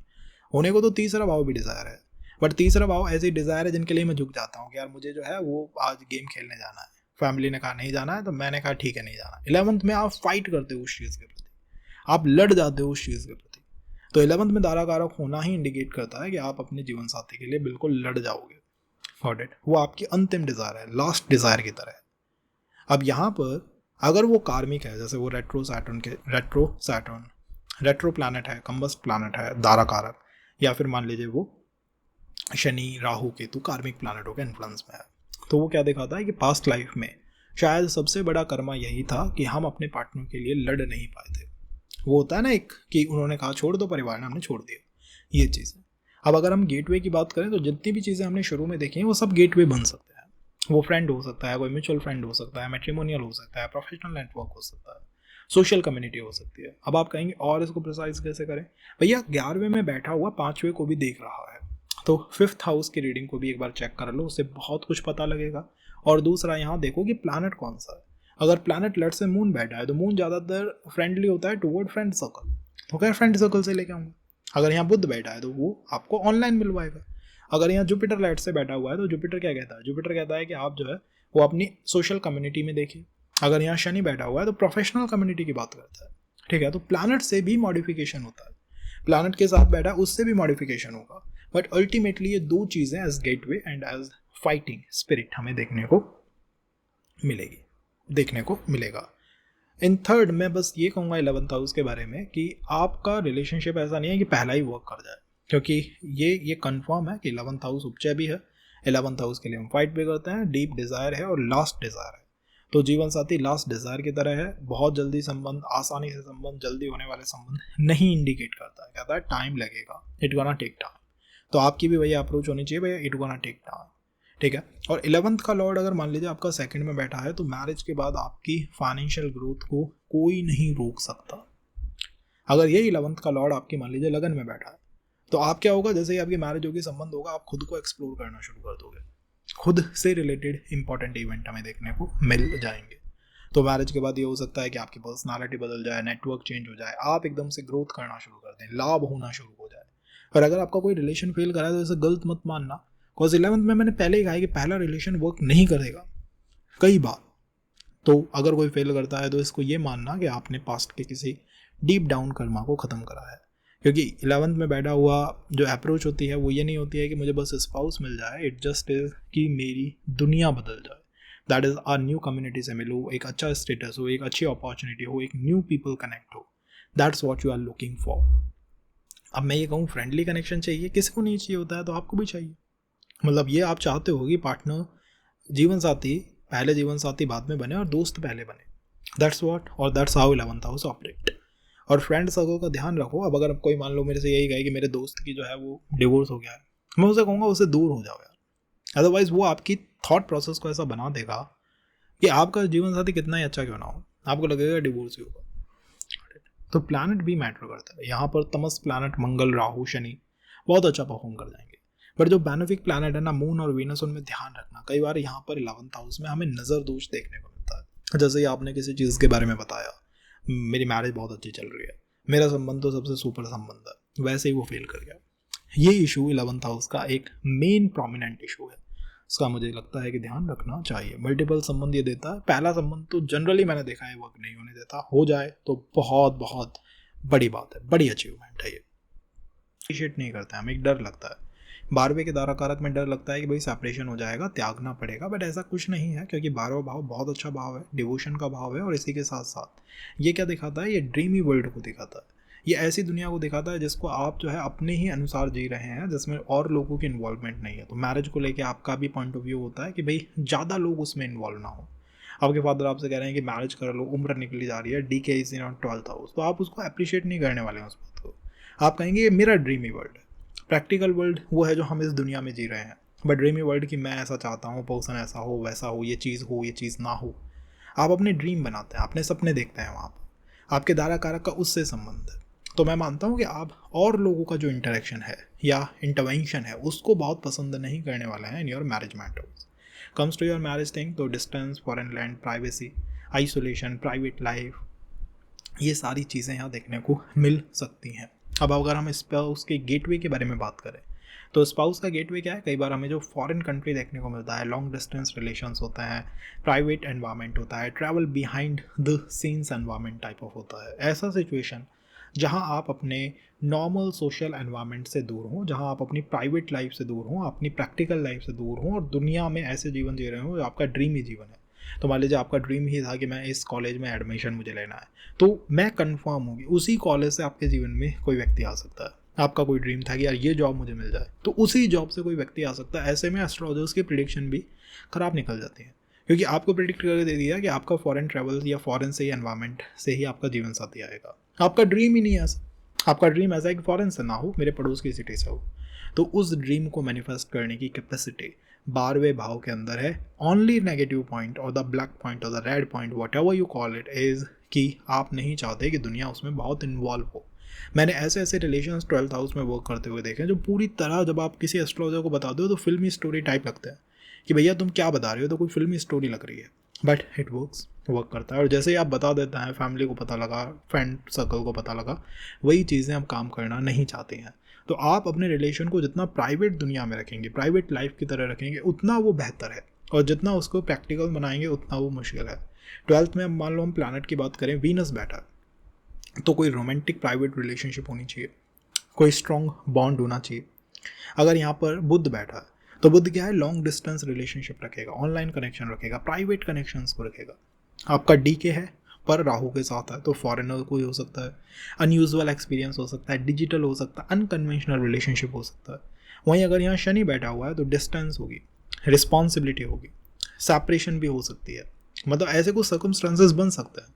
होने को तो तीसरा भाव भी डिज़ायर है, बट तीसरा भाव ऐसी डिज़ायर है जिनके लिए मैं झुक जाता हूँ कि यार मुझे जो है वो आज गेम खेलने जाना है, फैमिली ने कहा नहीं जाना है तो मैंने कहा ठीक है नहीं जाना। 11th में आप फाइट करते हो उस चीज़ के प्रति, आप लड़ जाते हो उस चीज़ के प्रति। तो 11th में दारा कारक होना ही इंडिकेट करता है कि आप अपने जीवन साथी के लिए बिल्कुल लड़ जाओगे। Got it. वो आपकी अंतिम डिज़ायर है, लास्ट डिज़ायर की तरह है। अब यहाँ पर अगर वो कार्मिक है, जैसे वो रेट्रो प्लैनेट है, कंबस्ट प्लैनेट है, दारा कारक, या फिर मान लीजिए वो शनि, राहु, केतु कार्मिक प्लैनेटों के इन्फ्लुएंस में है, तो वो क्या दिखाता है कि पास्ट लाइफ में शायद सबसे बड़ा कर्मा यही था कि हम अपने पार्टनर के लिए लड़ नहीं पाए थे। वो होता है ना एक कि उन्होंने कहा छोड़ दो, परिवार ने, हमने छोड़ दिया, ये चीज़ है। अब अगर हम गेटवे की बात करें तो जितनी भी चीज़ें हमने शुरू में देखी हैं वो सब गेटवे बन सकते हैं। वो फ्रेंड हो सकता है, कोई म्यूचुअल फ्रेंड हो सकता है, मैट्रिमोनियल हो सकता है, प्रोफेशनल नेटवर्क हो सकता है, सोशल कम्युनिटी हो सकती है। अब आप कहेंगे और इसको प्रिसाइज कैसे करें, भैया 11वें में बैठा हुआ 5वें को भी देख रहा है, तो 5th हाउस की रीडिंग को भी एक बार चेक कर लो, उससे बहुत कुछ पता लगेगा। और दूसरा यहाँ देखो कि प्लैनेट कौन सा है। अगर प्लैनेट लेट से मून बैठा है तो मून ज़्यादातर फ्रेंडली होता है टुवर्ड फ्रेंड सर्कल, तो क्या फ्रेंड सर्कल से लेके आऊँगा। अगर यहाँ बुध बैठा है तो वो आपको ऑनलाइन मिलवाएगा। अगर यहाँ जुपिटर लाइट से बैठा हुआ है तो जुपिटर क्या कहता है, जुपिटर कहता है कि आप जो है वो अपनी सोशल कम्युनिटी में देखिए। अगर यहाँ शनि बैठा हुआ है तो प्रोफेशनल कम्युनिटी की बात करता है, ठीक है। तो प्लैनेट से भी मॉडिफिकेशन होता है, प्लैनेट के साथ बैठा उससे भी मॉडिफिकेशन होगा, बट अल्टीमेटली ये दो चीज़ें as gateway and as fighting spirit हमें देखने को मिलेगा। इन थर्ड मैं बस ये कहूँगा 11th हाउस के बारे में कि आपका रिलेशनशिप ऐसा नहीं है कि पहला ही वर्क कर जाए, क्योंकि ये कंफर्म है कि 11th हाउस उपचय भी है। 11th हाउस के लिए हम फाइट भी करते हैं, डीप डिज़ायर है और लास्ट डिज़ायर है। तो जीवन साथी लास्ट डिज़ायर की तरह है, बहुत जल्दी संबंध, आसानी से संबंध, जल्दी होने वाले संबंध नहीं इंडिकेट करता है, कहता है टाइम लगेगा, इट गोना टेक टाइम। तो आपकी भी वही अप्रोच होनी चाहिए, भैया इट गोना टेक टाइम, ठीक है। और 11th का लॉर्ड अगर मान लीजिए आपका 2nd में बैठा है तो मैरिज के बाद आपकी फाइनेंशियल ग्रोथ को कोई नहीं रोक सकता। अगर ये 11th का लॉर्ड आपकी मान लीजिए लगन में बैठा है तो आप क्या होगा, जैसे ही आपकी मैरिज होगी, संबंध होगा, आप खुद को एक्सप्लोर करना शुरू कर दोगे, खुद से रिलेटेड इंपॉर्टेंट इवेंट हमें देखने को मिल जाएंगे। तो मैरिज के बाद ये हो सकता है कि आपकी पर्सनालिटी बदल जाए, नेटवर्क चेंज हो जाए, आप एकदम से ग्रोथ करना शुरू कर दें, लाभ होना शुरू हो जाए। और अगर आपका कोई रिलेशन फेल करा है तो इसे गलत मत मानना, बिकॉज 11th में मैंने पहले ही कहा है कि पहला रिलेशन वर्क नहीं करेगा कई बार। तो अगर कोई फेल करता है तो इसको ये मानना कि आपने पास्ट के किसी डीप डाउन कर्मा को ख़त्म करा है। क्योंकि 11th में बैठा हुआ जो अप्रोच होती है वो ये नहीं होती है कि मुझे बस स्पाउस मिल जाए, इट जस्ट इज़ कि मेरी दुनिया बदल जाए, that is a new community से मिलूँ, एक अच्छा स्टेटस हो, एक अच्छी अपॉर्चुनिटी हो, एक न्यू पीपल कनेक्ट हो, that's what you are looking for. अब मैं ये कहूँ फ्रेंडली कनेक्शन चाहिए, किसी को नहीं चाहिए होता है, तो आपको भी चाहिए। मतलब ये आप चाहते हो कि पार्टनर, जीवन साथी पहले जीवन साथी बाद में बने और दोस्त पहले बने, दैट्स वॉट, और that's how 11th house operate. और फ्रेंड सर्कल का ध्यान रखो। अब अगर कोई मान लो मेरे से यही कहे कि मेरे दोस्त की जो है वो डिवोर्स हो गया है, मैं उसे कहूँगा उससे दूर हो जाओ यार, अदरवाइज वो आपकी थॉट प्रोसेस को ऐसा बना देगा कि आपका जीवन साथी कितना ही अच्छा क्यों ना हो, आपको लगेगा डिवोर्स ही होगा। तो प्लैनेट भी मैटर करता है यहाँ पर। तमस प्लैनेट मंगल, राहु, शनि बहुत अच्छा परफॉर्म कर जाएंगे, पर जो बेनिफिक प्लैनेट है ना, मून और वीनस, उनमें ध्यान रखना। कई बार यहाँ पर 11th हाउस में हमें नज़र दोष देखने को मिलता है। जैसे ही आपने किसी चीज़ के बारे में बताया, मेरी मैरिज बहुत अच्छी चल रही है, मेरा संबंध तो सबसे सुपर संबंध है, वैसे ही वो फेल कर गया। ये इशू 11th हाउस का एक मेन प्रोमिनेंट इशू है, इसका मुझे लगता है कि ध्यान रखना चाहिए। मल्टीपल संबंध ये देता है, पहला संबंध तो जनरली मैंने देखा है वर्क नहीं होने देता, हो जाए तो बहुत बहुत बड़ी बात है, बड़ी अचीवमेंट है। ये अप्रिशिएट नहीं करता है, हमें एक डर लगता है। 12वें के दारा कारक में डर लगता है कि भाई सेपरेशन हो जाएगा, त्यागना पड़ेगा, बट ऐसा कुछ नहीं है, क्योंकि 12वां भाव बहुत अच्छा भाव है, डिवोशन का भाव है। और इसी के साथ साथ ये क्या दिखाता है, ये ड्रीमी वर्ल्ड को दिखाता है, ये ऐसी दुनिया को दिखाता है जिसको आप जो है अपने ही अनुसार जी रहे हैं, जिसमें और लोगों की इन्वॉल्वमेंट नहीं है। तो मैरिज को लेके आपका भी पॉइंट ऑफ व्यू होता है कि भाई ज़्यादा लोग उसमें इन्वॉल्व ना हो। आपके फादर आपसे कह रहे हैं कि मैरिज कर लो, उम्र निकली जा रही है, DK is in 12th house, तो आप उसको अप्रिशिएट नहीं करने वाले हैं उस बात को। आप कहेंगे ये मेरा ड्रीमी वर्ल्ड है। प्रैक्टिकल वर्ल्ड वो है जो हम इस दुनिया में जी रहे हैं, बट ड्रीमी वर्ल्ड की मैं ऐसा चाहता हूँ, पर्सन ऐसा हो, वैसा हो, ये चीज़ ना हो। आप अपने ड्रीम बनाते हैं, अपने सपने देखते हैं वहाँ पर, आपके दारा कारक का उससे संबंध है। तो मैं मानता हूँ कि आप और लोगों का जो इंटरेक्शन है या इंटरवेंशन है उसको बहुत पसंद नहीं करने वाले हैं in your marriage matters. Comes to your marriage thing, तो distance, foreign land, privacy, isolation, private life, ये सारी चीज़ें यहाँ देखने को मिल सकती हैं। अब अगर हम स्पाउस के गेटवे के बारे में बात करें, तो स्पाउस का गेटवे क्या है, कई बार हमें जो फॉरेन कंट्री देखने को मिलता है, लॉन्ग डिस्टेंस रिलेशंस होते हैं, प्राइवेट एनवायरनमेंट होता है, travel behind the scenes environment type of होता है। ऐसा सिचुएशन जहाँ आप अपने नॉर्मल सोशल एनवायरनमेंट से दूर हों, जहाँ आप अपनी प्राइवेट लाइफ से दूर हों, अपनी प्रैक्टिकल लाइफ से दूर हों, और दुनिया में ऐसे जीवन जी रहे हों जो आपका ड्रीम ही जीवन है। तो मान लीजिए आपका ड्रीम ही था कि मैं इस कॉलेज में एडमिशन मुझे लेना है, तो मैं कंफर्म हूँ कि उसी कॉलेज से आपके जीवन में कोई व्यक्ति आ सकता है। आपका कोई ड्रीम था कि यार ये जॉब मुझे मिल जाए, तो उसी जॉब से कोई व्यक्ति आ सकता है। ऐसे में एस्ट्रोलॉजर्स की प्रिडिक्शन भी ख़राब निकल जाती है, क्योंकि आपको प्रिडिक्ट करके दे दिया कि आपका फॉरेन ट्रैवल या फॉरेन से ही एनवायरनमेंट से ही आपका जीवन साथी आएगा। आपका ड्रीम ही नहीं है ऐसा, आपका ड्रीम ऐसा है कि फॉरेन से ना हो, मेरे पड़ोस की सिटी से हो। तो उस ड्रीम को मैनिफेस्ट करने की कैपेसिटी 12वें भाव के अंदर है। ओनली नेगेटिव पॉइंट और द ब्लैक पॉइंट और the red point, what ever you call it, is कि आप नहीं चाहते कि दुनिया उसमें बहुत इन्वॉल्व हो। मैंने ऐसे ऐसे रिलेशंस 12th हाउस में वर्क करते हुए देखे हैं जो पूरी तरह, जब आप किसी एस्ट्रोलॉजर को बताते हो तो फिल्मी स्टोरी टाइप लगता है कि भैया तुम क्या बता रहे हो, तो कोई फिल्मी स्टोरी लग रही है, बट इट वर्क करता है। और जैसे ही आप बता देते हैं, फैमिली को पता लगा, फ्रेंड सर्कल को पता लगा, वही चीज़ें आप काम करना नहीं चाहते हैं। तो आप अपने रिलेशन को जितना प्राइवेट दुनिया में रखेंगे, प्राइवेट लाइफ की तरह रखेंगे, उतना वो बेहतर है, और जितना उसको प्रैक्टिकल बनाएंगे उतना वो मुश्किल है। 12th में मान लो हम प्लैनेट की बात करें, वीनस बैठा है, तो कोई रोमांटिक प्राइवेट रिलेशनशिप होनी चाहिए, कोई स्ट्रॉन्ग बॉन्ड होना चाहिए। अगर यहाँ पर बुध बैठा है, तो बुध क्या है, लॉन्ग डिस्टेंस रिलेशनशिप रखेगा, ऑनलाइन कनेक्शन रखेगा, प्राइवेट कनेक्शंस को रखेगा। आपका DK है पर राहु के साथ है, तो फॉरेनर कोई हो सकता है, अनयूजुअल एक्सपीरियंस हो सकता है, डिजिटल हो सकता है, अनकन्वेंशनल रिलेशनशिप हो सकता है। वहीं अगर यहाँ शनि बैठा हुआ है तो डिस्टेंस होगी, रिस्पॉन्सिबिलिटी होगी, सेपरेशन भी हो सकती है। मतलब ऐसे कुछ सर्कमस्टांसेस बन सकते हैं,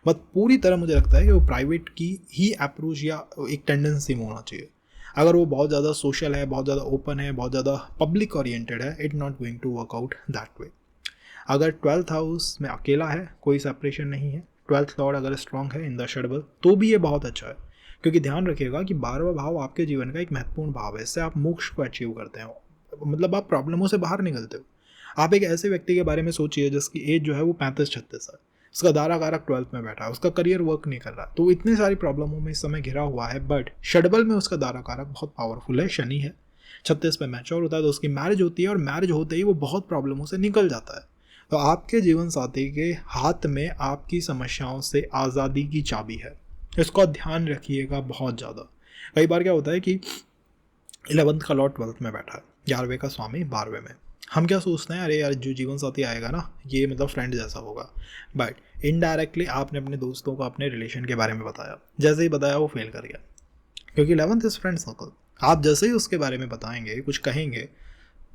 बट पूरी तरह मुझे लगता है कि वो प्राइवेट की ही अप्रोच या एक टेंडेंसी में होना चाहिए। अगर वो बहुत ज़्यादा सोशल है, बहुत ज़्यादा ओपन है, बहुत ज़्यादा पब्लिक ओरिएंटेड है, it not going to work out that way. अगर 12th हाउस में अकेला है, कोई सेपरेशन नहीं है, 12th लॉर्ड अगर स्ट्रांग है इन द षडबल, तो भी ये बहुत अच्छा है। क्योंकि ध्यान रखिएगा कि 12वां भाव आपके जीवन का एक महत्वपूर्ण भाव है, इससे आप मोक्ष को अचीव करते हैं, मतलब आप प्रॉब्लमों से बाहर निकलते हो। आप एक ऐसे व्यक्ति के बारे में सोचिए जिसकी एज जो है वो 35-36 है, उसका दारा कारक 12th में बैठा है, उसका करियर वर्क नहीं कर रहा, तो इतनी सारी प्रॉब्लमों में इस समय घिरा हुआ है। बट षडबल में उसका दारा कारक बहुत पावरफुल है, शनि है, 36 पे मैच्योर होता है, तो उसकी मैरिज होती है और मैरिज होते ही वो बहुत प्रॉब्लमों से निकल जाता है। तो आपके जीवन साथी के हाथ में आपकी समस्याओं से आज़ादी की चाबी है, इसका ध्यान रखिएगा बहुत ज़्यादा। कई बार क्या होता है कि 11th का लॉर्ड 12th में बैठा है, 11वें का स्वामी 12वें में, हम क्या सोचते हैं, अरे यार जो जीवन साथी आएगा ना ये मतलब फ्रेंड जैसा होगा, बट इनडायरेक्टली आपने अपने दोस्तों को अपने रिलेशन के बारे में बताया, जैसे ही बताया वो फेल कर गया, क्योंकि 11th इज फ्रेंड सर्कल। आप जैसे ही उसके बारे में बताएंगे, कुछ कहेंगे,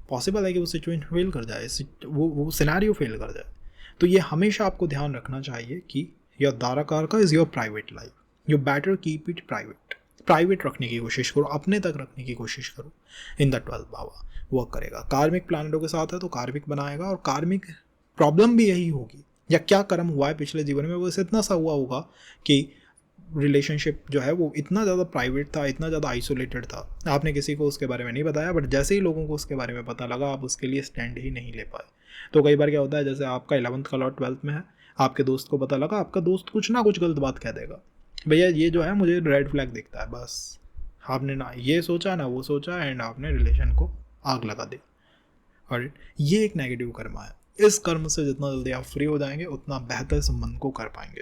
पॉसिबल है कि वो सिचुएशन फेल कर जाए, वो सिनेरियो फेल कर जाए। तो ये हमेशा आपको ध्यान रखना चाहिए कि योर दाराकार का is your private life, you better keep it private रखने की कोशिश करो, अपने तक रखने की कोशिश करो। In the 12th Bhawa work करेगा, कार्मिक प्लैनेटों के साथ है तो कार्मिक बनाएगा, और कार्मिक प्रॉब्लम भी यही होगी, या क्या कर्म हुआ है पिछले जीवन में वो इतना सा हुआ होगा कि रिलेशनशिप जो है वो इतना ज़्यादा प्राइवेट था, इतना ज़्यादा आइसोलेटेड था, आपने किसी को उसके बारे में नहीं बताया, बट जैसे ही लोगों को उसके बारे में पता लगा आप उसके लिए स्टैंड ही नहीं ले पाए। तो कई बार क्या होता है, जैसे आपका 11th का लॉर्ड 12th में है, आपके दोस्त को पता लगा, आपका दोस्त कुछ ना कुछ गलत बात कह देगा, भैया ये जो है मुझे रेड फ्लैग दिखता है, बस आपने ना ये सोचा ना वो सोचा, एंड आपने रिलेशन को आग लगा दी। और ये एक नेगेटिव कर्म है, इस कर्म से जितना जल्दी आप फ्री हो जाएंगे उतना बेहतर संबंध को कर पाएंगे।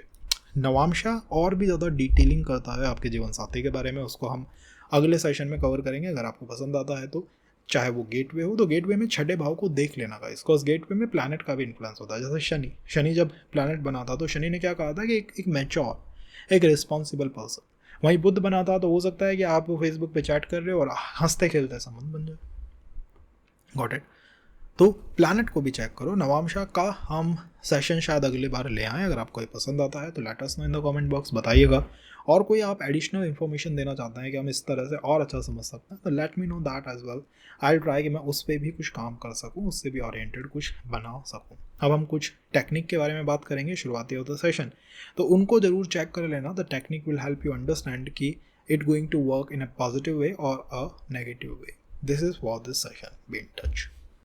नवांशा और भी ज़्यादा डिटेलिंग करता है आपके जीवन साथी के बारे में, उसको हम अगले सेशन में कवर करेंगे। अगर आपको पसंद आता है तो चाहे वो गेटवे हो, तो गेटवे में 6ठे भाव को देख लेना का, इसको गेटवे में प्लैनेट का भी इन्फ्लुएंस होता है। जैसे शनि जब प्लैनेट बना था तो शनि ने क्या कहा था कि एक मैच्योर, एक रिस्पॉन्सिबल पर्सन। वहीं बुध बना था तो हो सकता है कि आप फेसबुक पे चैट कर रहे हो और हंसते खेलते संबंध बन जाए। Got it. तो प्लैनेट को भी चेक करो। नवांशा का हम सेशन शायद अगली बार ले आएँ, अगर आपको ये पसंद आता है तो let us know in the comment box, बताइएगा। और कोई आप एडिशनल इन्फॉर्मेशन देना चाहते हैं कि हम इस तरह से और अच्छा समझ सकते हैं, तो let me know that as well. I try कि मैं उस पर भी कुछ काम कर सकूँ, उससे भी ओरिएंटेड कुछ बना सकूँ। अब हम कुछ टेक्निक के बारे में बात करेंगे शुरुआती होता सेशन, तो उनको ज़रूर चेक कर लेना। The technique will help you understand कि it going to work in a positive way और a negative way. This is for this session, be in touch.